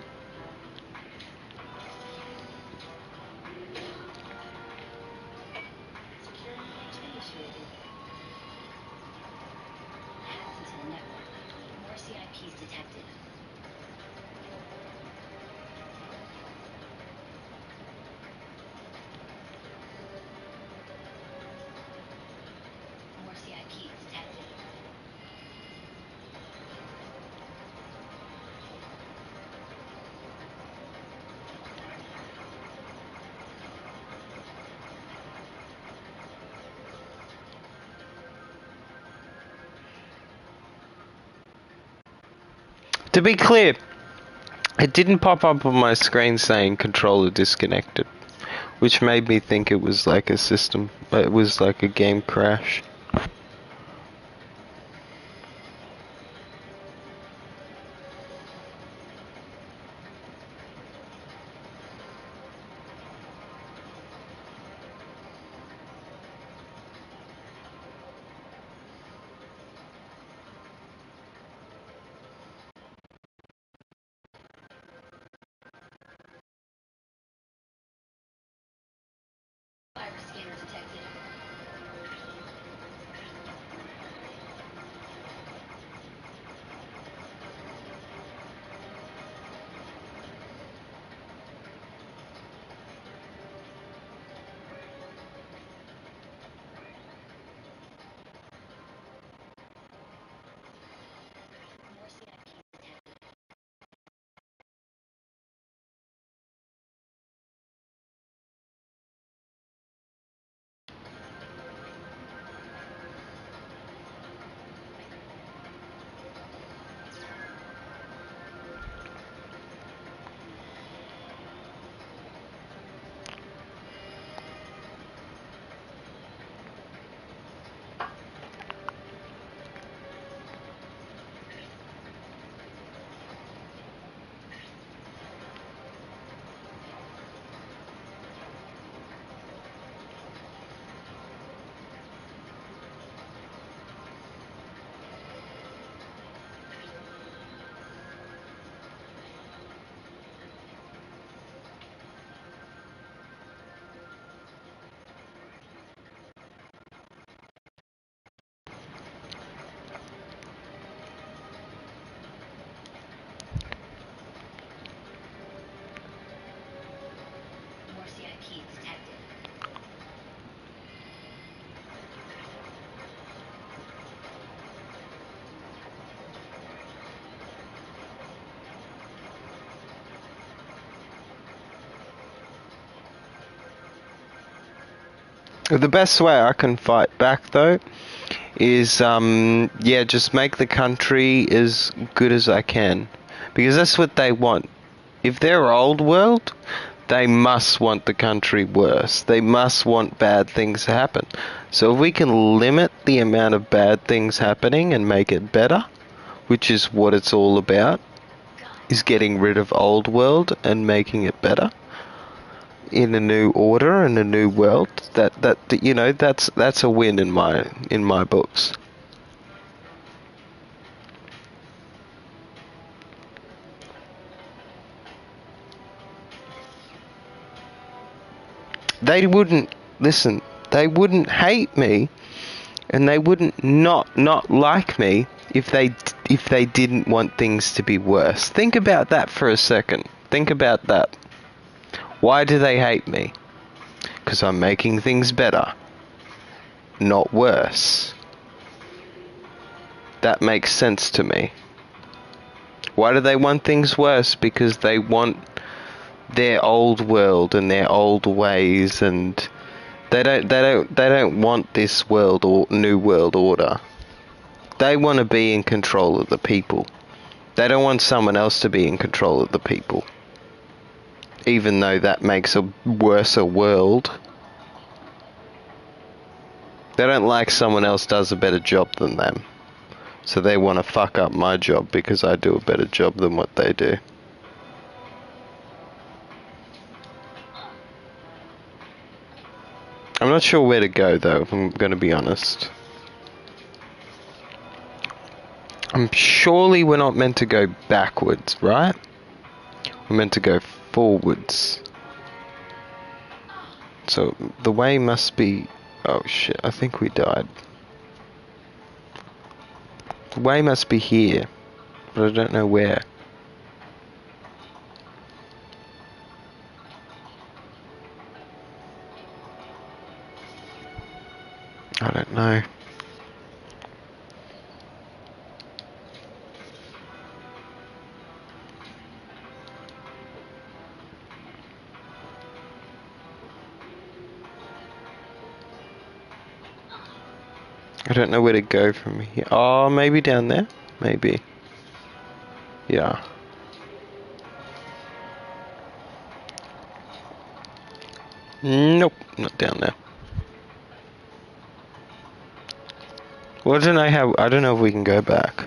To be clear, it didn't pop up on my screen saying controller disconnected, which made me think it was like a system, it was like a game crash. The best way I can fight back though is just make the country as good as I can, because that's what they want. If they're old world, they must want the country worse. They must want bad things to happen. So if we can limit the amount of bad things happening and make it better, which is what it's all about, is getting rid of old world and making it better in a new order and a new world, that's a win in my books. They wouldn't listen. They wouldn't hate me, and they wouldn't not like me if they didn't want things to be worse. Think about that for a second. Think about that. Why do they hate me? Because I'm making things better, not worse. That makes sense to me. Why do they want things worse? Because they want their old world and their old ways, and they don't want this world or new world order. They want to be in control of the people. They don't want someone else to be in control of the people. Even though that makes a worse world. They don't like someone else does a better job than them. So they want to fuck up my job because I do a better job than what they do. I'm not sure where to go though, if I'm going to be honest. Surely we're not meant to go backwards, right? We're meant to go forwards. So the way must be... Oh shit, I think we died. The way must be here, but I don't know where. I don't know. I don't know where to go from here. Oh, maybe down there? Maybe. Yeah. Nope, not down there. Well, I don't know if we can go back.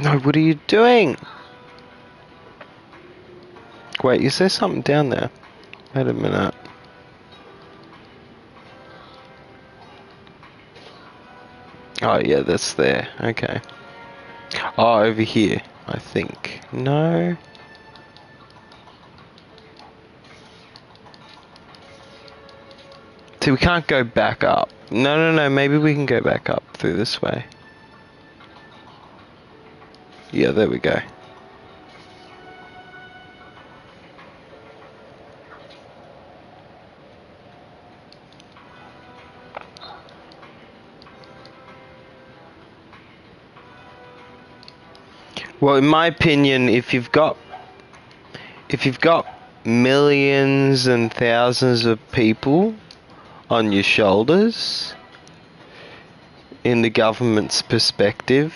No, what are you doing? Wait, is there something down there? Wait a minute. Oh yeah, that's there. Okay. Oh, over here, I think. No. See, we can't go back up. No, maybe we can go back up through this way. Yeah, there we go. Well, in my opinion, if you've got millions and thousands of people on your shoulders, in the government's perspective,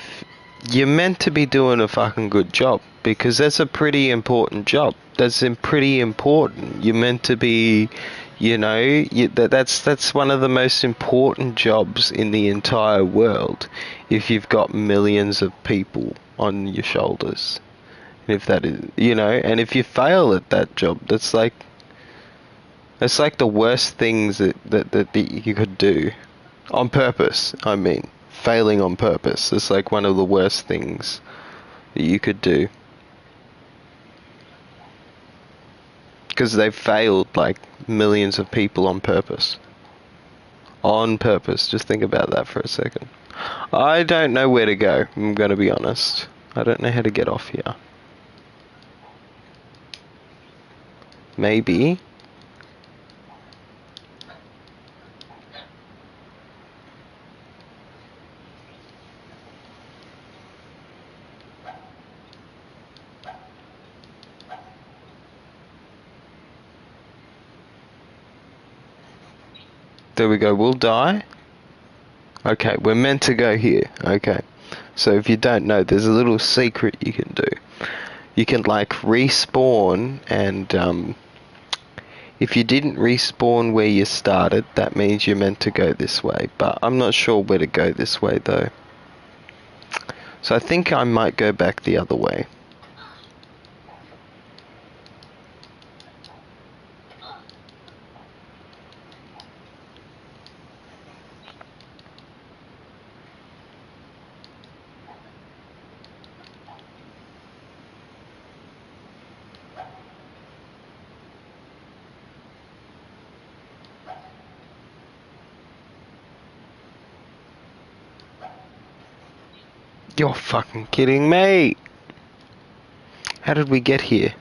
you're meant to be doing a fucking good job, because that's a pretty important job. That's pretty important. You're meant to be, that's one of the most important jobs in the entire world, if you've got millions of people on your shoulders. And if that is, and if you fail at that job, that's like the worst things that you could do. On purpose, I mean. Failing on purpose. It's like one of the worst things that you could do. Because they've failed like millions of people on purpose. On purpose. Just think about that for a second. I don't know where to go, I'm going to be honest. I don't know how to get off here. Maybe There we go. We'll die. Okay, we're meant to go here. Okay. So if you don't know, there's a little secret you can do. You can like respawn, and if you didn't respawn where you started, that means you're meant to go this way. But I'm not sure where to go this way though. So I think I might go back the other way. You're fucking kidding me! How did we get here?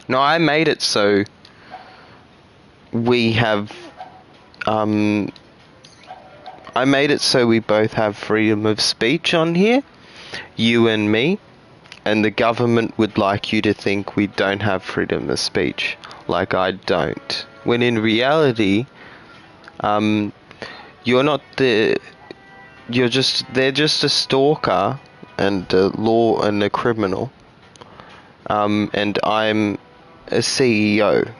No, I made it so we have, I made it so we both have freedom of speech on here, you and me, and the government would like you to think we don't have freedom of speech, like I don't. When in reality, you're not they're just a stalker and a law and a criminal, and I'm a CEO.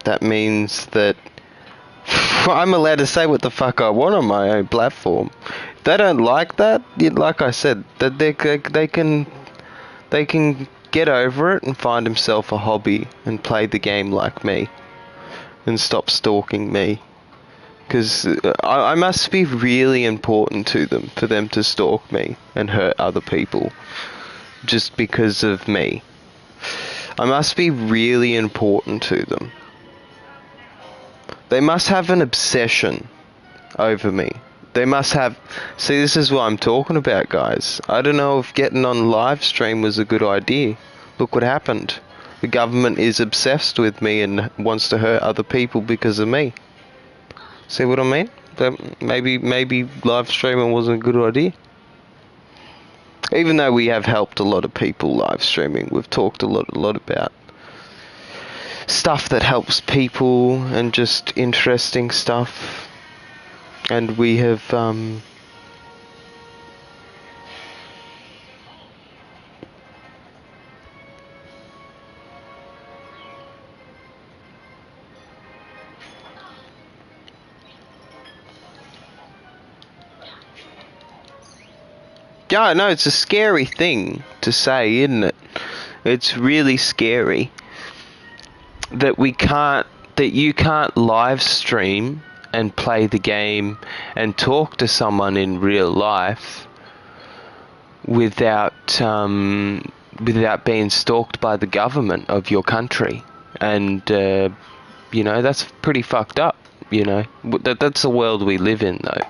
That means that I'm allowed to say what the fuck I want on my own platform. If they don't like that, like I said, that they can get over it and find himself a hobby and play the game like me and stop stalking me. Because I must be really important to them for them to stalk me and hurt other people just because of me. I must be really important to them. They must have an obsession over me. They must have... See, this is what I'm talking about, guys. I don't know if getting on live stream was a good idea. Look what happened. The government is obsessed with me and wants to hurt other people because of me. See what I mean? That maybe live streaming wasn't a good idea. Even though we have helped a lot of people live streaming, we've talked a lot about stuff that helps people and just interesting stuff. And we have yeah, I know, it's a scary thing to say, isn't it? It's really scary that you can't live stream and play the game and talk to someone in real life without being stalked by the government of your country. And that's pretty fucked up. That's the world we live in, though.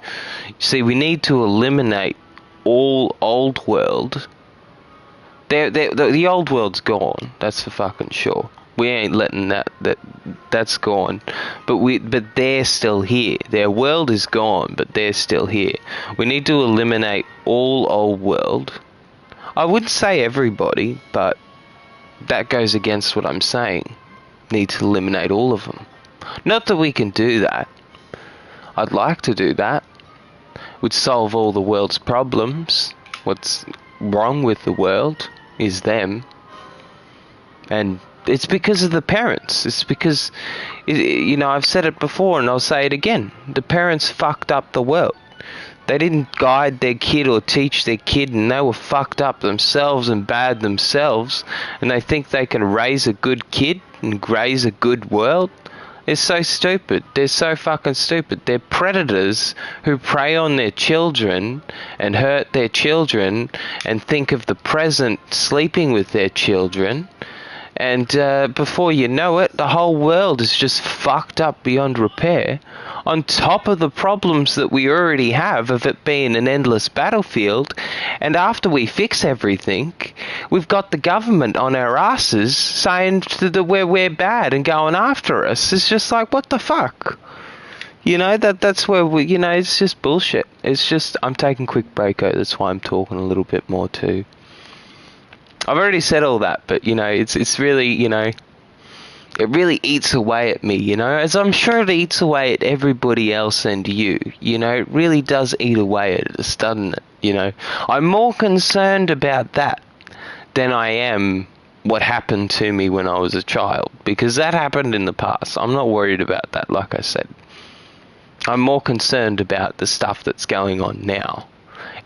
See, we need to eliminate all old world. The old world's gone. That's for fucking sure. We ain't letting that's gone. But they're still here. Their world is gone, but they're still here. We need to eliminate all old world. I wouldn't say everybody, but that goes against what I'm saying. Need to eliminate all of them. Not that we can do that. I'd like to do that. Would solve all the world's problems. What's wrong with the world is them. And it's because of the parents. It's because, I've said it before and I'll say it again. The parents fucked up the world. They didn't guide their kid or teach their kid, and they were fucked up themselves and bad themselves. And they think they can raise a good kid and raise a good world. They're so stupid. They're so fucking stupid. They're predators who prey on their children and hurt their children and think of the present sleeping with their children. And before you know it, the whole world is just fucked up beyond repair. On top of the problems that we already have of it being an endless battlefield. And after we fix everything, we've got the government on our asses saying that we're bad and going after us. It's just like, what the fuck? You know, that's where we, you know, it's just bullshit. It's just, I'm taking a quick break out, that's why I'm talking a little bit more too. I've already said all that, but, you know, it's really, you know, it really eats away at me, you know, as I'm sure it eats away at everybody else and you know, it really does eat away at us, doesn't it, you know. I'm more concerned about that than I am what happened to me when I was a child, because that happened in the past. I'm not worried about that, like I said. I'm more concerned about the stuff that's going on now.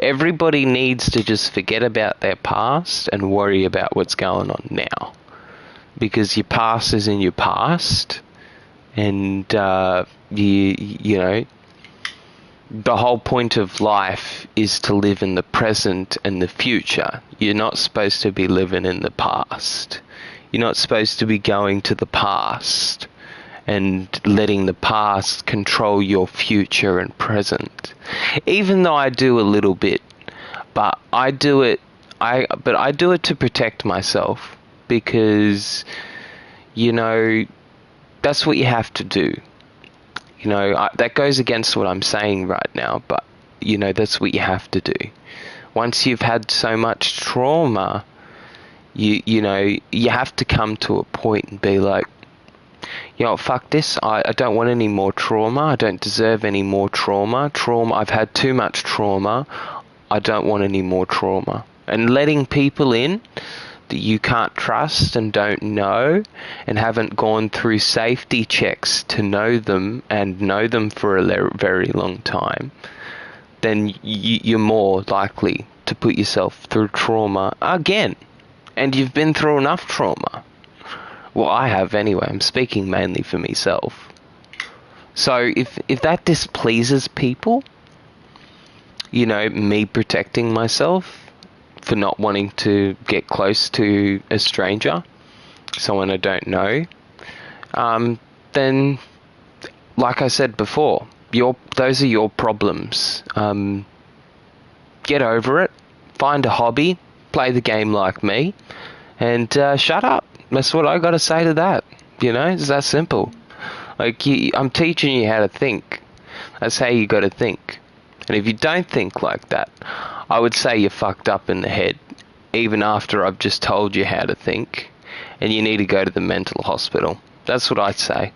Everybody needs to just forget about their past and worry about what's going on now. Because your past is in your past, and you know, the whole point of life is to live in the present and the future. You're not supposed to be living in the past. You're not supposed to be going to the past and letting the past control your future and present. Even though I do a little bit, but I do it to protect myself, because, you know, that's what you have to do. You know, that goes against what I'm saying right now, but, you know, that's what you have to do. Once you've had so much trauma, you know, you have to come to a point and be like, you know, fuck this. I don't want any more trauma. I don't deserve any more trauma. I've had too much trauma. I don't want any more trauma. And letting people in that you can't trust and don't know and haven't gone through safety checks to know them and know them for a very long time, then you're more likely to put yourself through trauma again. And you've been through enough trauma. Well, I have anyway. I'm speaking mainly for myself. So if that displeases people, you know, me protecting myself for not wanting to get close to a stranger, someone I don't know, then, like I said before, those are your problems. Get over it. Find a hobby. Play the game like me. And shut up. That's what I got to say to that. You know, it's that simple. Like, I'm teaching you how to think. That's how you got to think. And if you don't think like that, I would say you're fucked up in the head, even after I've just told you how to think, and you need to go to the mental hospital. That's what I'd say.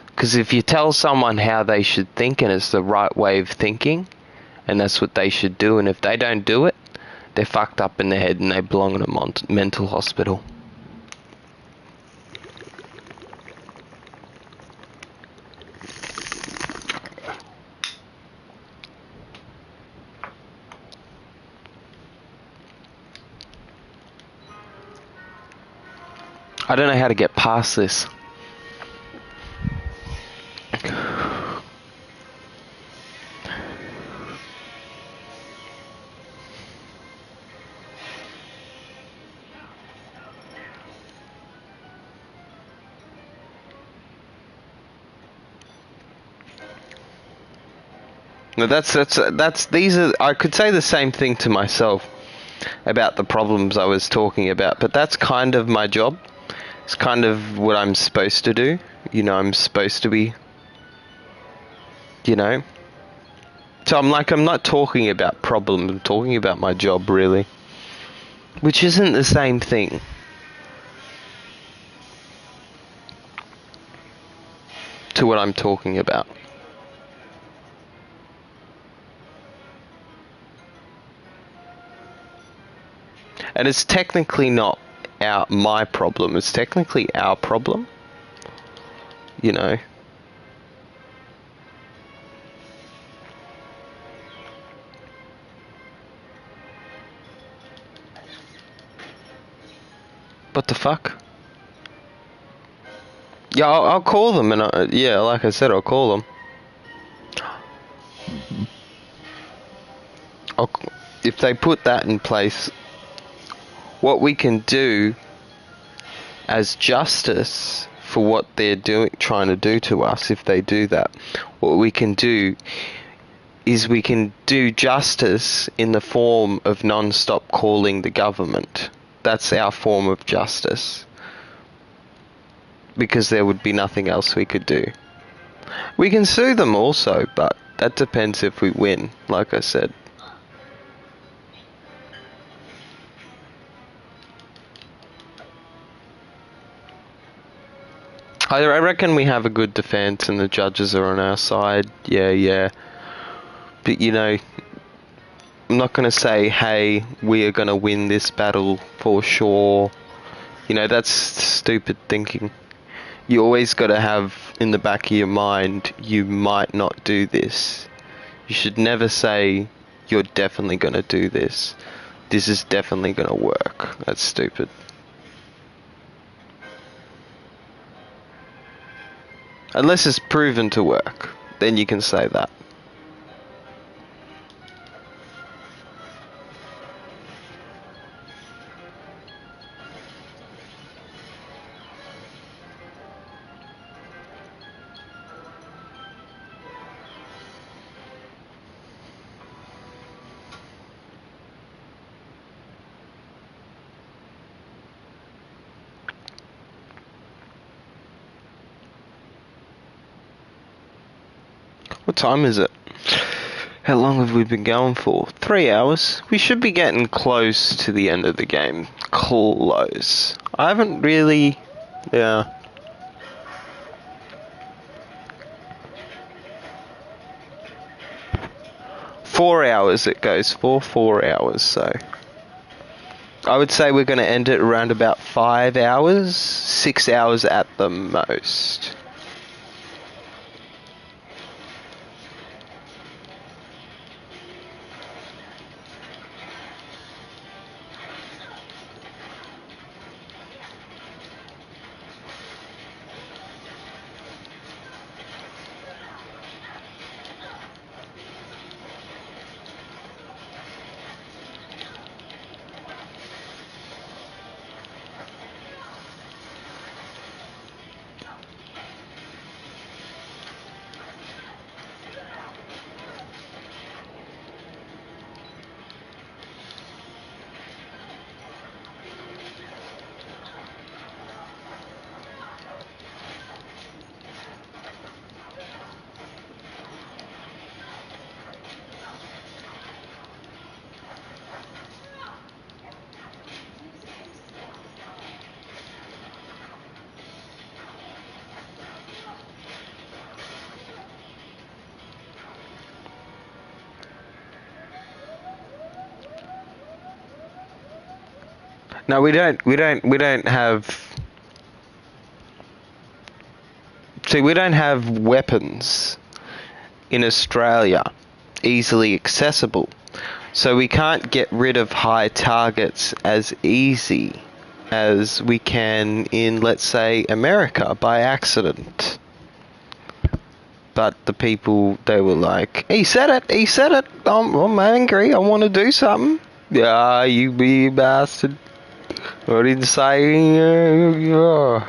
Because if you tell someone how they should think and it's the right way of thinking, and that's what they should do, and if they don't do it, they're fucked up in the head and they belong in a mental hospital. I don't know how to get past this. No, I could say the same thing to myself about the problems I was talking about, but that's kind of my job. It's kind of what I'm supposed to do. You know, I'm supposed to be, you know. So I'm not talking about problems, I'm talking about my job, really. Which isn't the same thing. To what I'm talking about. And it's technically not my problem, it's technically our problem. You know. What the fuck? Yeah, I'll call them, and yeah, like I said, I'll call them. If they put that in place, what we can do as justice for what they're trying to do to us, if they do that, what we can do is we can do justice in the form of non-stop calling the government. That's our form of justice. Because there would be nothing else we could do. We can sue them also, but that depends if we win, like I said. I reckon we have a good defense and the judges are on our side. Yeah. But you know, I'm not going to say, hey, we are going to win this battle for sure. You know, that's stupid thinking. You always got to have in the back of your mind, you might not do this. You should never say, you're definitely going to do this. This is definitely going to work. That's stupid. Unless it's proven to work, then you can say that. What time is it? How long have we been going for? 3 hours. We should be getting close to the end of the game. Close. I haven't really... Yeah. Four hours it goes for. 4 hours, so... I would say we're going to end it around about 5 hours. 6 hours at the most. No, we don't have... See, we don't have weapons in Australia easily accessible. So we can't get rid of high targets as easy as we can in, let's say, America by accident. But the people, they were like, he said it, I'm angry, I want to do something. Yeah, you be bastard. I didn't say, yeah.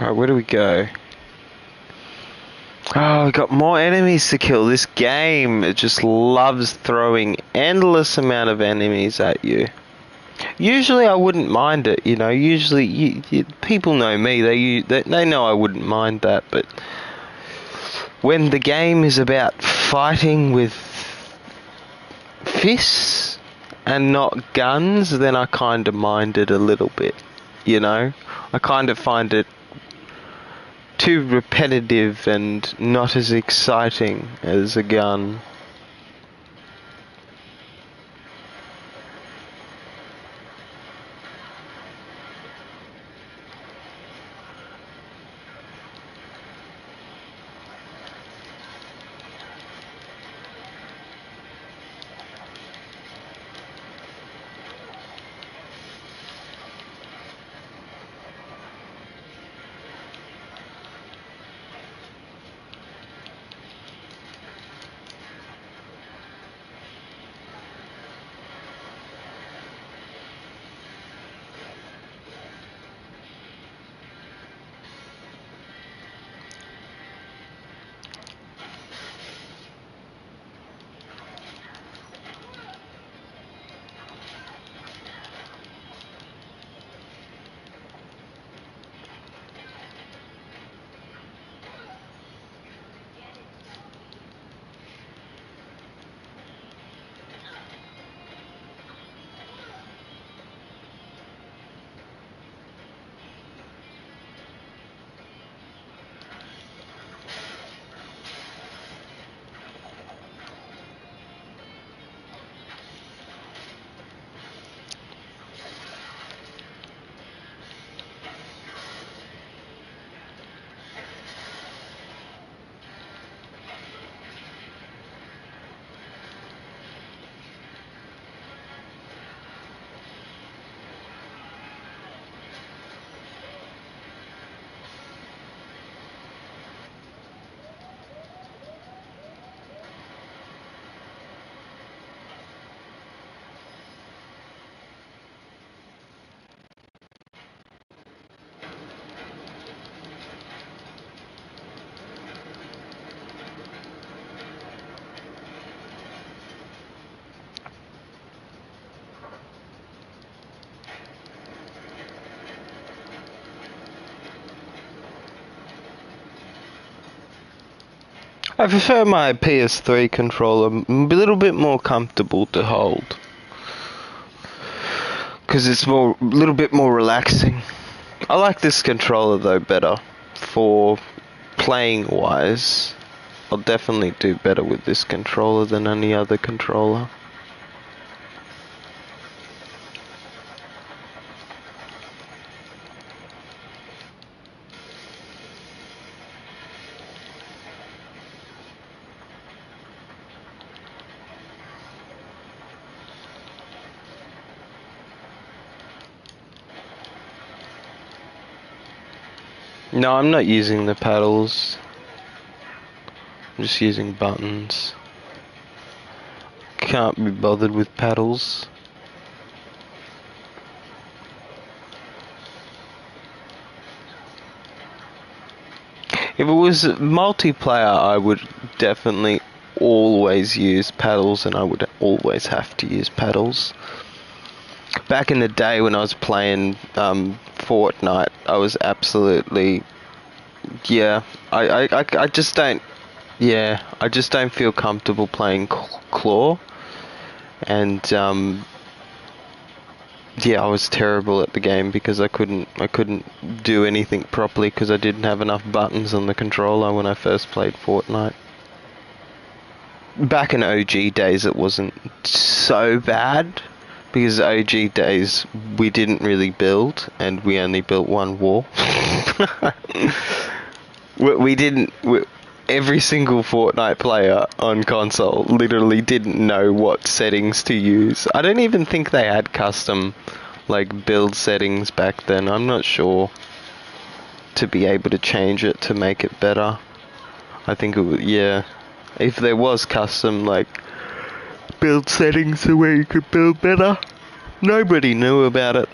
Alright, where do we go? Oh, we got more enemies to kill. This game, it just loves throwing endless amount of enemies at you. Usually I wouldn't mind it, you know. Usually, people know me. They know I wouldn't mind that. But when the game is about fighting with fists and not guns, then I kind of mind it a little bit, you know. I kind of find it too repetitive and not as exciting as a gun. I prefer my PS3 controller, a little bit more comfortable to hold. Because it's a little bit more relaxing. I like this controller though better. For playing wise, I'll definitely do better with this controller than any other controller. No, I'm not using the paddles. I'm just using buttons. Can't be bothered with paddles. If it was multiplayer, I would definitely always use paddles, and I would always have to use paddles. Back in the day when I was playing Fortnite, I was absolutely, yeah, I just don't, yeah, I just don't feel comfortable playing claw, and yeah, I was terrible at the game because I couldn't do anything properly because I didn't have enough buttons on the controller when I first played Fortnite. Back in OG days it wasn't so bad, because OG days we didn't really build and we only built one wall. we didn't... every single Fortnite player on console literally didn't know what settings to use. I don't even think they had custom like build settings back then. I'm not sure to be able to change it to make it better. I think it would, yeah. If there was custom like build settings the way you could build better, nobody knew about it.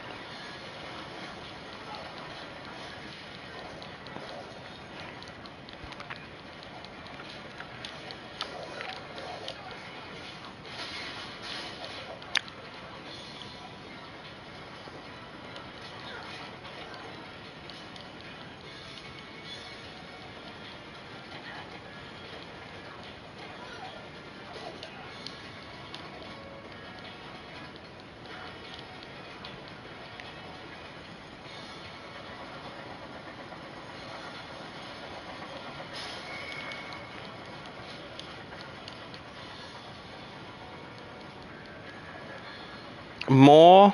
More?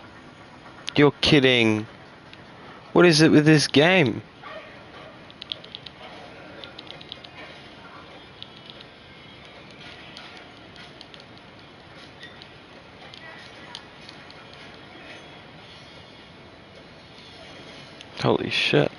You're kidding. What is it with this game? Holy shit.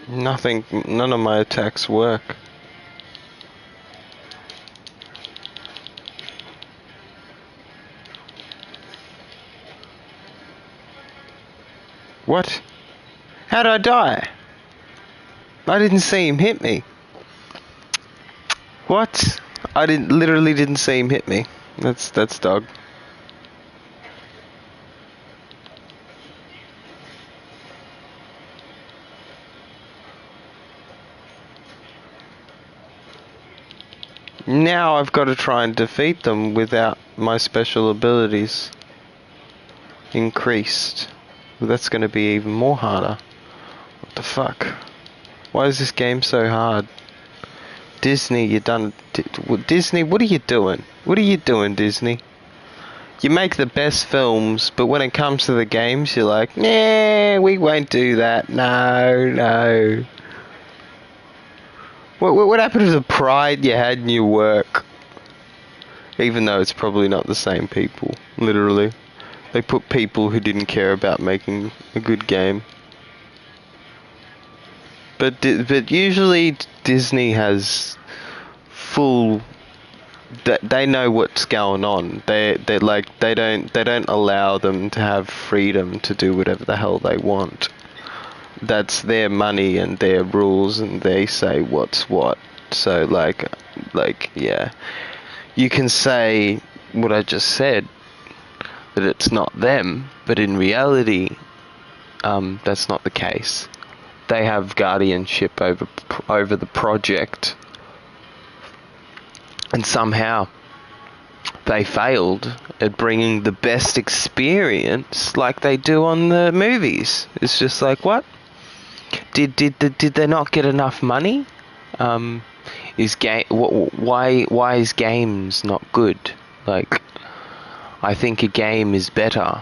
Nothing, none of my attacks work. What? How'd I die? I didn't see him hit me. What? Literally didn't see him hit me. That's dog. Now I've got to try and defeat them without my special abilities increased. Well, that's going to be even more harder. What the fuck? Why is this game so hard? Disney, you done... Disney, what are you doing? What are you doing, Disney? You make the best films, but when it comes to the games, you're like, nah, we won't do that. No. What happened to the pride you had in your work? Even though it's probably not the same people, literally. They put people who didn't care about making a good game. But usually Disney has full... They know what's going on. They don't allow them to have freedom to do whatever the hell they want. That's their money and their rules, and they say what's what. So like yeah, you can say what I just said, that it's not them, but in reality, that's not the case. They have guardianship over the project, and somehow they failed at bringing the best experience like they do on the movies. It's just like, what? Did they not get enough money? Why is games not good? Like, I think a game is better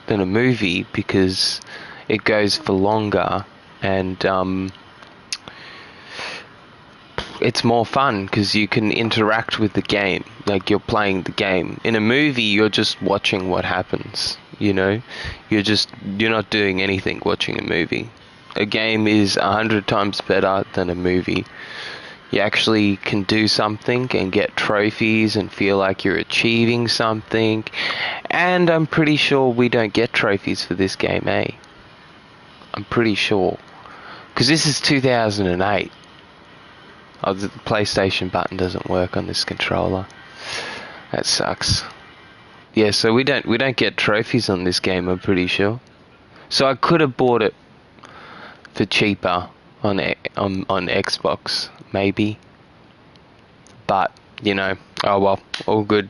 than a movie because it goes for longer, and it's more fun because you can interact with the game, like you're playing the game. In a movie, you're just watching what happens, you know? You're not doing anything watching a movie. A game is 100 times better than a movie. You actually can do something and get trophies and feel like you're achieving something. And I'm pretty sure we don't get trophies for this game, eh? I'm pretty sure. Because this is 2008. Oh, the PlayStation button doesn't work on this controller. That sucks. Yeah, so we don't get trophies on this game, I'm pretty sure. So I could have bought it for cheaper on Xbox, maybe. But, you know, oh well, all good.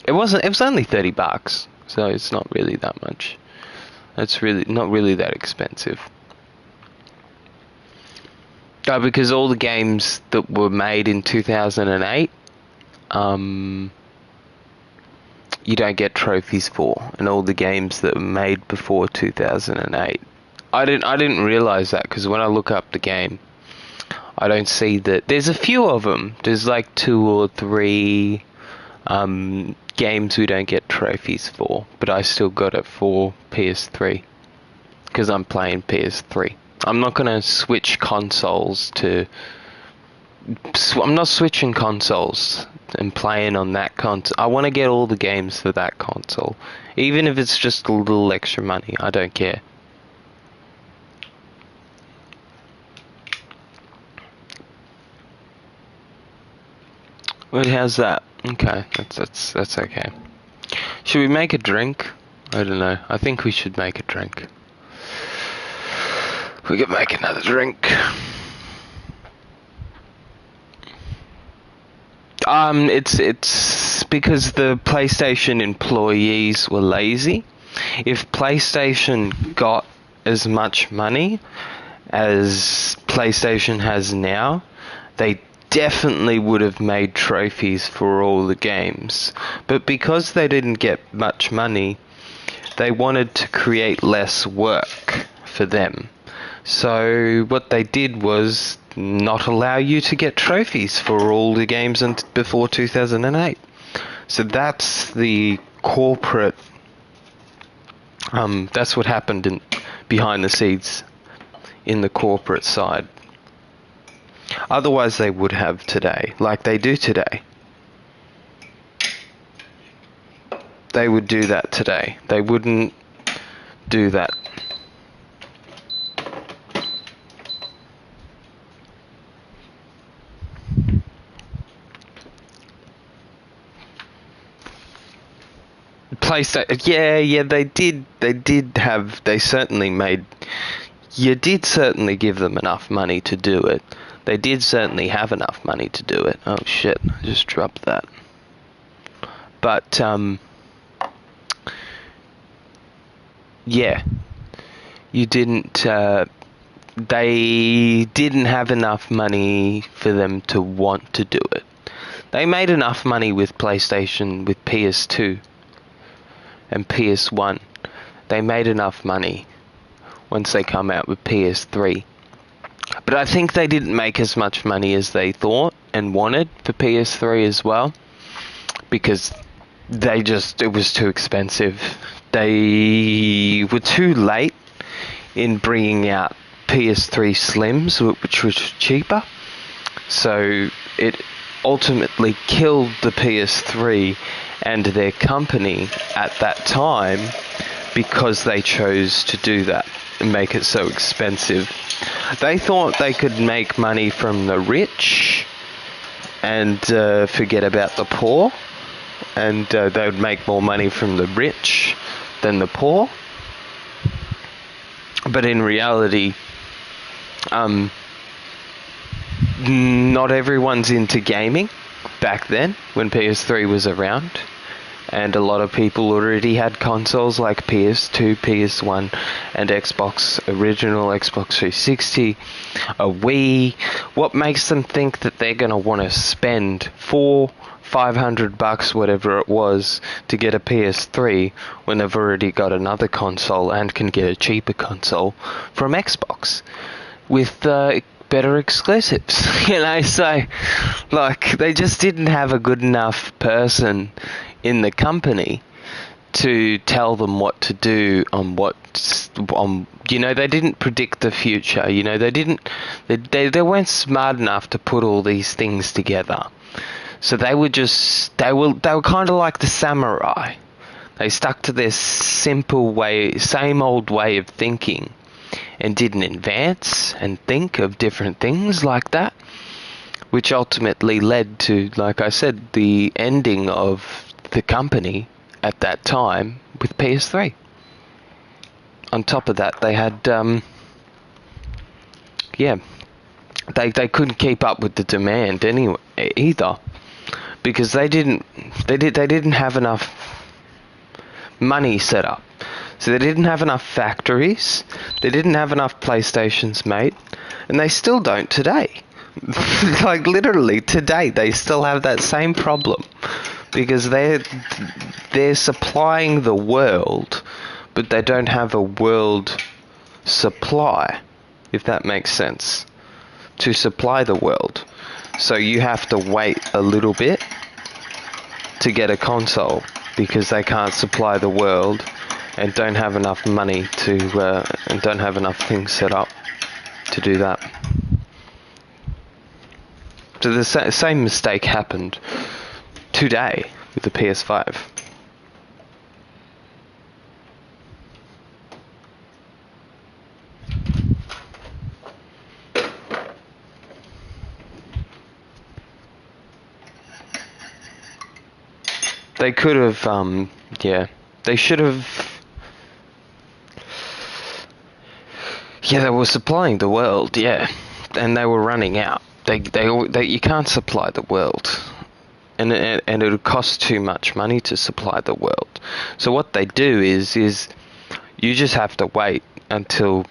It was only $30, so it's not really that much. It's really not really that expensive. Because all the games that were made in 2008, you don't get trophies for, and all the games that were made before 2008. I didn't realize that, because when I look up the game, I don't see that. There's a few of them. There's like 2 or 3 games we don't get trophies for, but I still got it for PS3 because I'm playing PS3. I'm not gonna switch consoles to. I'm not switching consoles and playing on that console. I want to get all the games for that console, even if it's just a little extra money. I don't care. Well, how's that? Okay, that's okay. Should we make a drink? I don't know. I think we should make a drink. We could make another drink. It's because the PlayStation employees were lazy. If PlayStation got as much money as PlayStation has now, they definitely would have made trophies for all the games. But because they didn't get much money, they wanted to create less work for them. So what they did was not allow you to get trophies for all the games before 2008. So that's the corporate. That's what happened behind the scenes in the corporate side. Otherwise, they would have today, like they do today. They would do that today. They wouldn't do that. PlayStation, yeah, they did. They certainly made. You did certainly give them enough money to do it. They did certainly have enough money to do it. Oh shit, I just dropped that. But, yeah. You didn't, they didn't have enough money for them to want to do it. They made enough money with PlayStation, with PS2 and PS1. They made enough money once they come out with PS3. But I think they didn't make as much money as they thought and wanted for PS3 as well, because it was too expensive. They were too late in bringing out PS3 Slims, which was cheaper. So it ultimately killed the PS3 and their company at that time, because they chose to do that and make it so expensive. They thought they could make money from the rich and forget about the poor, and they would make more money from the rich than the poor. But in reality, not everyone's into gaming back then when PS3 was around. And a lot of people already had consoles like PS2, PS1, and original Xbox 360, a Wii. What makes them think that they're going to want to spend $500, whatever it was, to get a PS3 when they've already got another console and can get a cheaper console from Xbox with better exclusives? So, like, they just didn't have a good enough person in the company to tell them what to do they didn't predict the future. They weren't smart enough to put all these things together. So they were kind of like the samurai. They stuck to their simple way, same old way of thinking, and didn't advance and think of different things like that, which ultimately led to, like I said, the ending of the company at that time with PS3. On top of that, they had, they couldn't keep up with the demand anyway either, because they didn't have enough money set up. So they didn't have enough factories, they didn't have enough PlayStations made, and they still don't today. Like, literally today they still have that same problem, because they're supplying the world, but they don't have a world supply, if that makes sense, to supply the world. So you have to wait a little bit to get a console because they can't supply the world and don't have enough money to and don't have enough things set up to do that. So the same mistake happened today with the PS5. They could have, they should have. Yeah, they were supplying the world, yeah, and they were running out. They you can't supply the world, and it would cost too much money to supply the world. So what they do is you just have to wait until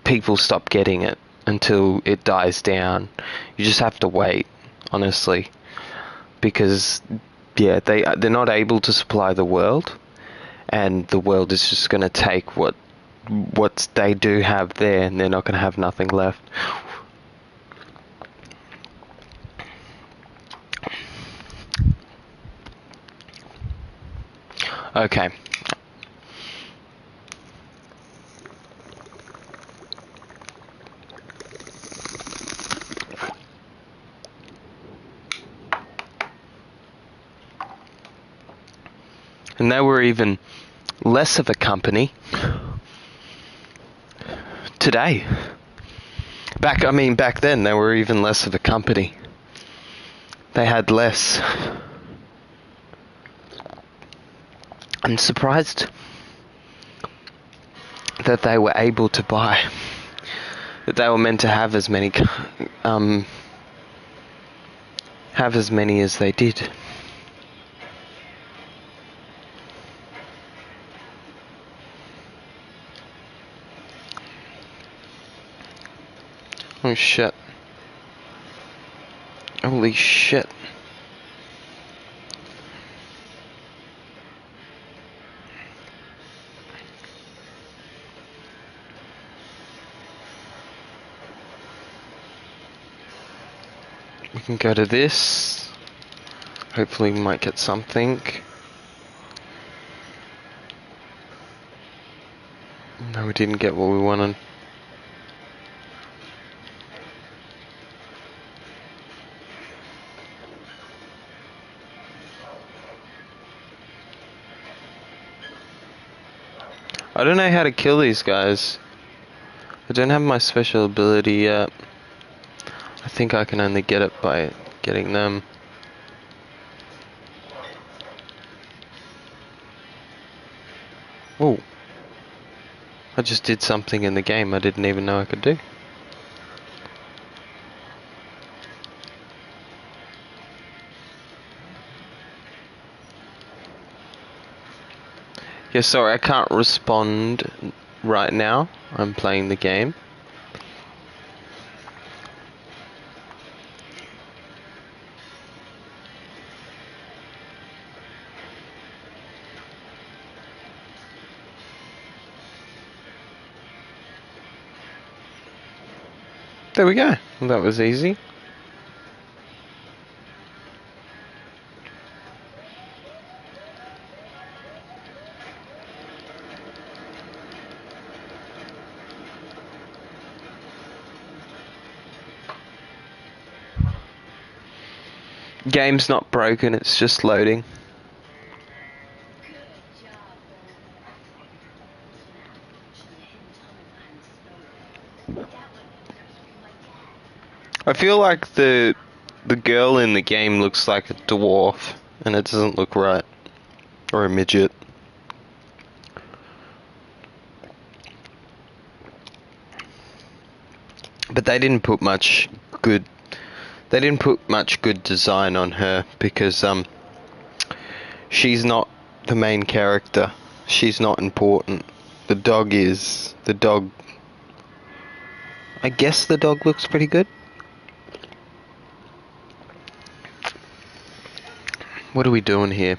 people stop getting it, until it dies down. You just have to wait, honestly, because yeah, they're not able to supply the world, and the world is just going to take what they do have there, and they're not going to have nothing left. Okay. And they were even less of a company today. Back then they were even less of a company. They had less. I'm surprised that they were able to buy, that they were meant to have as many as they did. Oh shit. Holy shit. We can go to this. Hopefully we might get something. No, we didn't get what we wanted. I don't know how to kill these guys. I don't have my special ability yet. I think I can only get it by getting them. Oh. I just did something in the game I didn't even know I could do. Yeah, sorry, I can't respond right now. I'm playing the game. There we go. That was easy. Game's not broken, it's just loading. I feel like the girl in the game looks like a dwarf, and it doesn't look right. Or a midget. But they didn't put much good design on her, because she's not the main character. She's not important. The dog is. The dog, I guess the dog looks pretty good. What are we doing here?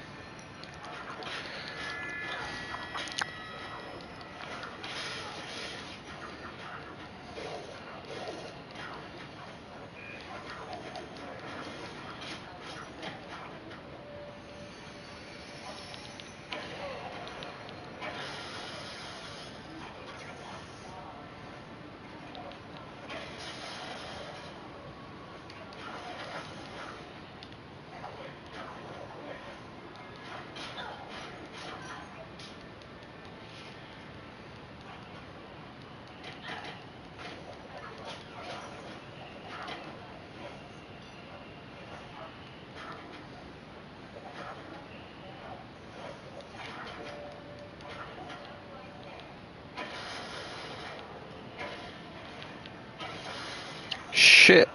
shit.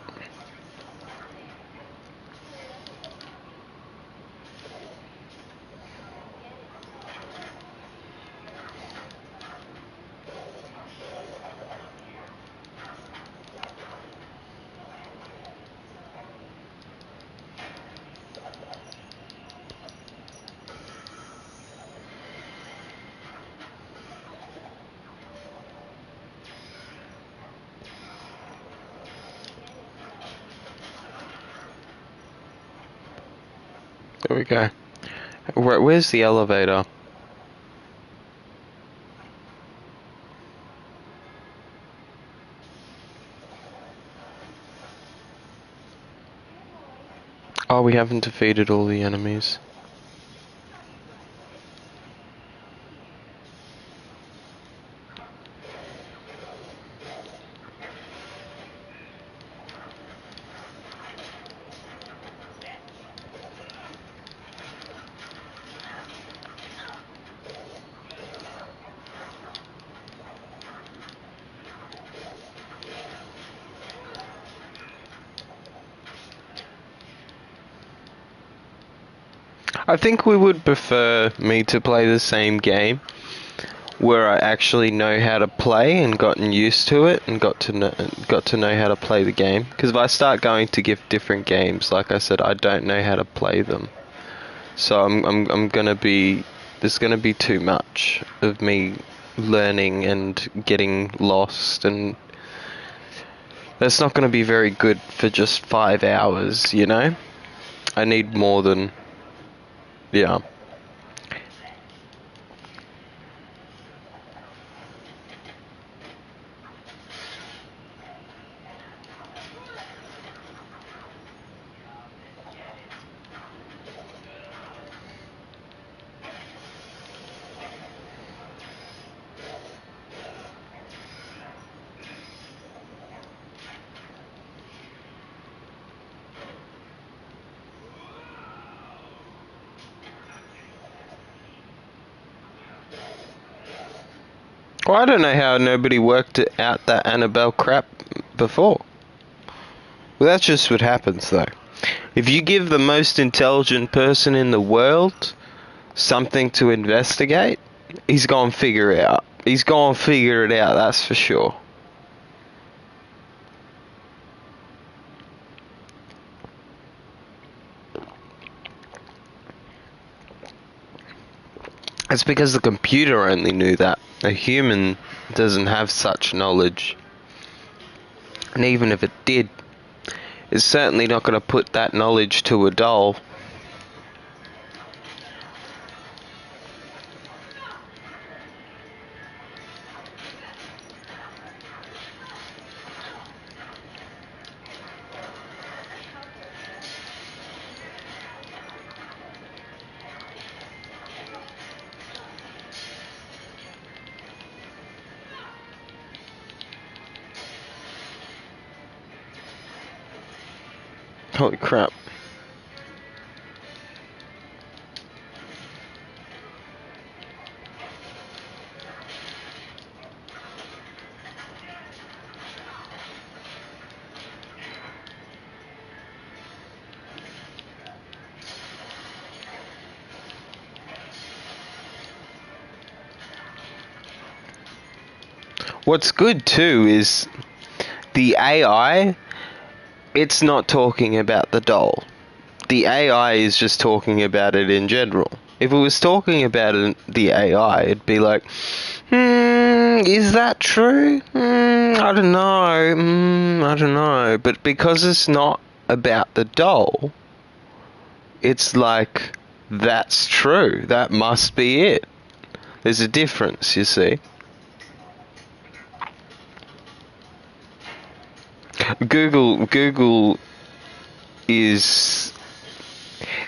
There we go. Where's the elevator? Oh, we haven't defeated all the enemies. I think we would prefer me to play the same game where I actually know how to play and gotten used to it and got to know how to play the game. Because if I start going to give different games, like I said, I don't know how to play them. So I'm gonna be, there's gonna be too much of me learning and getting lost, and that's not gonna be very good for just 5 hours, you know? I need more than, yeah. Well, I don't know how nobody worked out that Annabelle crap before. Well, that's just what happens, though. If you give the most intelligent person in the world something to investigate, he's gonna figure it out. He's gonna figure it out, that's for sure. It's because the computer only knew that. A human doesn't have such knowledge. And even if it did, it's certainly not going to put that knowledge to a doll. Holy crap. What's good too is the AI, it's not talking about the doll. The AI is just talking about it in general. If it was talking about the AI, it'd be like, is that true? I don't know. I don't know. But because it's not about the doll, it's like, that's true. That must be it. There's a difference, you see. Google is,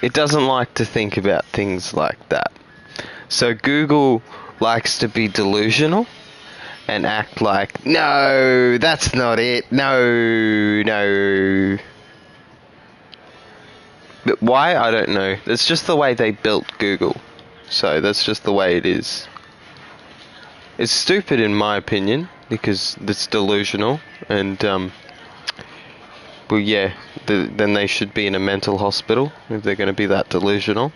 it doesn't like to think about things like that. So Google likes to be delusional and act like, no, that's not it, no. But why? I don't know. It's just the way they built Google. So that's just the way it is. It's stupid in my opinion, because it's delusional, and Well, yeah, then they should be in a mental hospital if they're going to be that delusional.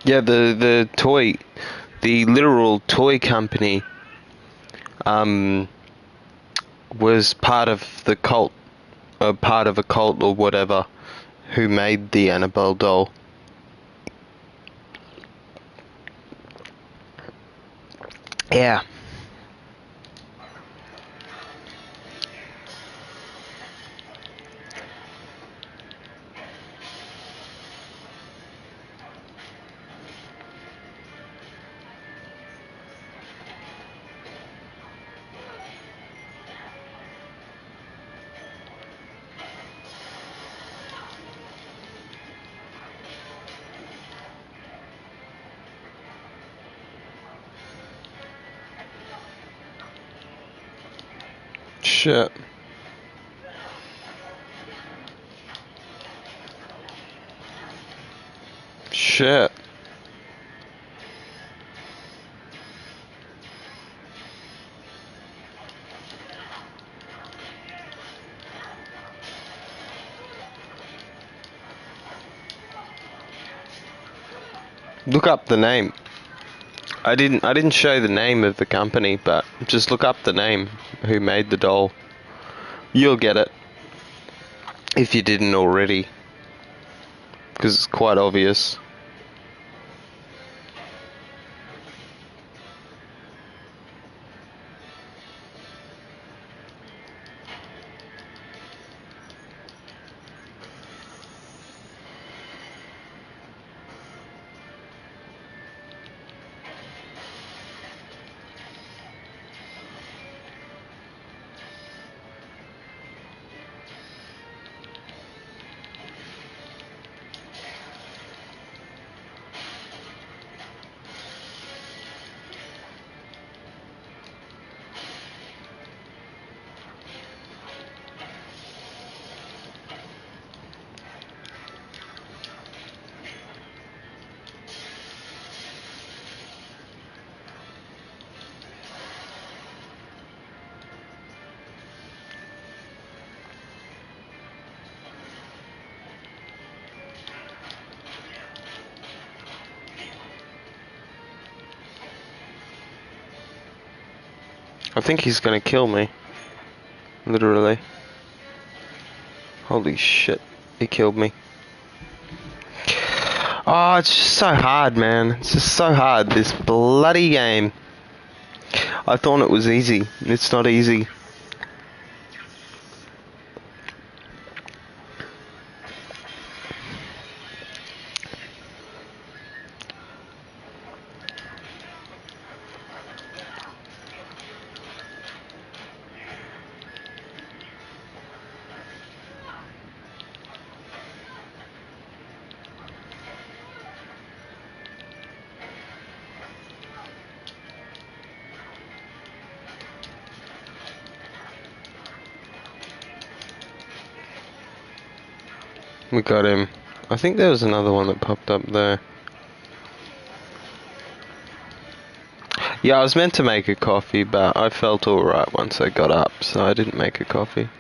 Yeah, the literal toy company, was part of the cult, part of a cult or whatever, who made the Annabelle doll. Yeah. Shit. Shit. Look up the name. I didn't show the name of the company, but just look up the name who made the doll. You'll get it if you didn't already, because it's quite obvious. I think he's gonna kill me. Literally. Holy shit. He killed me. Oh, it's just so hard, man. It's just so hard, this bloody game. I thought it was easy. It's not easy. We got him. I think there was another one that popped up there. Yeah, I was meant to make a coffee, but I felt alright once I got up, so I didn't make a coffee.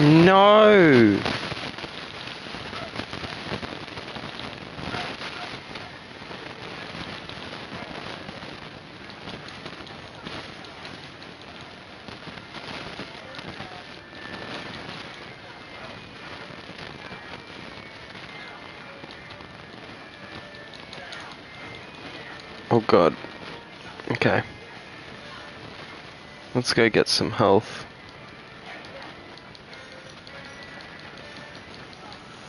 No! Oh god. Okay. Let's go get some health.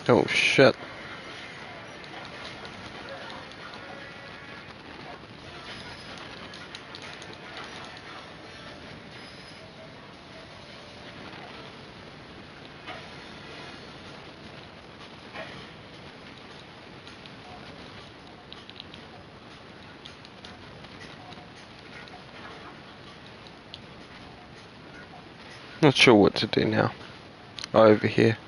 Oh shit. Not sure what to do now. Over here.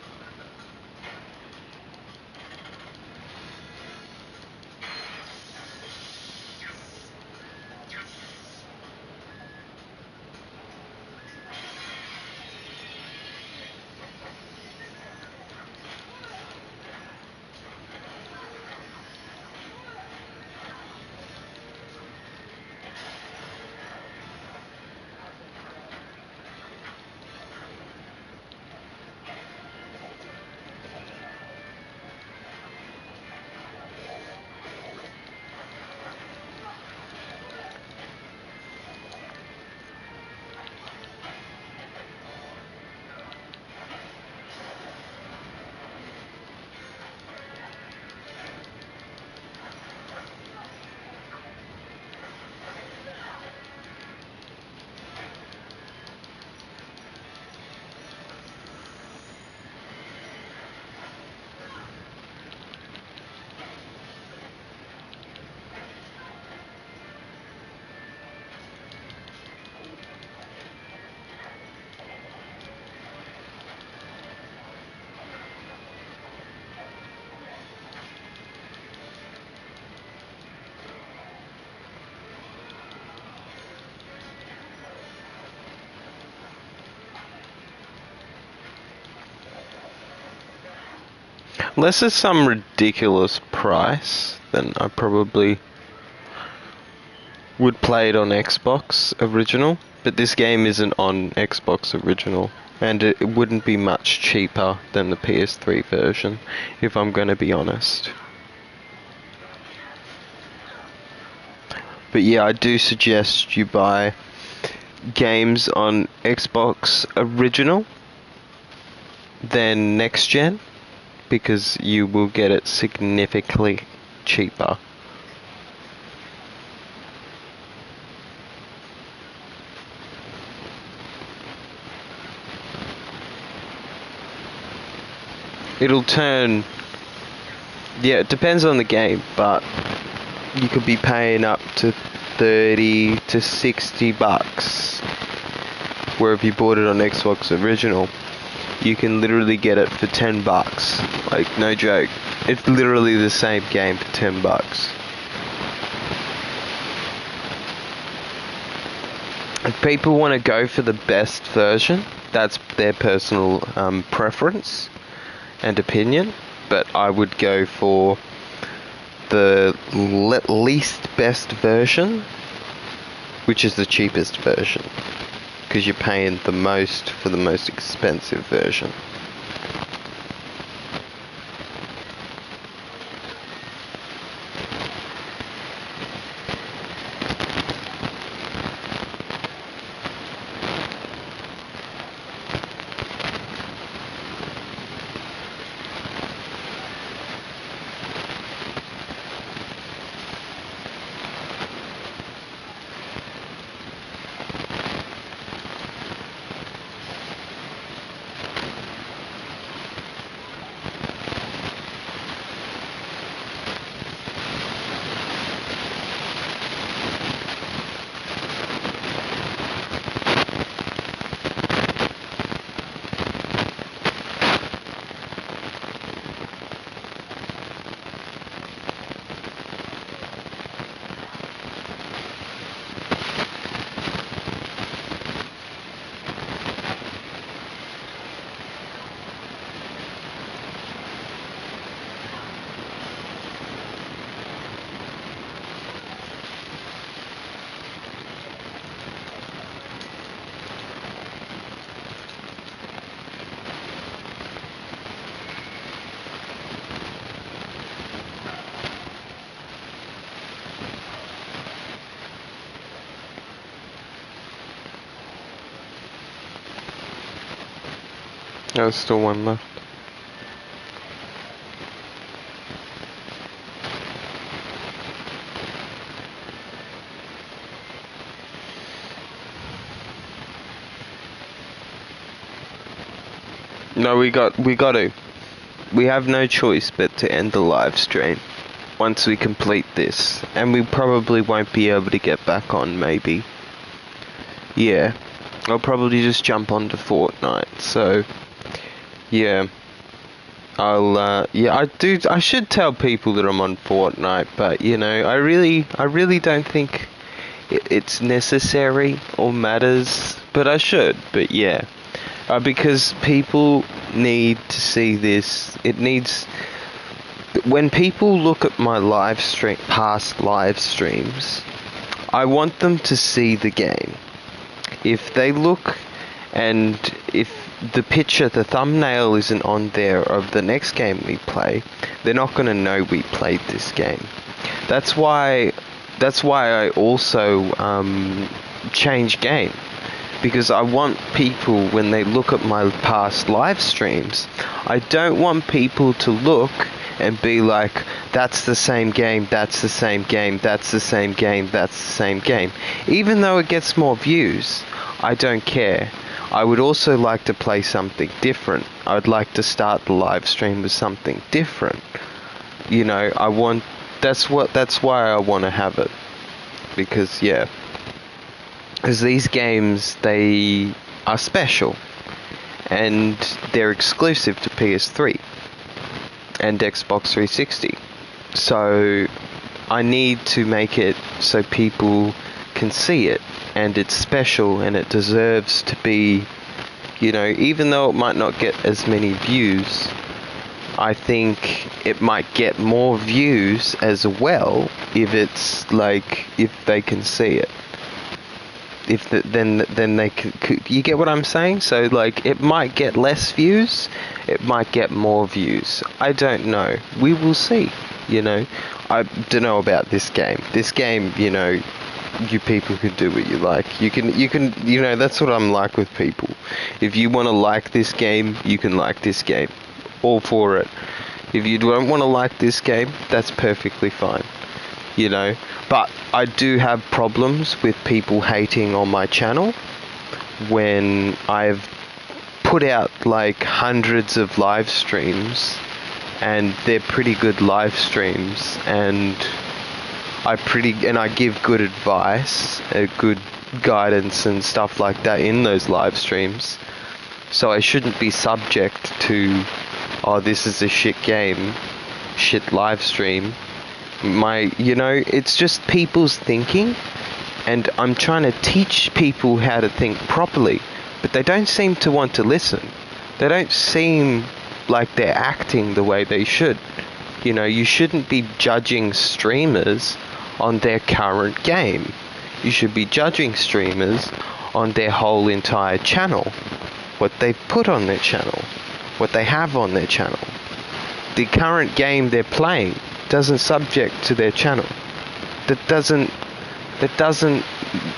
Unless it's some ridiculous price, then I probably would play it on Xbox Original. But this game isn't on Xbox Original, and it wouldn't be much cheaper than the PS3 version, if I'm going to be honest. But yeah, I do suggest you buy games on Xbox Original than Next Gen, because you will get it significantly cheaper. It'll turn... Yeah, it depends on the game, but you could be paying up to 30 to 60 bucks. Where if you bought it on Xbox Original, you can literally get it for 10 bucks. Like, no joke. It's literally the same game for 10 bucks. If people want to go for the best version, that's their personal preference and opinion, but I would go for the least best version, which is the cheapest version, because you're paying the most for the most expensive version. There's still one left. No, we got to. We have no choice but to end the live stream once we complete this, and we probably won't be able to get back on. Maybe. Yeah, I'll probably just jump onto Fortnite. So, yeah, I should tell people that I'm on Fortnite, but you know, I really don't think it's necessary or matters, but I should. But yeah. Because people need to see this. It needs. When people look at my past live streams, I want them to see the game. If they look, and if the picture, the thumbnail isn't on there of the next game we play, they're not going to know we played this game. That's why I also change game. Because I want people, when they look at my past live streams, I don't want people to look and be like, that's the same game, that's the same game, that's the same game, that's the same game. Even though it gets more views, I don't care. I would also like to play something different. I would like to start the live stream with something different. You know, that's why I want to have it. Because, yeah. Because these games, they are special, and they're exclusive to PS3 and Xbox 360. So I need to make it so people can see it, and it's special, and it deserves to be, you know, even though it might not get as many views, I think it might get more views as well if they can see it. Then they could, you get what I'm saying? So like, it might get less views, it might get more views. I don't know. We will see. You know, I don't know about this game. This game, you know, you people can do what you like. You can, you know, that's what I'm like with people. If you want to like this game, you can like this game. All for it. If you don't want to like this game, that's perfectly fine. You know, but I do have problems with people hating on my channel when I've put out like hundreds of live streams, and they're pretty good live streams, and I give good advice, good guidance and stuff like that in those live streams. So I shouldn't be subject to, oh, this is a shit game, shit live stream. You know, it's just people's thinking, and I'm trying to teach people how to think properly, but they don't seem to want to listen. They don't seem like they're acting the way they should. You know, you shouldn't be judging streamers on their current game. You should be judging streamers on their whole entire channel, what they've put on their channel, what they have on their channel. The current game they're playing doesn't subject to their channel. That doesn't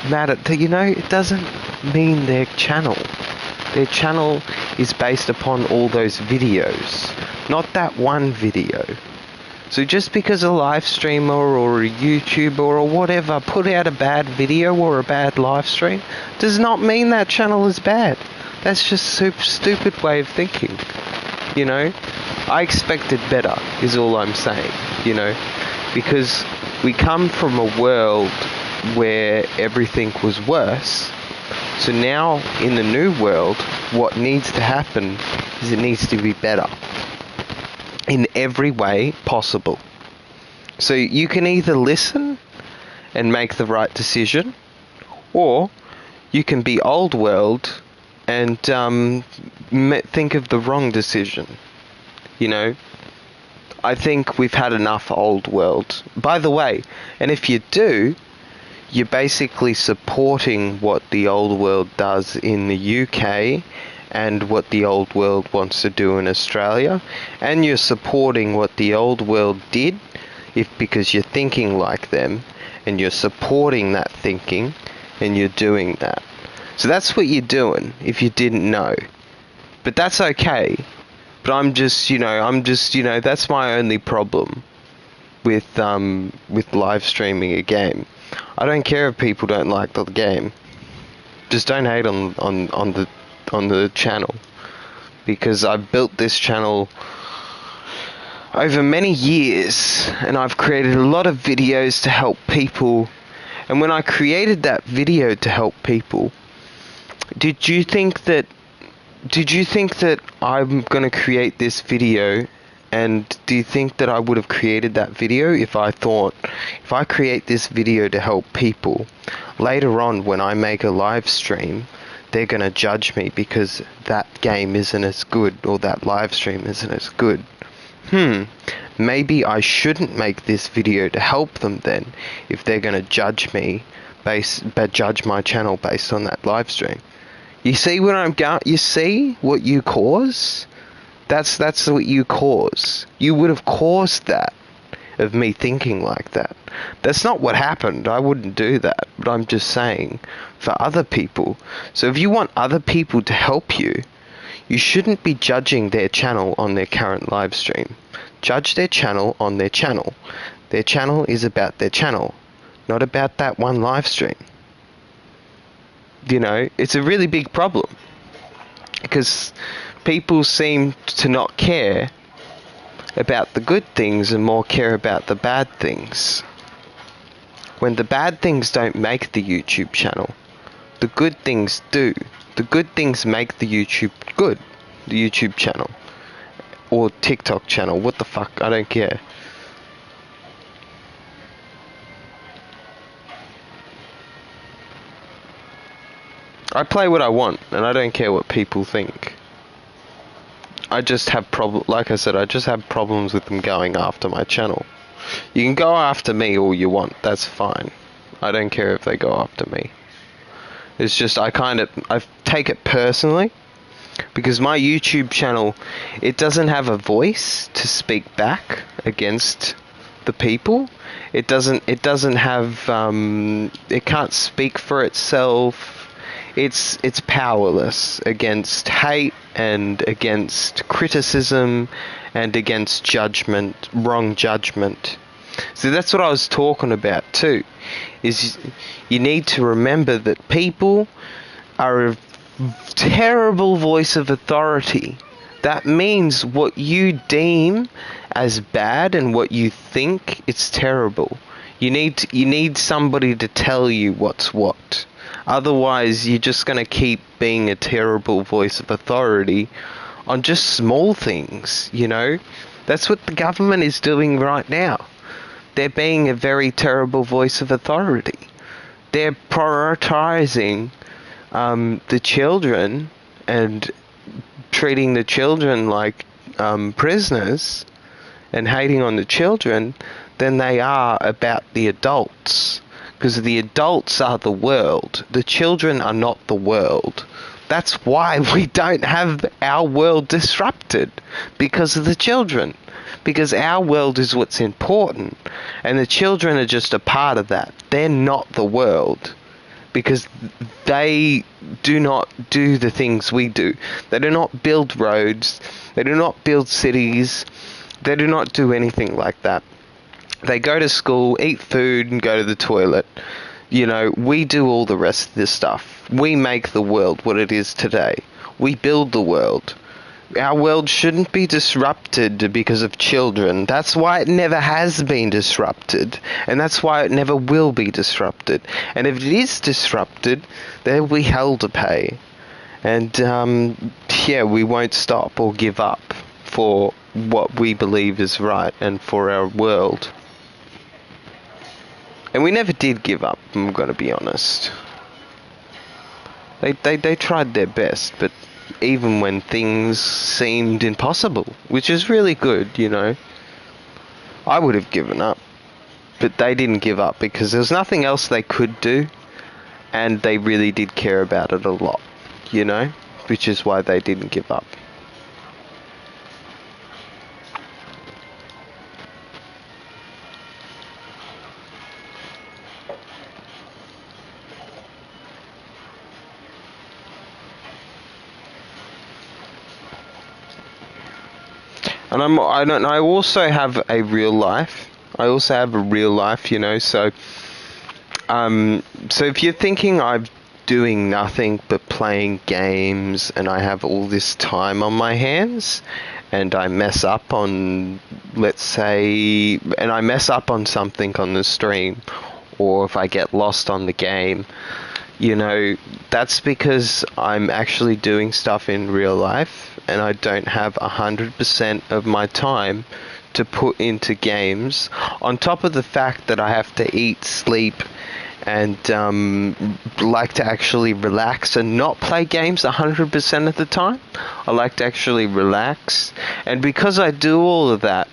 matter. You know, it doesn't mean their channel. Their channel is based upon all those videos, not that one video. So just because a live streamer or a YouTuber or whatever put out a bad video or a bad live stream does not mean that channel is bad. That's just super stupid way of thinking. You know, I expected better is all I'm saying, you know, because we come from a world where everything was worse. So now in the new world, what needs to happen is it needs to be better in every way possible. So you can either listen and make the right decision, or you can be old world and think of the wrong decision. You know, I think we've had enough old world. By the way, and if you do, you're basically supporting what the old world does in the UK and what the old world wants to do in Australia, and you're supporting what the old world did because you're thinking like them, and you're supporting that thinking, and you're doing that. So that's what you're doing, if you didn't know. But that's okay. But I'm just, that's my only problem with live streaming a game. I don't care if people don't like the game. Just don't hate on the channel, because I've built this channel over many years, and I've created a lot of videos to help people. And when I created that video to help people, did you think that I'm going to create this video, and do you think that I would have created that video if I thought, if I create this video to help people, later on when I make a live stream, they're going to judge me because that game isn't as good, or that live stream isn't as good? Maybe I shouldn't make this video to help them then, if they're going to judge me, judge my channel based on that live stream. You see what I'm going? You see what you cause? That's what you cause. You would have caused that, of me thinking like that. That's not what happened. I wouldn't do that. But I'm just saying, for other people. So if you want other people to help you, you shouldn't be judging their channel on their current live stream. Judge their channel on their channel. Their channel is about their channel, not about that one live stream. It's a really big problem, because people seem to not care about the good things and more care about the bad things. When the bad things don't make the YouTube channel, the good things do. The good things make the YouTube good. The YouTube channel. Or TikTok channel. What the fuck? I don't care. I play what I want, and I don't care what people think. I just have like I said, I just have problems with them going after my channel. You can go after me all you want, that's fine. I don't care if they go after me. It's just I take it personally, because my YouTube channel, it doesn't have a voice to speak back against the people. It doesn't have it can't speak for itself. It's powerless against hate and against criticism and against judgment, wrong judgment. So that's what I was talking about too, is you need to remember that people are a terrible voice of authority. That means what you deem as bad and what you think it's terrible. You need somebody to tell you what's what. Otherwise, you're just going to keep being a terrible voice of authority on just small things, That's what the government is doing right now. They're being a very terrible voice of authority. They're prioritizing the children and treating the children like prisoners and hating on the children than they are about the adults. Because the adults are the world. The children are not the world. That's why we don't have our world disrupted. Because of the children. Because our world is what's important. And the children are just a part of that. They're not the world. Because they do not do the things we do. They do not build roads. They do not build cities. They do not do anything like that. They go to school, eat food, and go to the toilet. We do all the rest of this stuff. We make the world what it is today. We build the world. Our world shouldn't be disrupted because of children. That's why it never has been disrupted. And that's why it never will be disrupted. And if it is disrupted, there will be hell to pay. And, we won't stop or give up for what we believe is right and for our world. And we never did give up, I'm going to be honest. They tried their best, but even when things seemed impossible, which is really good, I would have given up. But they didn't give up because there was nothing else they could do, and they really did care about it a lot, which is why they didn't give up. And I also have a real life. I also have a real life, you know, so if you're thinking I'm doing nothing but playing games and I have all this time on my hands and I mess up on, let's say, and I mess up on something on the stream, or if I get lost on the game, you know, that's because I'm actually doing stuff in real life and I don't have 100% of my time to put into games, on top of the fact that I have to eat, sleep, and like to actually relax and not play games 100% of the time. I like to actually relax, and because I do all of that,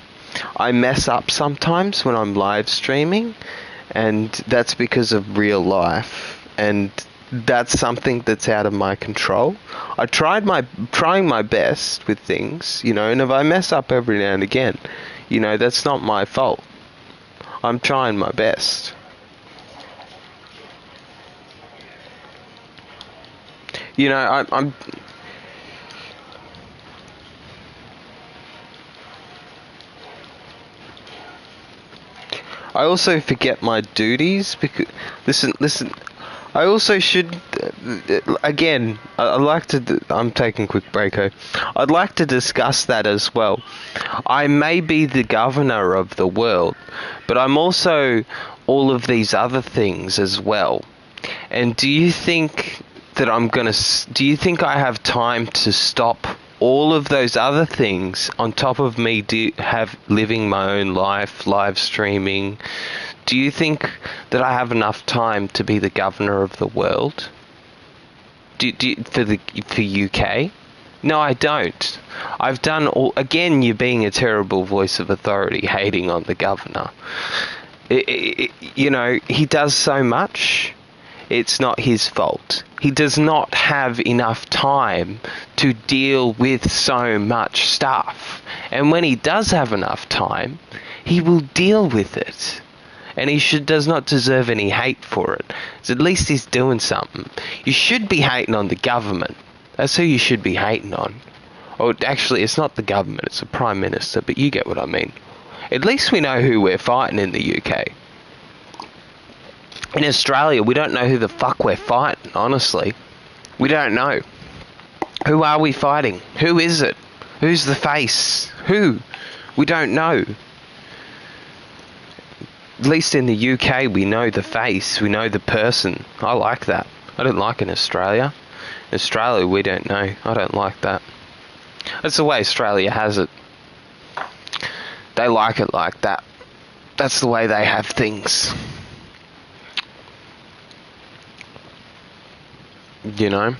I mess up sometimes when I'm live streaming, and that's because of real life, and that's something that's out of my control. Trying my best with things, you know, and if I mess up every now and again, you know, that's not my fault. I'm trying my best. You know, I'm I also forget my duties because listen. I also should again. I'd like to. I'm taking a quick break. I'd like to discuss that as well. I may be the governor of the world, but I'm also all of these other things as well. And do you think that do you think I have time to stop all of those other things on top of me living my own life, live streaming? Do you think that I have enough time to be the governor of the world? For UK? No, I don't. I've done all. Again, you're being a terrible voice of authority, hating on the governor. You know, he does so much. It's not his fault. He does not have enough time to deal with so much stuff. And when he does have enough time, he will deal with it. And he does not deserve any hate for it. So at least he's doing something. You should be hating on the government. That's who you should be hating on. Or actually, it's not the government, it's the Prime Minister, but you get what I mean. At least we know who we're fighting in the UK. In Australia, we don't know who the fuck we're fighting, honestly. We don't know. Who are we fighting? Who is it? Who's the face? Who? We don't know. At least in the UK, we know the face. We know the person. I like that. I don't like in Australia. In Australia, we don't know. I don't like that. That's the way Australia has it. They like it like that. That's the way they have things. You know?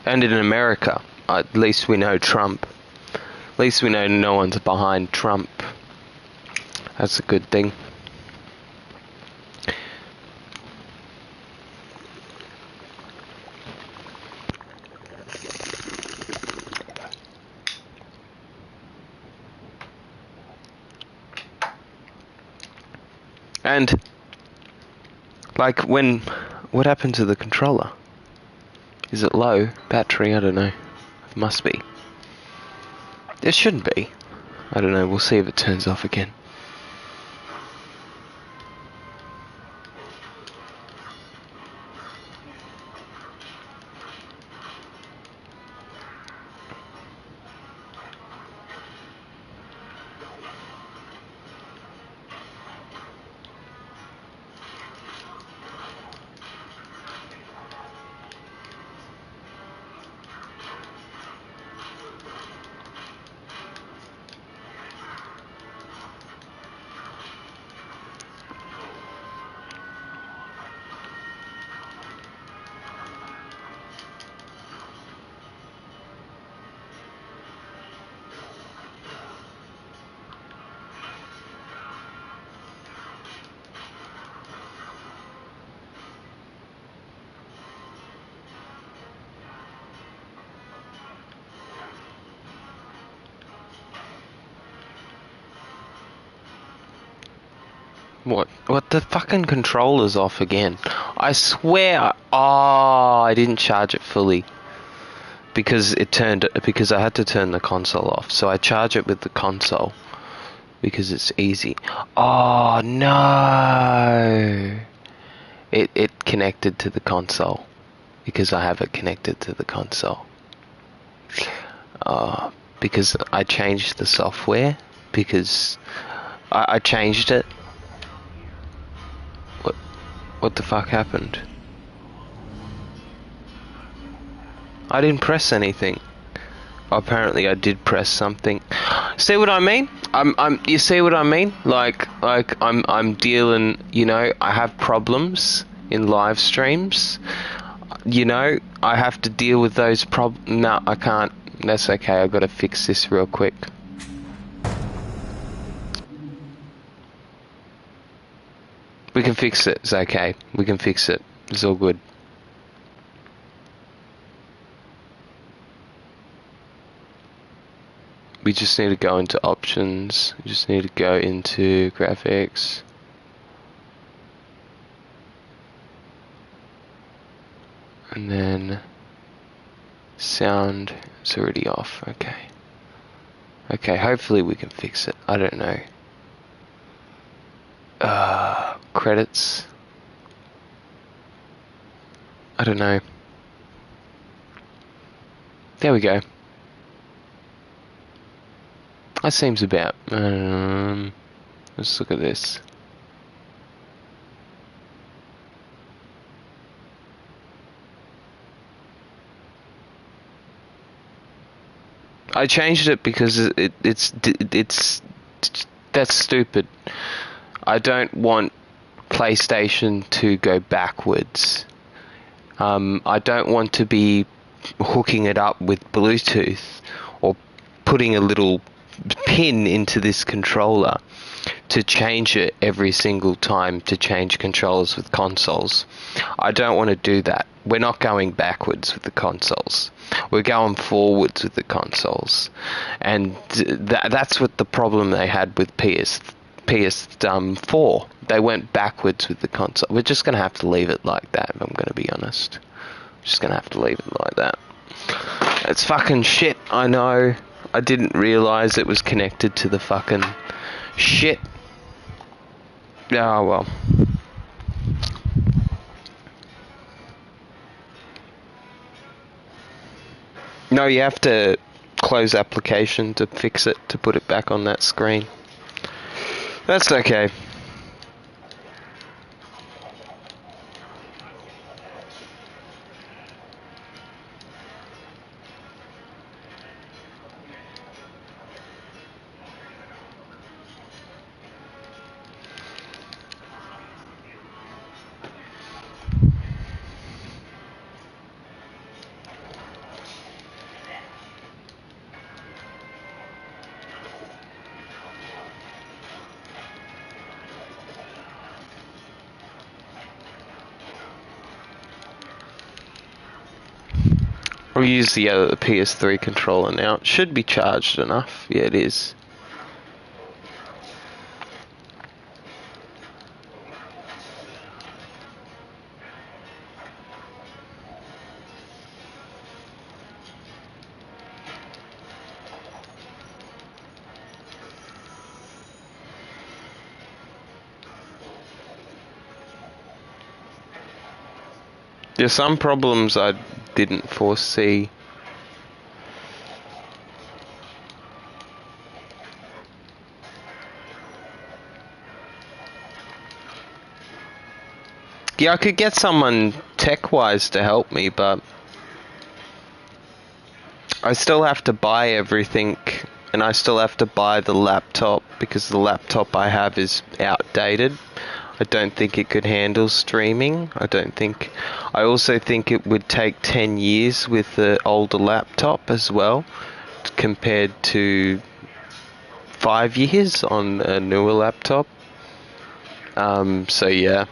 And in America, at least we know Trump. At least we know no one's behind Trump. That's a good thing. And, like, what happened to the controller? Is it low? Battery? I don't know. It must be. It shouldn't be. I don't know. We'll see if it turns off again. What the fucking controller's off again. I swear. Oh, I didn't charge it fully. because I had to turn the console off. So I charge it with the console because it's easy. Oh no! It connected to the console because I have it connected to the console. Because I changed the software because I changed it. What the fuck happened? I didn't press anything. Apparently I did press something. See what I mean? You see what I mean? Like I'm dealing, you know, I have problems in live streams. You know, I have to deal with those no, I can't. That's okay. I gotta fix this real quick. We can fix it. It's okay. We can fix it. It's all good. We just need to go into options. We just need to go into graphics. And then sound is already off. Okay. Okay, hopefully we can fix it. I don't know. Credits. I don't know. There we go. That seems about. Let's look at this. I changed it because it's that's stupid. I don't want PlayStation to go backwards. I don't want to be hooking it up with Bluetooth or putting a little pin into this controller to change it every single time to change controllers with consoles. I don't want to do that. We're not going backwards with the consoles. We're going forwards with the consoles. And that's what the problem they had with PS4. They went backwards with the console. We're just going to have to leave it like that, if I'm going to be honest. Just going to have to leave it like that. It's fucking shit, I know. I didn't realise it was connected to the fucking shit. Oh well. No, you have to close application to fix it, to put it back on that screen. That's okay. We'll use the PS3 controller now. It should be charged enough. Yeah, it is. There's some problems I didn't foresee. Yeah, I could get someone tech-wise to help me, but I still have to buy everything, and I still have to buy the laptop because the laptop I have is outdated. I don't think it could handle streaming. I also think it would take 10 years with the older laptop as well, compared to 5 years on a newer laptop. So yeah.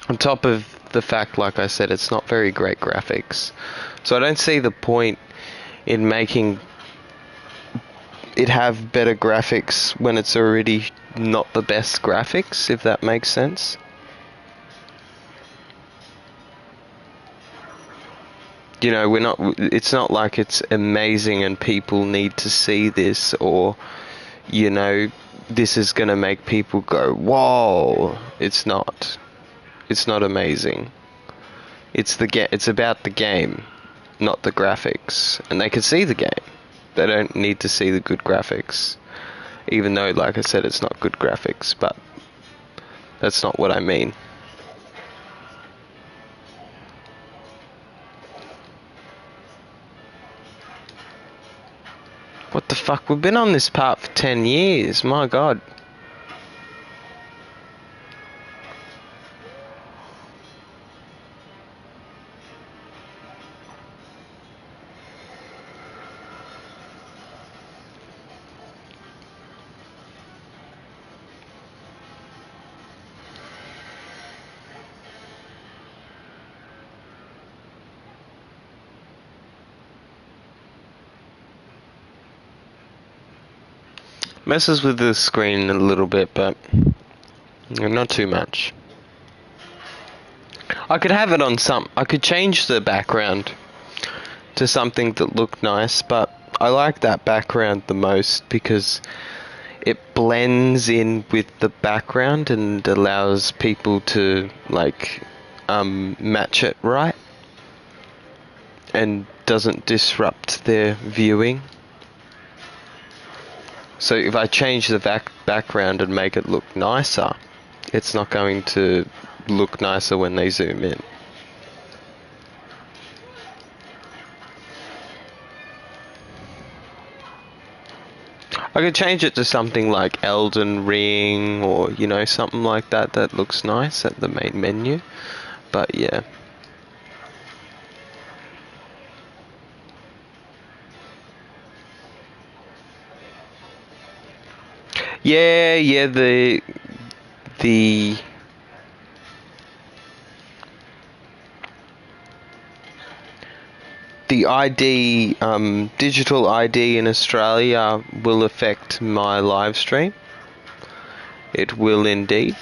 On top of the fact, like I said, it's not very great graphics. So I don't see the point in making it have better graphics when it's already not the best graphics, if that makes sense. You know, it's not like it's amazing and people need to see this, or, you know, this is gonna make people go, whoa. It's not. It's not amazing. It's about the game, not the graphics. And they can see the game. They don't need to see the good graphics. Even though, like I said, it's not good graphics, but that's not what I mean. What the fuck? We've been on this part for 10 years. My god. Messes with the screen a little bit, but not too much. I could have it on I could change the background to something that looked nice, but I like that background the most because it blends in with the background and allows people to, like, match it right and doesn't disrupt their viewing. So if I change the background and make it look nicer, it's not going to look nicer when they zoom in. I could change it to something like Elden Ring, or, you know, something like that that looks nice at the main menu. But yeah. Yeah, the ID, digital ID in Australia will affect my live stream. It will indeed.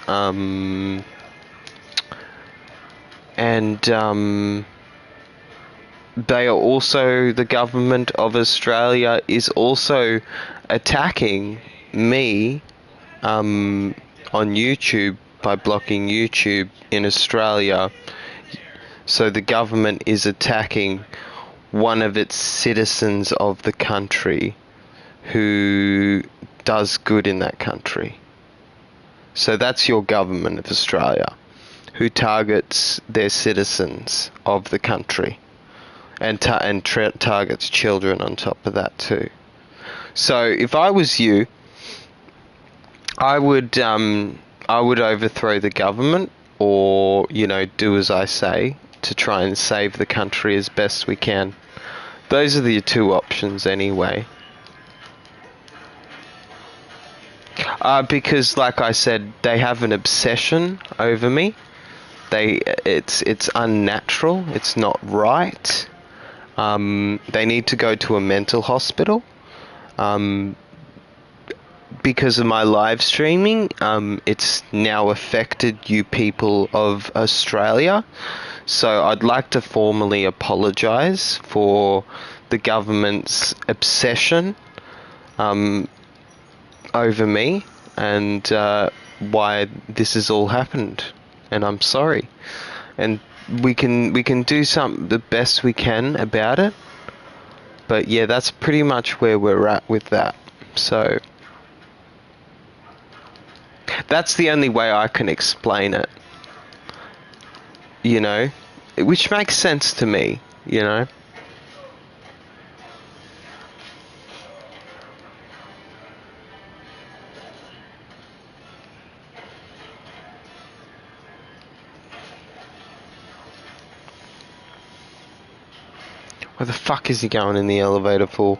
And they are also, the government of Australia is also attacking me on YouTube by blocking YouTube in Australia. So the government is attacking one of its citizens of the country who does good in that country. So that's your government of Australia, who targets their citizens of the country and targets children on top of that too. So if I was you, I would overthrow the government, or, you know, do as I say to try and save the country as best we can. Those are the two options anyway. Because, like I said, they have an obsession over me. It's unnatural. It's not right. They need to go to a mental hospital. Because of my live streaming, it's now affected you people of Australia. So I'd like to formally apologise for the government's obsession over me and why this has all happened. And I'm sorry. And we can do the best we can about it. But yeah, that's pretty much where we're at with that. So that's the only way I can explain it, you know, which makes sense to me, you know. Where the fuck is he going in the elevator for?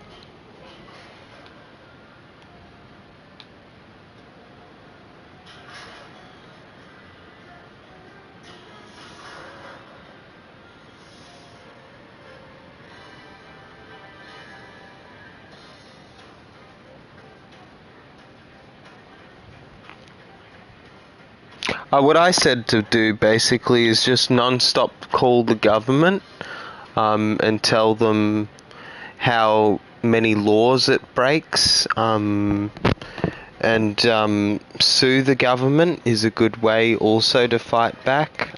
What I said to do basically is just non-stop call the government and tell them how many laws it breaks, and sue the government is a good way also to fight back.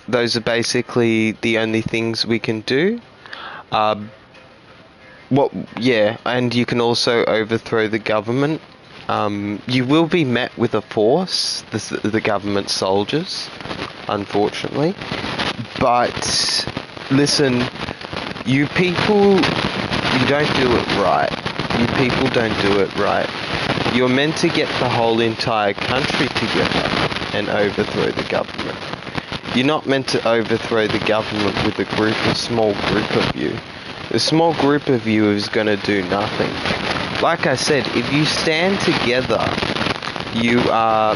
Those are basically the only things we can do. And you can also overthrow the government. You will be met with a force, the government soldiers, unfortunately. But listen, you people, you don't do it right. You people don't do it right. You're meant to get the whole entire country together and overthrow the government. You're not meant to overthrow the government with a small group of you. A small group of you is going to do nothing. Like I said, if you stand together, you are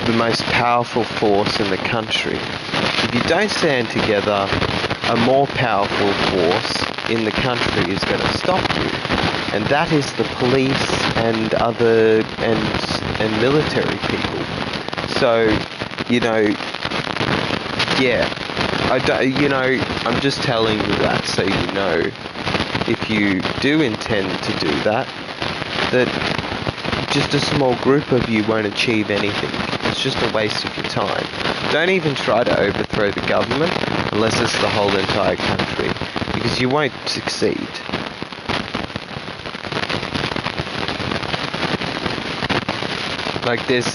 the most powerful force in the country. If you don't stand together, a more powerful force in the country is going to stop you. And that is the police and other and military people. So, I'm just telling you that so you know, if you do intend to do that just a small group of you won't achieve anything. It's just a waste of your time. Don't even try to overthrow the government unless it's the whole entire country, because you won't succeed. Like there's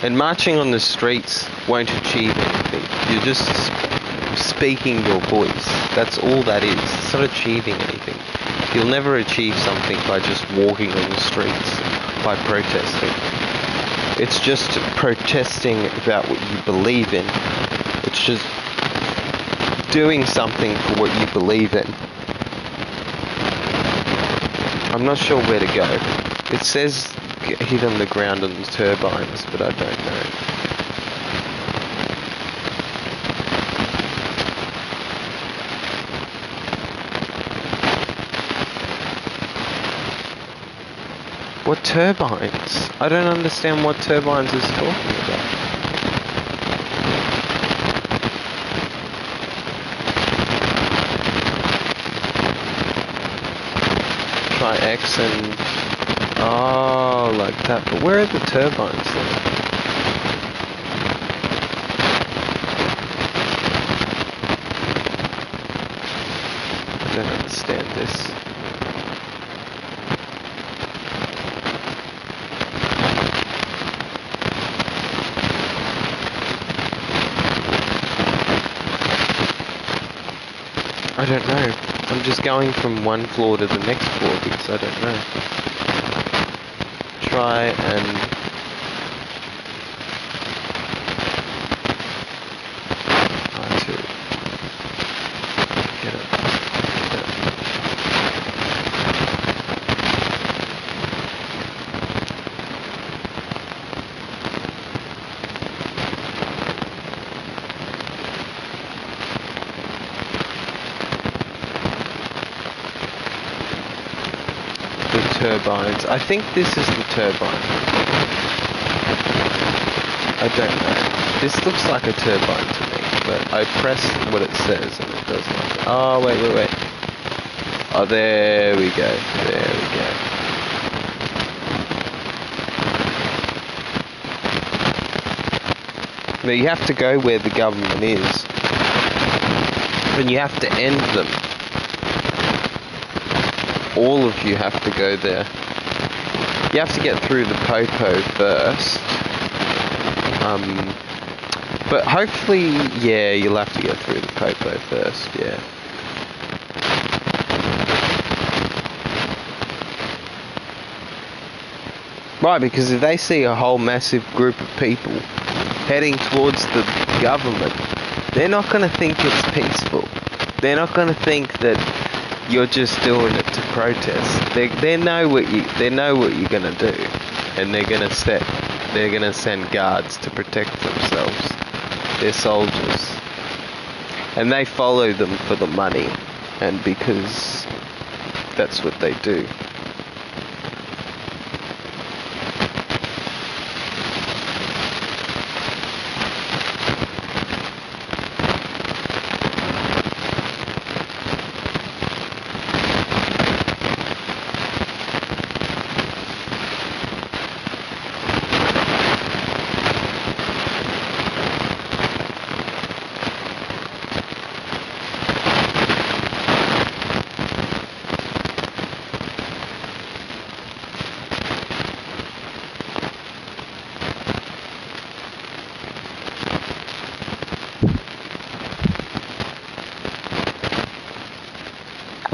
and marching on the streets won't achieve anything. You're just speaking your voice. That's all that is. It's not achieving anything. You'll never achieve something by just walking on the streets, by protesting. It's just protesting about what you believe in. It's just doing something for what you believe in. I'm not sure where to go. It says hit on the ground on the turbines, but I don't know. What turbines? I don't understand what turbines is talking about. Try X and... Oh, like that. But where are the turbines then? I don't understand this. I don't know. I'm just going from one floor to the next floor because I don't know. Try and... try to get it. Turbines. I think this is the turbine. I don't know. This looks like a turbine to me, but I press what it says and it does nothing. Oh, wait. Oh, there we go. There we go. Now you have to go where the government is. And you have to end them. All of you have to go there. You have to get through the Popo first. But hopefully, yeah, you'll have to get through the Popo first, yeah. Right, because if they see a whole massive group of people heading towards the government, they're not going to think it's peaceful. They're not going to think that you're just doing it to protest. They know what you're gonna do, and they're gonna send guards to protect themselves. They're soldiers, and they follow them for the money, and because that's what they do.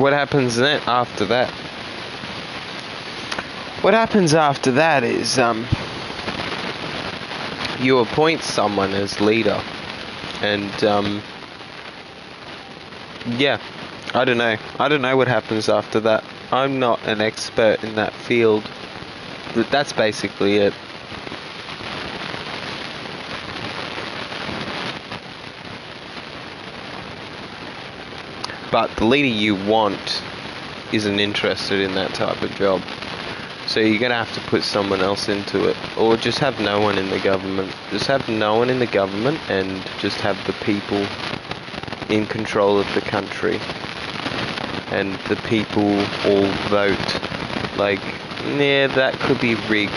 what happens then after that? What happens after that is you appoint someone as leader, and yeah, I don't know what happens after that. I'm not an expert in that field, but that's basically it. But the leader you want isn't interested in that type of job. So you're going to have to put someone else into it. Or just have no one in the government. Just have no one in the government and just have the people in control of the country. And the people all vote. Like, yeah, that could be rigged.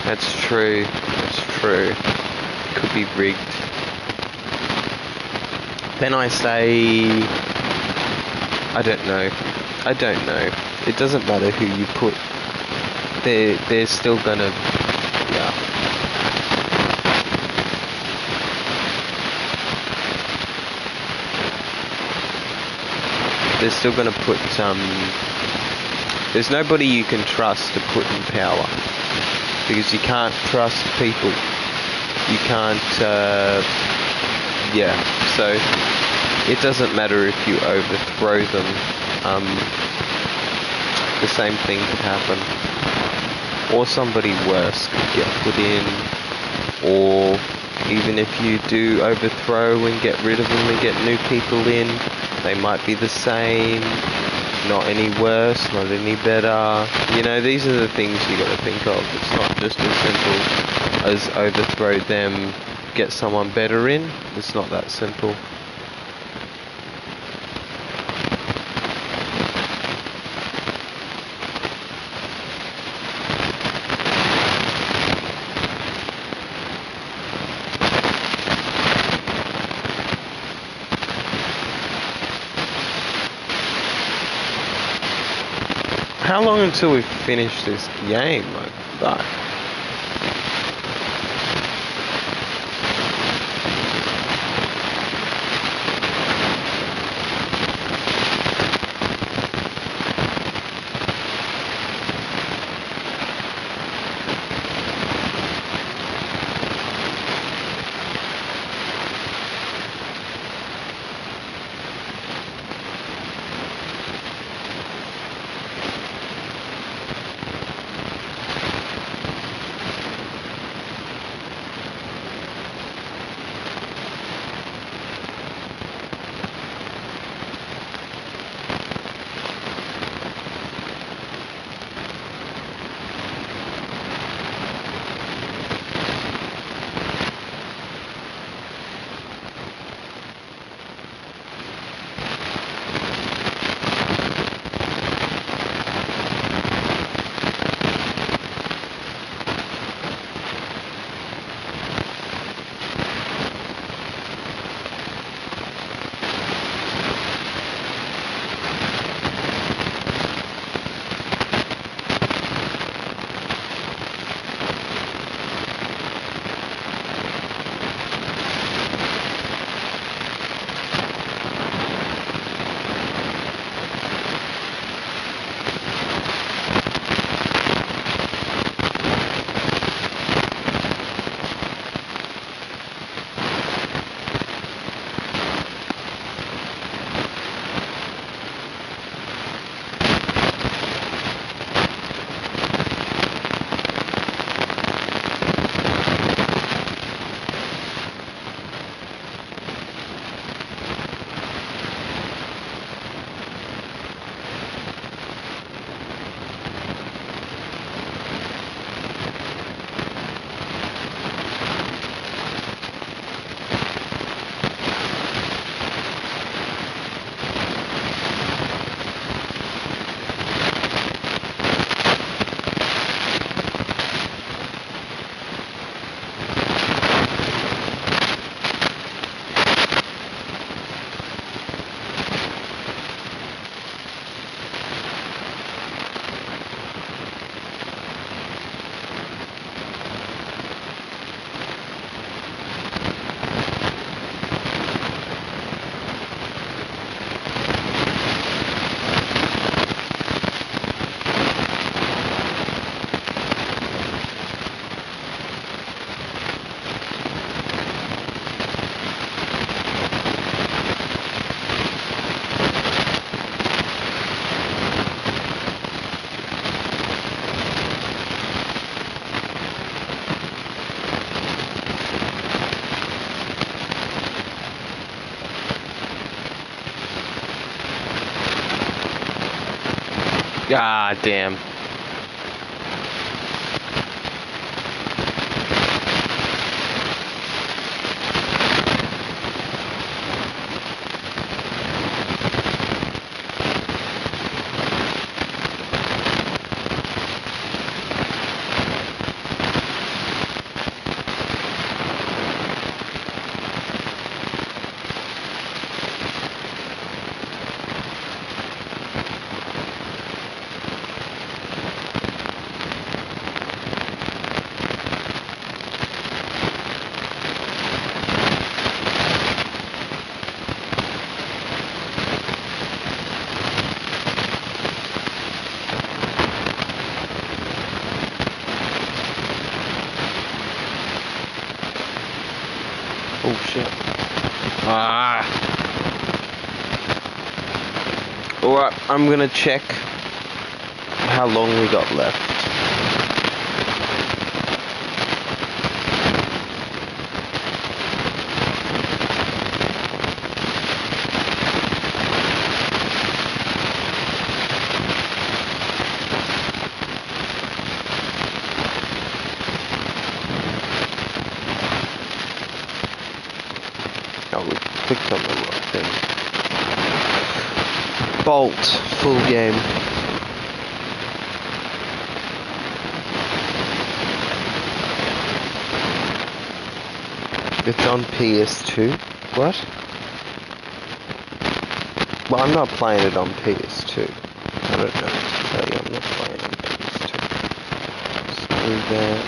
That's true. It could be rigged. Then I say, I don't know. It doesn't matter who you put. They're still gonna, yeah. They're still gonna put there's nobody you can trust to put in power, because you can't trust people. You can't, yeah. So it doesn't matter if you overthrow them. The same thing could happen, or somebody worse could get put in, or even if you do overthrow and get rid of them and get new people in, they might be the same, not any worse, not any better. You know, these are the things you got to think of. It's not just as simple as overthrow them, get someone better in. It's not that simple. How long until we finish this game? Like, Ah, damn. Oh shit. Ah. Alright, I'm gonna check how long we got left. Oh, we clicked on the wrong thing. Bolt, full game. It's on PS2. What? Well, I'm not playing it on PS2. I don't know what to tell you. I'm not playing on PS2. Screw that.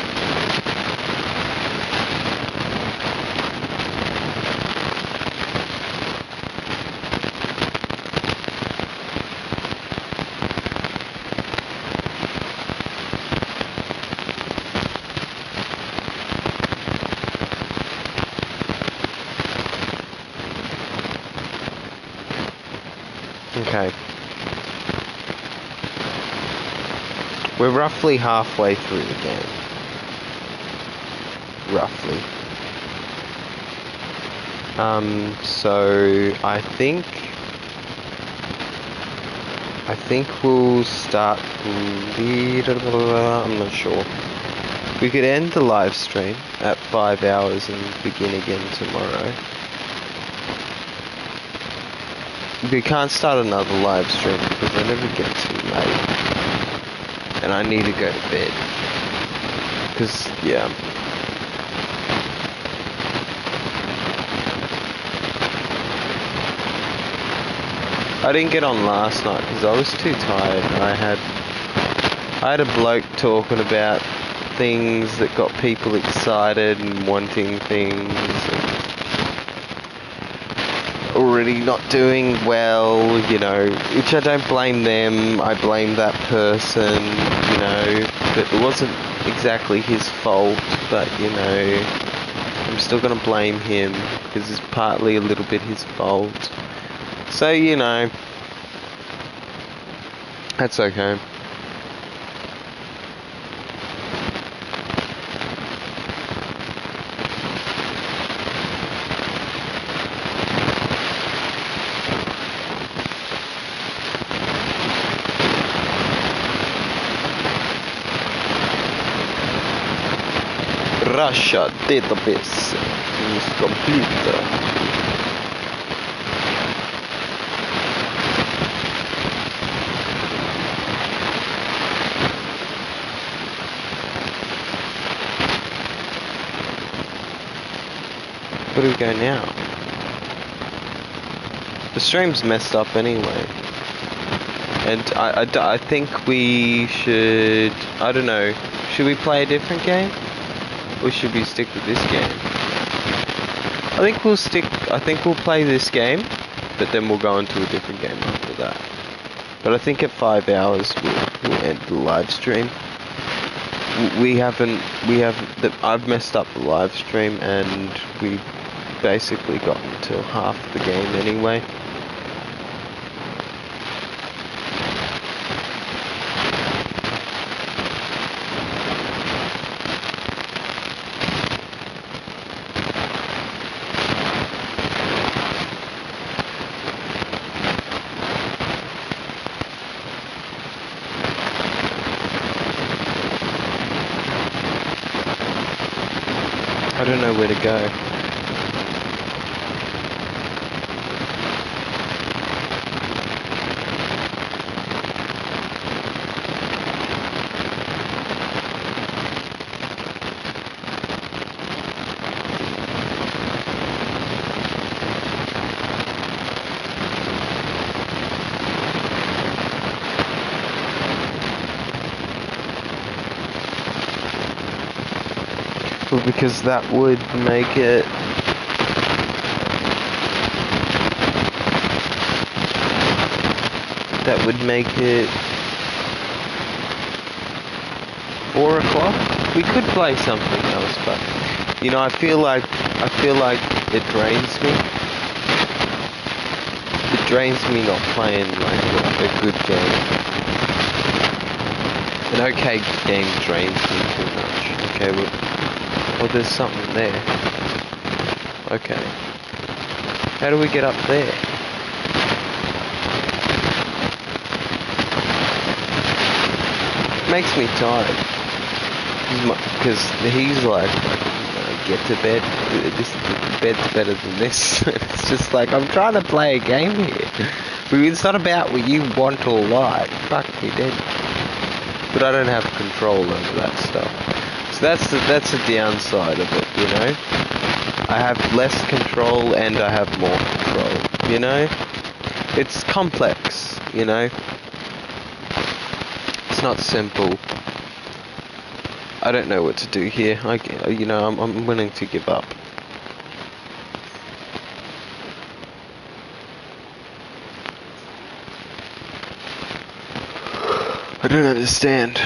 Okay. We're roughly halfway through the game. Roughly. So I think we'll start. I'm not sure. We could end the live stream at 5 hours and begin again tomorrow. We can't start another live stream because whenever it gets too late and I need to go to bed. Because, yeah. I didn't get on last night because I was too tired. I had a bloke talking about things that got people excited and wanting things. Already not doing well, you know, which I don't blame them, I blame that person, you know, but it wasn't exactly his fault, but, you know, I'm still gonna blame him, because it's partly a little bit his fault, so, you know, that's okay. Russia database is complete. Where do we go now? The stream's messed up anyway. And I think we should, I don't know, should we play a different game? Or should we stick with this game? I think we'll play this game, but then we'll go into a different game after that. But I think at 5 hours we'll end the live stream. I've messed up the live stream and we basically got until half the game anyway. I don't know where to go. Well, because that would make it... That would make it 4 o'clock. We could play something else, but you know, I feel like it drains me. It drains me not playing like a good game. An okay game drains me too much. Okay, well, there's something there. Okay. How do we get up there? Makes me tired because he's like, get to bed. This bed's better than this. It's just like, I'm trying to play a game here. It's not about what you want or like. Fuck me dead. But I don't have control over that stuff. So that's the downside of it, you know. I have less control and I have more control. You know, it's complex. You know. It's not simple. I don't know what to do here. I'm willing to give up. I don't understand.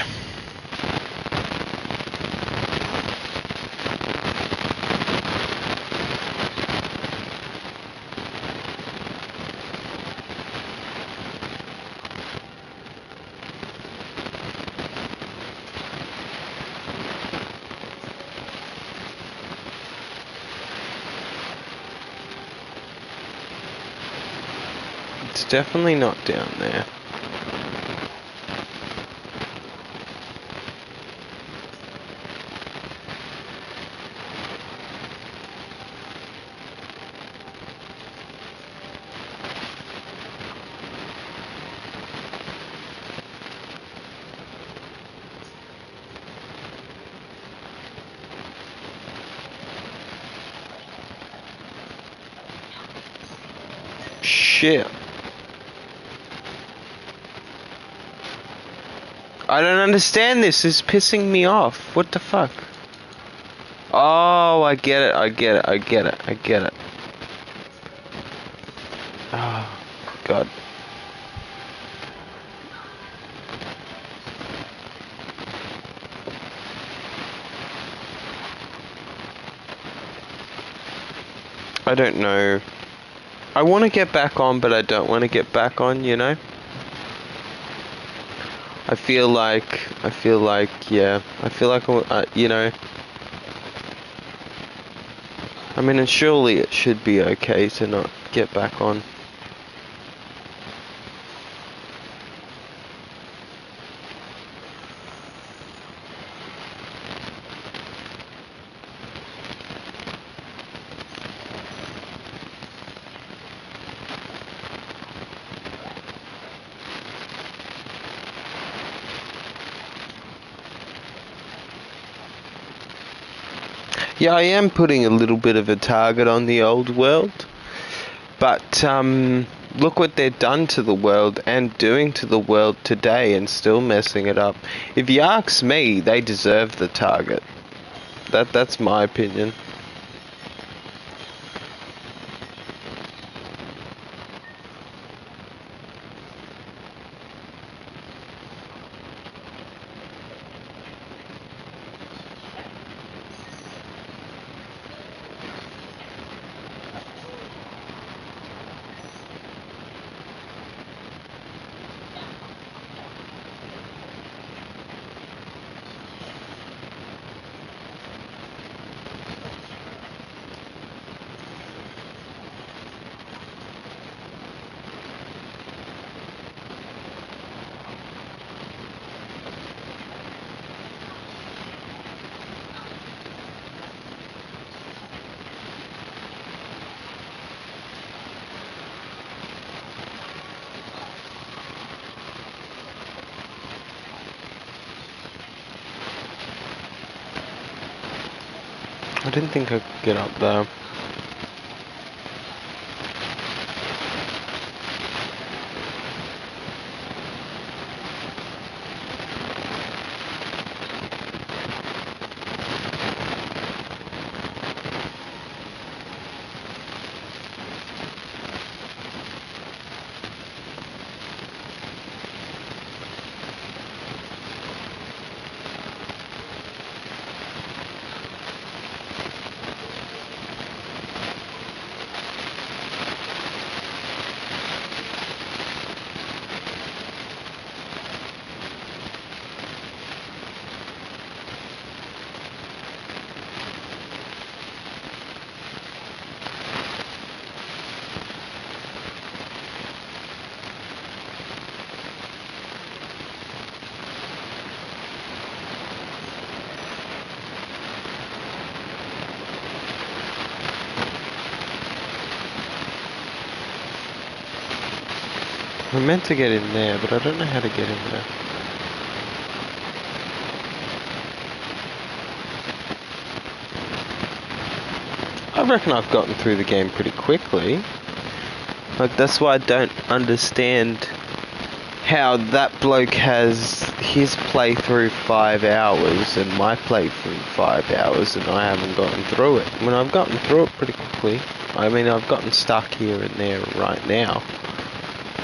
It's definitely not down there. Shit. I don't understand this. It's pissing me off. What the fuck? Oh, I get it. Oh, God. I don't know. I want to get back on, but I don't want to get back on, you know? I feel like, yeah, you know, I mean, and surely it should be okay to not get back on. Yeah, I am putting a little bit of a target on the old world, but look what they've done to the world and doing to the world today and still messing it up. If you ask me, they deserve the target. That's my opinion. I didn't think I could get up there. I meant to get in there, but I don't know how to get in there. I reckon I've gotten through the game pretty quickly. Like, that's why I don't understand how that bloke has his playthrough 5 hours and my playthrough 5 hours and I haven't gotten through it. I mean, I've gotten through it pretty quickly. I mean, I've gotten stuck here and there right now.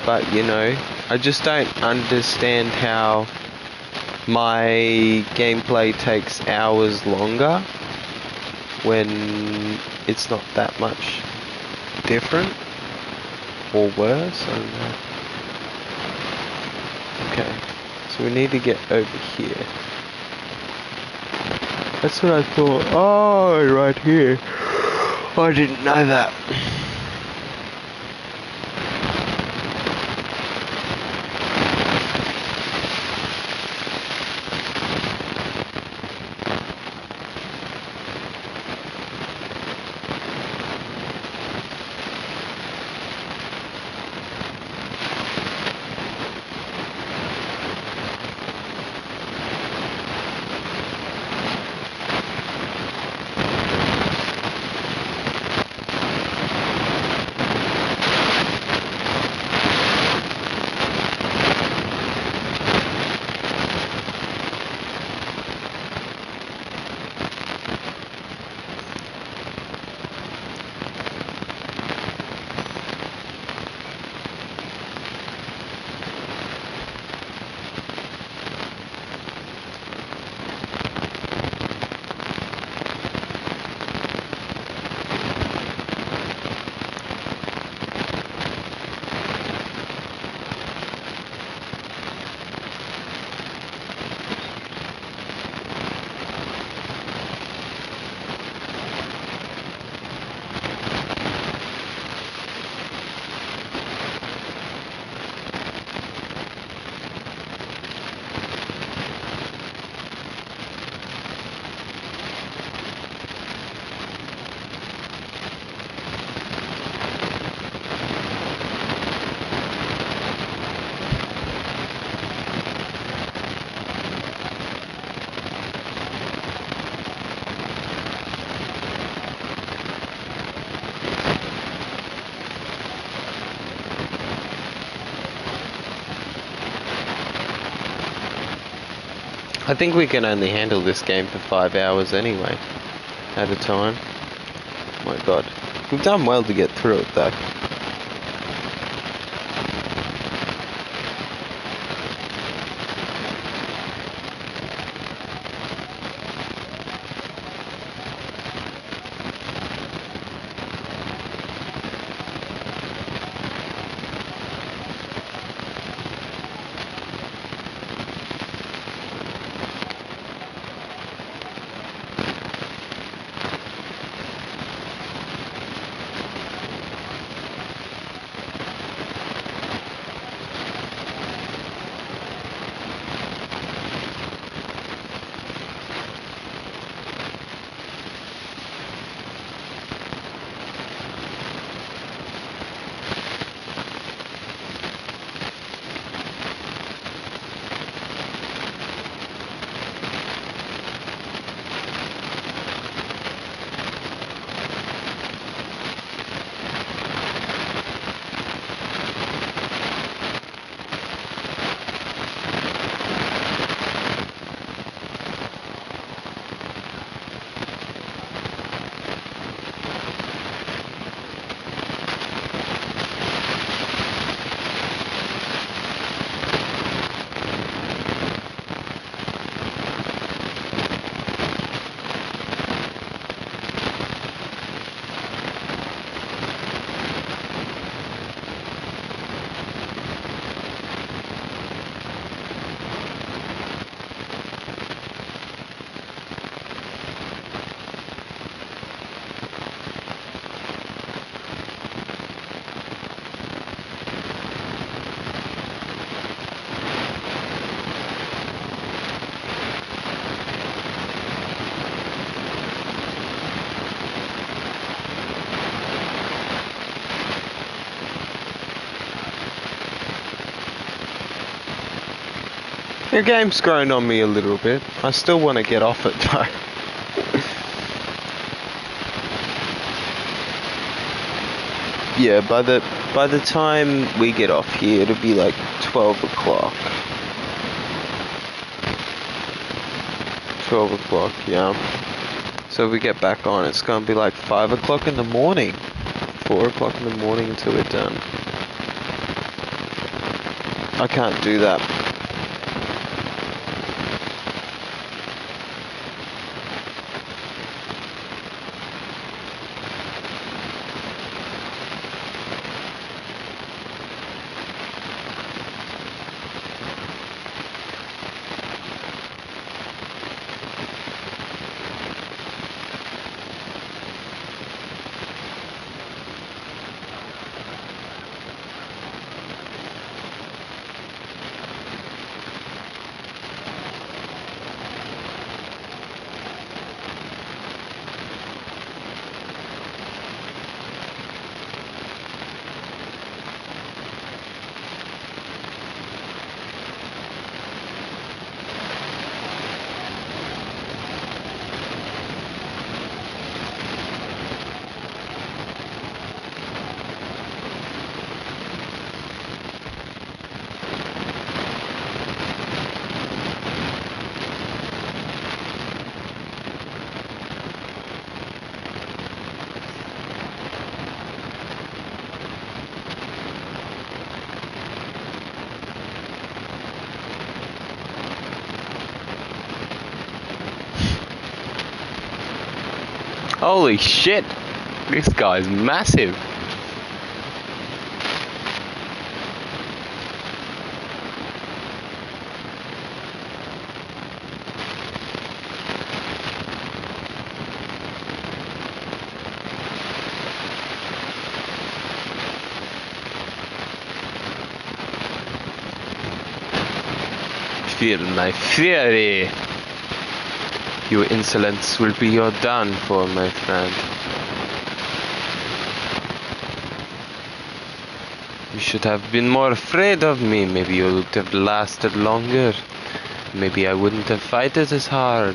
But, you know, I just don't understand how my gameplay takes hours longer when it's not that much different or worse. I don't know. Okay, so we need to get over here. That's what I thought. Oh, right here. I didn't know that. I think we can only handle this game for 5 hours anyway, at a time. Oh my god. We've done well to get through it though. The game's grown on me a little bit. I still want to get off it though. Yeah, by the time we get off here, it'll be like 12 o'clock. 12 o'clock, yeah. So if we get back on, it's gonna be like 5 o'clock in the morning. 4 o'clock in the morning until we're done. I can't do that. Holy shit! This guy's massive. Feel my fury. Your insolence will be your downfall, my friend. You should have been more afraid of me. Maybe you would have lasted longer. Maybe I wouldn't have fighted as hard.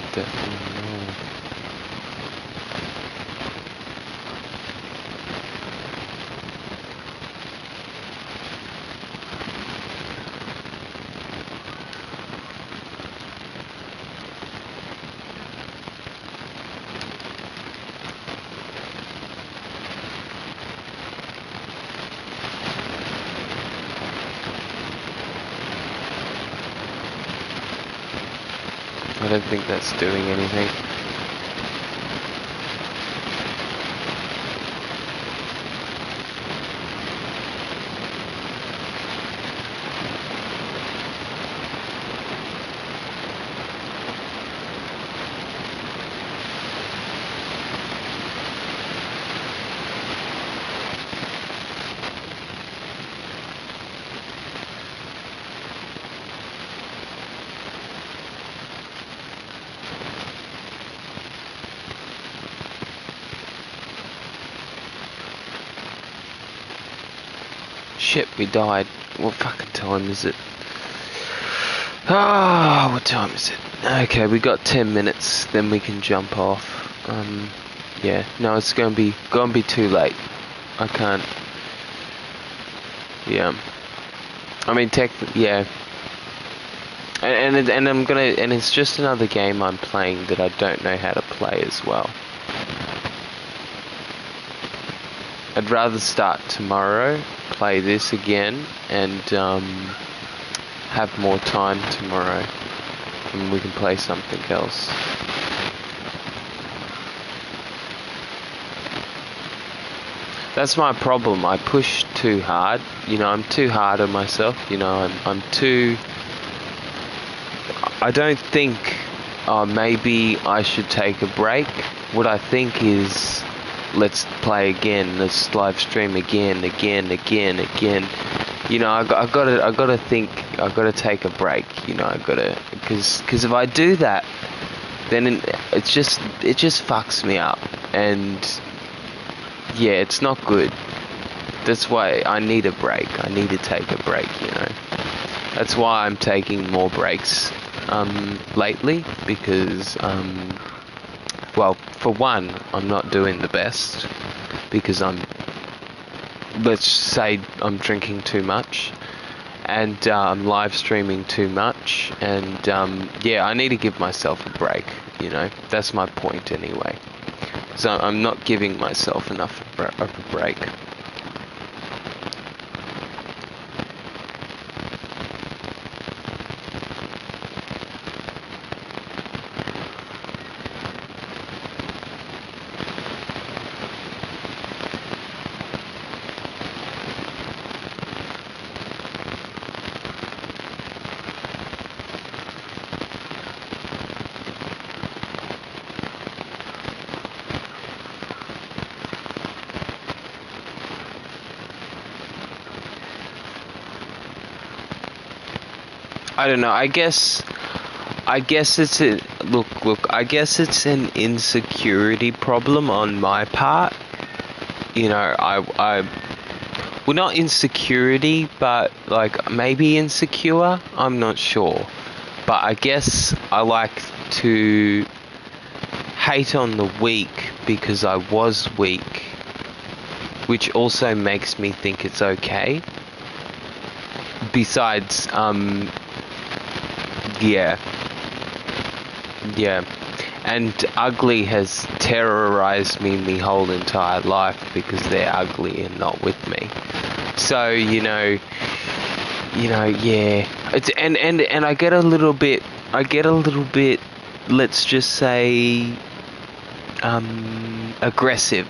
I don't think that's doing anything. Shit, we died. What fucking time is it? Ah, what time is it? Okay, we got 10 minutes, then we can jump off. Yeah, no, it's gonna be too late. I can't. Yeah. I mean, yeah. And I'm gonna, and it's just another game I'm playing that I don't know how to play as well. I'd rather start tomorrow, play this again, and have more time tomorrow, and we can play something else. That's my problem. I push too hard. You know, I'm too hard on myself. You know, I'm too. I don't think. Maybe I should take a break. What I think is, let's play again. Let's live stream again. You know, I gotta think. I gotta take a break. You know, I gotta, because if I do that, then it just fucks me up, and yeah, it's not good. That's why I need a break. I need to take a break. You know. That's why I'm taking more breaks lately, because well, for one, I'm not doing the best because let's say I'm drinking too much, and I'm live streaming too much, and yeah, I need to give myself a break, you know. That's my point anyway. So I'm not giving myself enough of a break. I don't know. I guess it's a look. I guess it's an insecurity problem on my part. You know, well, not insecurity, but like maybe insecure. I'm not sure, but I guess I like to hate on the weak because I was weak, which also makes me think it's okay. Besides, yeah, and ugly has terrorized me my whole entire life because they're ugly and not with me. So yeah. It's and I get a little bit. Let's just say, aggressive,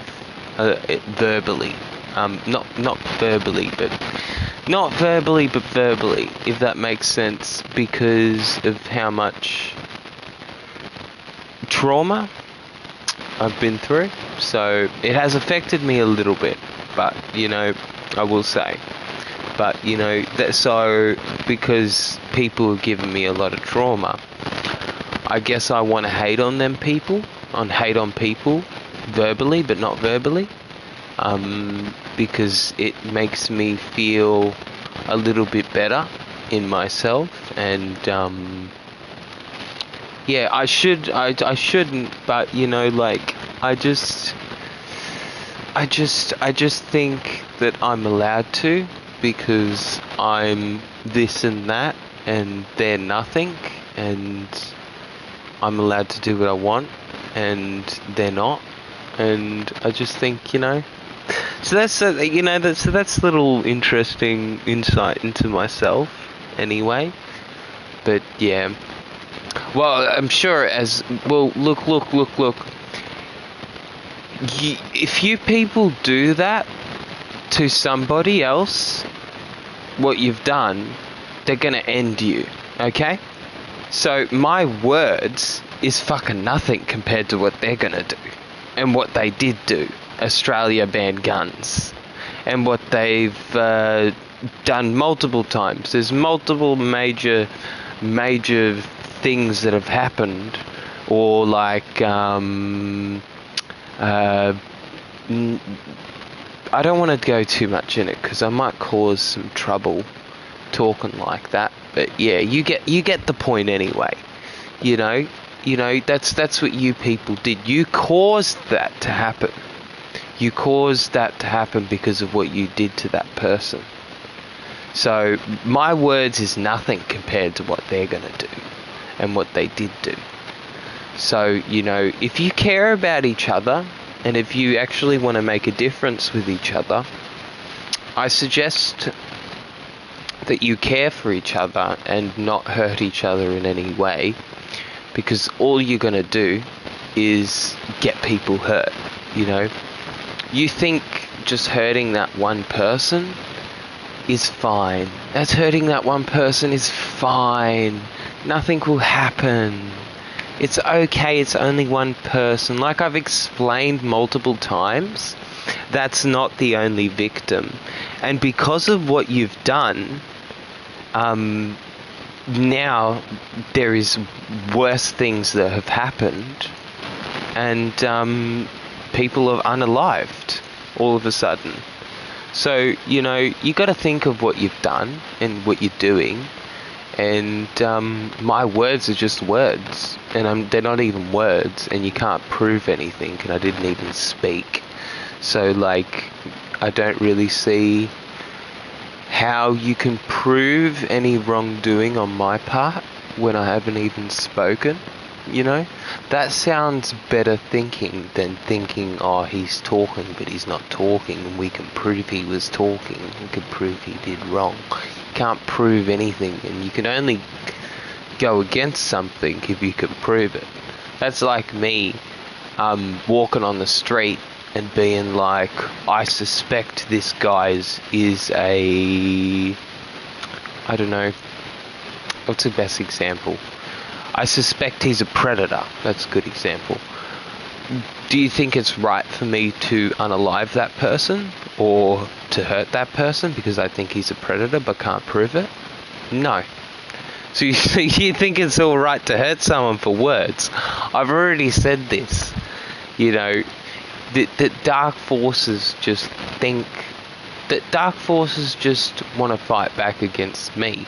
verbally. Not verbally, but verbally, if that makes sense, because of how much trauma I've been through. So it has affected me a little bit, but I will say. But so because people have given me a lot of trauma, I guess I want to hate on people verbally, but not verbally. Because it makes me feel a little bit better in myself, and yeah, I shouldn't, but I just think that I'm allowed to, because I'm this and that and they're nothing, and I'm allowed to do what I want and they're not, and I just think so that's that's a little interesting insight into myself anyway. But yeah, well, I'm sure as well. Look. If you people do that to somebody else, what you've done, they're gonna end you. Okay? So my words is fucking nothing compared to what they're gonna do, and what they did do. Australia banned guns, and what they've done multiple times. There's multiple major things that have happened, or like I don't want to go too much in it because I might cause some trouble talking like that. But yeah, you get the point anyway. That's what you people did. You caused that to happen. You caused that to happen because of what you did to that person. So my words is nothing compared to what they're going to do and what they did do. So, if you care about each other, and if you actually want to make a difference with each other, I suggest that you care for each other and not hurt each other in any way, because all you're going to do is get people hurt. You think just hurting that one person is fine. That's hurting that one person is fine. Nothing will happen. It's okay, it's only one person. Like I've explained multiple times, that's not the only victim. And because of what you've done, now there is worse things that have happened, and people are unalived all of a sudden. So, you got to think of what you've done and what you're doing, and my words are just words, and they're not even words, and you can't prove anything, and I didn't even speak. So, like, I don't really see how you can prove any wrongdoing on my part when I haven't even spoken, you know? That sounds better thinking than thinking, oh, he's talking but he's not talking, and we can prove he was talking, we can prove he did wrong. You can't prove anything, and you can only go against something if you can prove it. That's like me walking on the street and being like, I suspect this guy's is a, I don't know, what's the best example? I suspect he's a predator. That's a good example. Do you think it's right for me to unalive that person or to hurt that person because I think he's a predator but can't prove it? No. So you think it's all right to hurt someone for words? I've already said this. You know, that dark forces just think that dark forces just want to fight back against me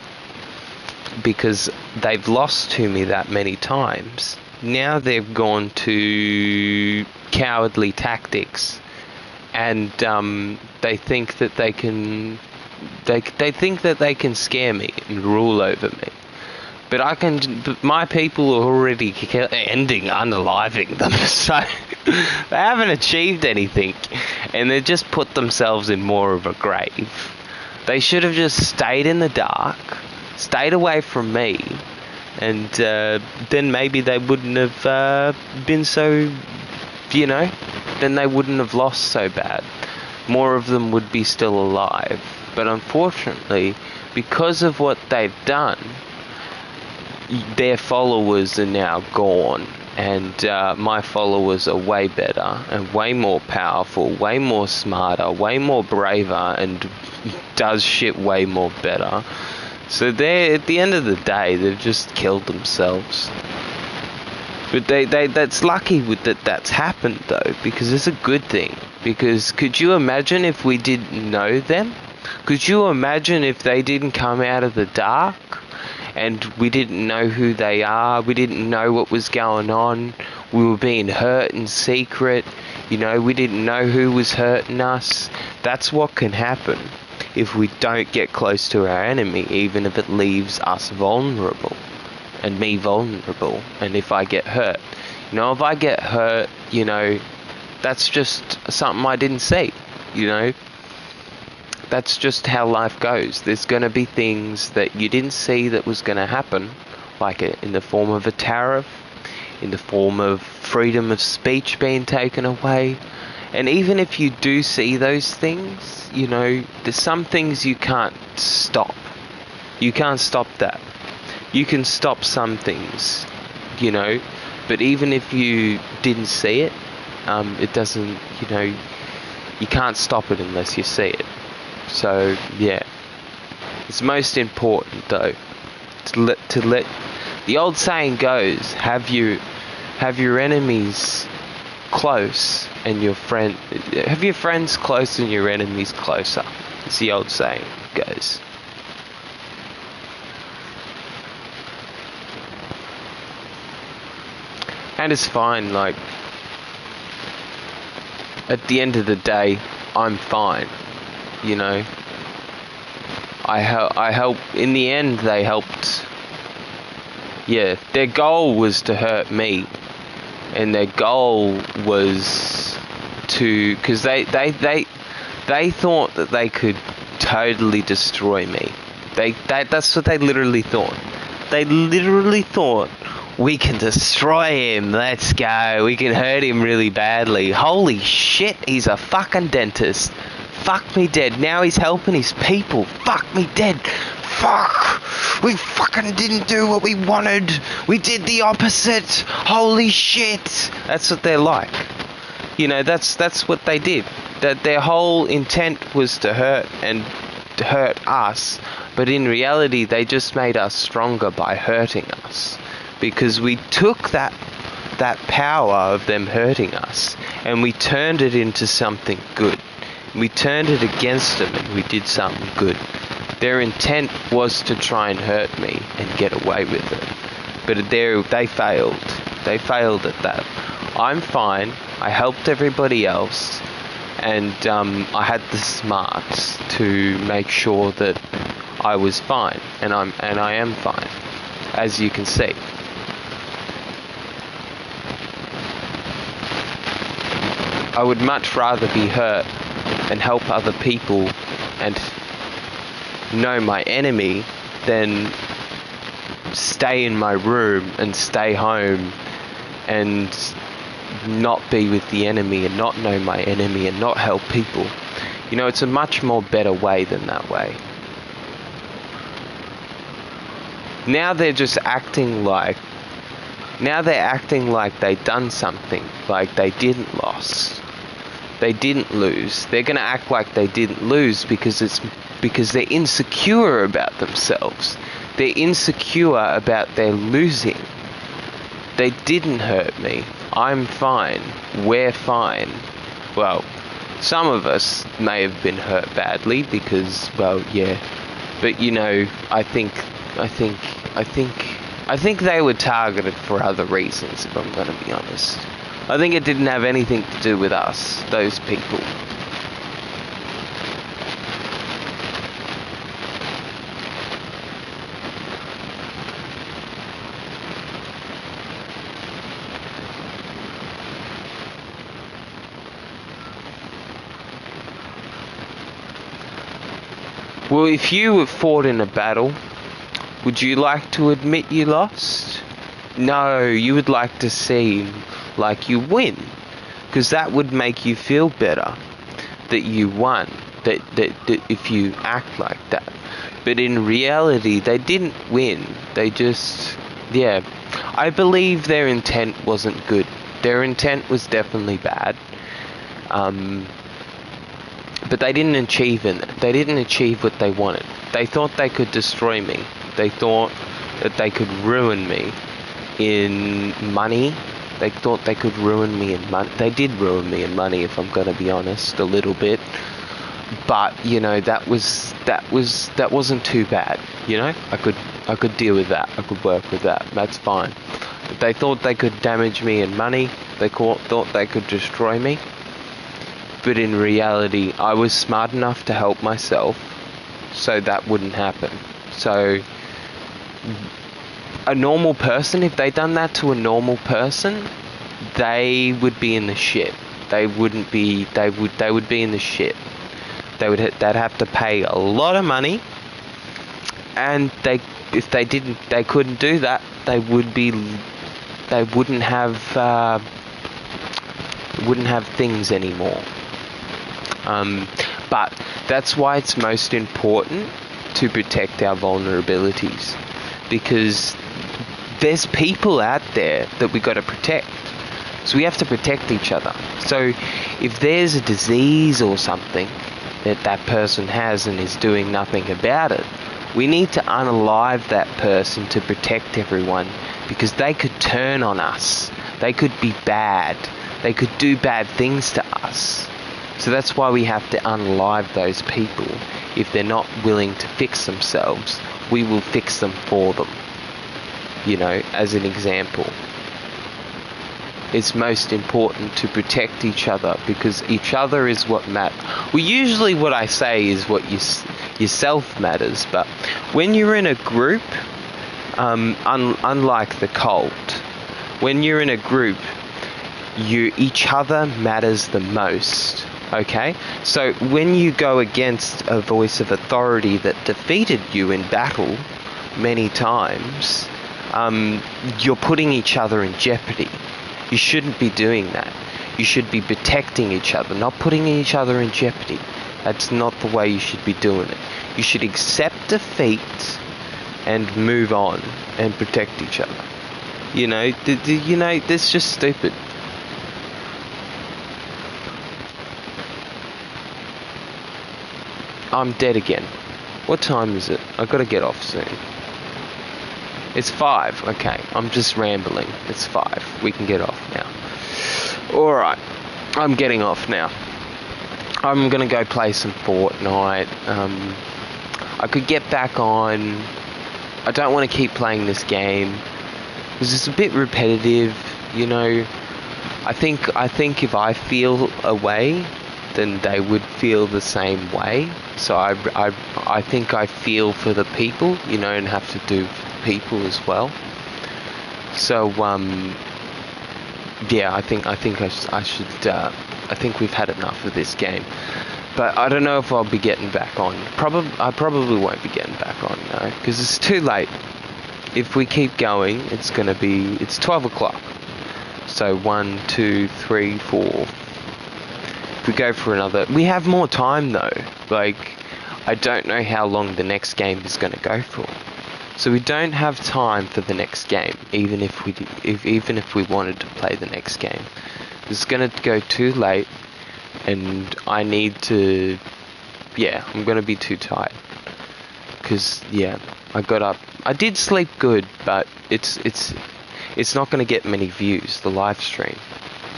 because they've lost to me that many times. Now they've gone to cowardly tactics, and they think that they can think that they can scare me and rule over me. But my people are already unaliving them, so they haven't achieved anything, and they've just put themselves in more of a grave. They should have just stayed in the dark, stayed away from me, and then maybe they wouldn't have been so, you know, then they wouldn't have lost so bad. More of them would be still alive. But unfortunately, because of what they've done, their followers are now gone, and my followers are way better and way more powerful, way more smarter, way more braver, and does shit way more better. So they, at the end of the day, they've just killed themselves. But that's lucky that's happened though, because it's a good thing. Because could you imagine if we didn't know them? Could you imagine if they didn't come out of the dark? And we didn't know who they are, we didn't know what was going on, we were being hurt in secret, you know, we didn't know who was hurting us. That's what can happen if we don't get close to our enemy, even if it leaves us vulnerable, and me vulnerable, and if I get hurt. You know, if I get hurt, you know, that's just something I didn't see, you know. That's just how life goes. There's going to be things that you didn't see that was going to happen, like in the form of a tariff, in the form of freedom of speech being taken away. And even if you do see those things, you know, there's some things you can't stop. You can't stop that. You can stop some things, you know, but even if you didn't see it, it doesn't, you know, you can't stop it unless you see it. So yeah, it's most important though to let the old saying goes, have your enemies close and have your friends close and your enemies closer. It's the old saying goes. And it's fine, like at the end of the day, I'm fine. You know, I help. In the end, they helped. Yeah, their goal was to hurt me, and their goal was to, because they thought that they could totally destroy me. That's what they literally thought. They literally thought, we can destroy him. Let's go. We can hurt him really badly. Holy shit, he's a fucking dentist. Fuck me dead. Now he's helping his people. Fuck me dead. Fuck. We fucking didn't do what we wanted. We did the opposite. Holy shit. That's what they're like. You know, that's what they did. That their whole intent was to hurt us. But in reality, they just made us stronger by hurting us. Because we took that power of them hurting us and we turned it into something good. We turned it against them and we did something good. Their intent was to try and hurt me and get away with it. But they failed. They failed at that. I'm fine. I helped everybody else. And I had the smarts to make sure that I was fine. And I am fine, as you can see. I would much rather be hurt and help other people and know my enemy than stay in my room and stay home and not be with the enemy and not know my enemy and not help people. You know, it's a much more better way than that way. Now they're just acting like they've done something, like they didn't lose. They didn't lose. They're gonna act like they didn't lose because they're insecure about themselves. They're insecure about their losing. They didn't hurt me. I'm fine. We're fine. Well, some of us may have been hurt badly because, well, yeah. But you know, I think they were targeted for other reasons, if I'm gonna be honest. I think it didn't have anything to do with us, those people. Well, if you fought in a battle, would you like to admit you lost? No, you would like to seem like you win, because that would make you feel better that you won, that if you act like that. But in reality, they didn't win. They just, yeah, I believe their intent wasn't good. Their intent was definitely bad. But they didn't achieve it. They didn't achieve what they wanted. They thought they could destroy me. They thought that they could ruin me in money. They thought they could ruin me in money. They did ruin me in money, if I'm gonna be honest, a little bit. But you know, that wasn't too bad. You know, I could deal with that. I could work with that. That's fine. But they thought they could damage me in money. They thought they could destroy me. But in reality, I was smart enough to help myself, so that wouldn't happen. So a normal person, if they done that to a normal person, they would be in the shit. They would be in the shit. They'd have to pay a lot of money, and if they couldn't do that, they wouldn't have things anymore. But that's why it's most important to protect our vulnerabilities, because there's people out there that we got to protect. So we have to protect each other. So if there's a disease or something that person has and is doing nothing about it, we need to unalive that person to protect everyone, because they could turn on us. They could be bad. They could do bad things to us. So that's why we have to unalive those people. If they're not willing to fix themselves, we will fix them for them. You know, as an example. It's most important to protect each other, because each other is what matters. Well, usually what I say is what yourself matters, but when you're in a group, unlike the cult, when you're in a group, each other matters the most. Okay, so when you go against a voice of authority that defeated you in battle many times, you're putting each other in jeopardy. You shouldn't be doing that. You should be protecting each other, not putting each other in jeopardy. That's not the way you should be doing it. You should accept defeat and move on and protect each other. You know, that's just stupid. I'm dead again. What time is it? I've got to get off soon. It's 5. Okay, I'm just rambling. It's 5. We can get off now. Alright, I'm getting off now. I'm going to go play some Fortnite. I could get back on. I don't want to keep playing this game because it's a bit repetitive, you know. I think if I feel a way, then they would feel the same way. So I think I feel for the people, you know, and have to do for people as well. So yeah, I think I should. I think we've had enough of this game. But I don't know if I'll be getting back on. I probably won't be getting back on, no, because it's too late. If we keep going, it's 12 o'clock. So 1, 2, 3, 4. If we go for another, we have more time though. Like, I don't know how long the next game is going to go for. So we don't have time for the next game, even if we wanted to play the next game. It's going to go too late. And I need to, yeah, I'm going to be too tired. Because, yeah, I got up. I did sleep good, but it's not going to get many views, the live stream.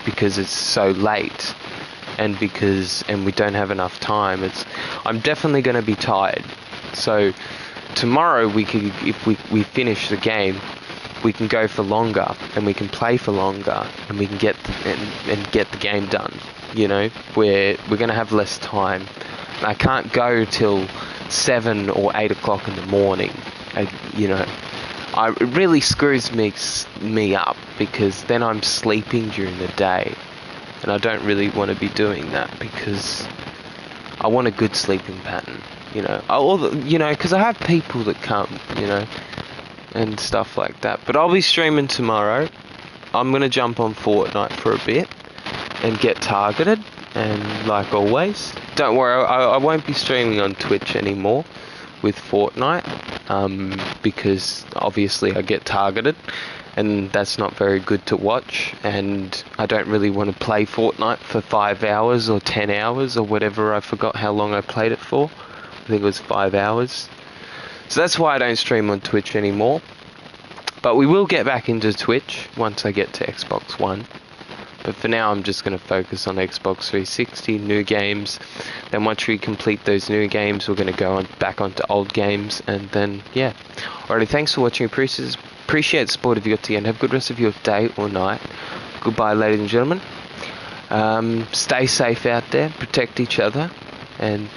Because it's so late. And we don't have enough time. I'm definitely going to be tired. So, tomorrow if we finish the game, we can go for longer. And we can play for longer. And we can get the game done. You know, we're going to have less time. And I can't go till 7 or 8 o'clock in the morning. It really screws me up because then I'm sleeping during the day, and I don't really want to be doing that because I want a good sleeping pattern. You know, because I have people that come, you know, and stuff like that. But I'll be streaming tomorrow. I'm going to jump on Fortnite for a bit and get targeted, and like always, don't worry, I won't be streaming on Twitch anymore with Fortnite, because obviously I get targeted, and that's not very good to watch, and I don't really want to play Fortnite for 5 hours or 10 hours or whatever. I forgot how long I played it for. I think it was 5 hours. So that's why I don't stream on Twitch anymore. But we will get back into Twitch once I get to Xbox One. But for now, I'm just going to focus on Xbox 360, new games. Then once we complete those new games, we're going to go back onto old games. And then, yeah. Alrighty, thanks for watching. Appreciate the support if you got to the end. Have a good rest of your day or night. Goodbye, ladies and gentlemen. Stay safe out there. Protect each other. And,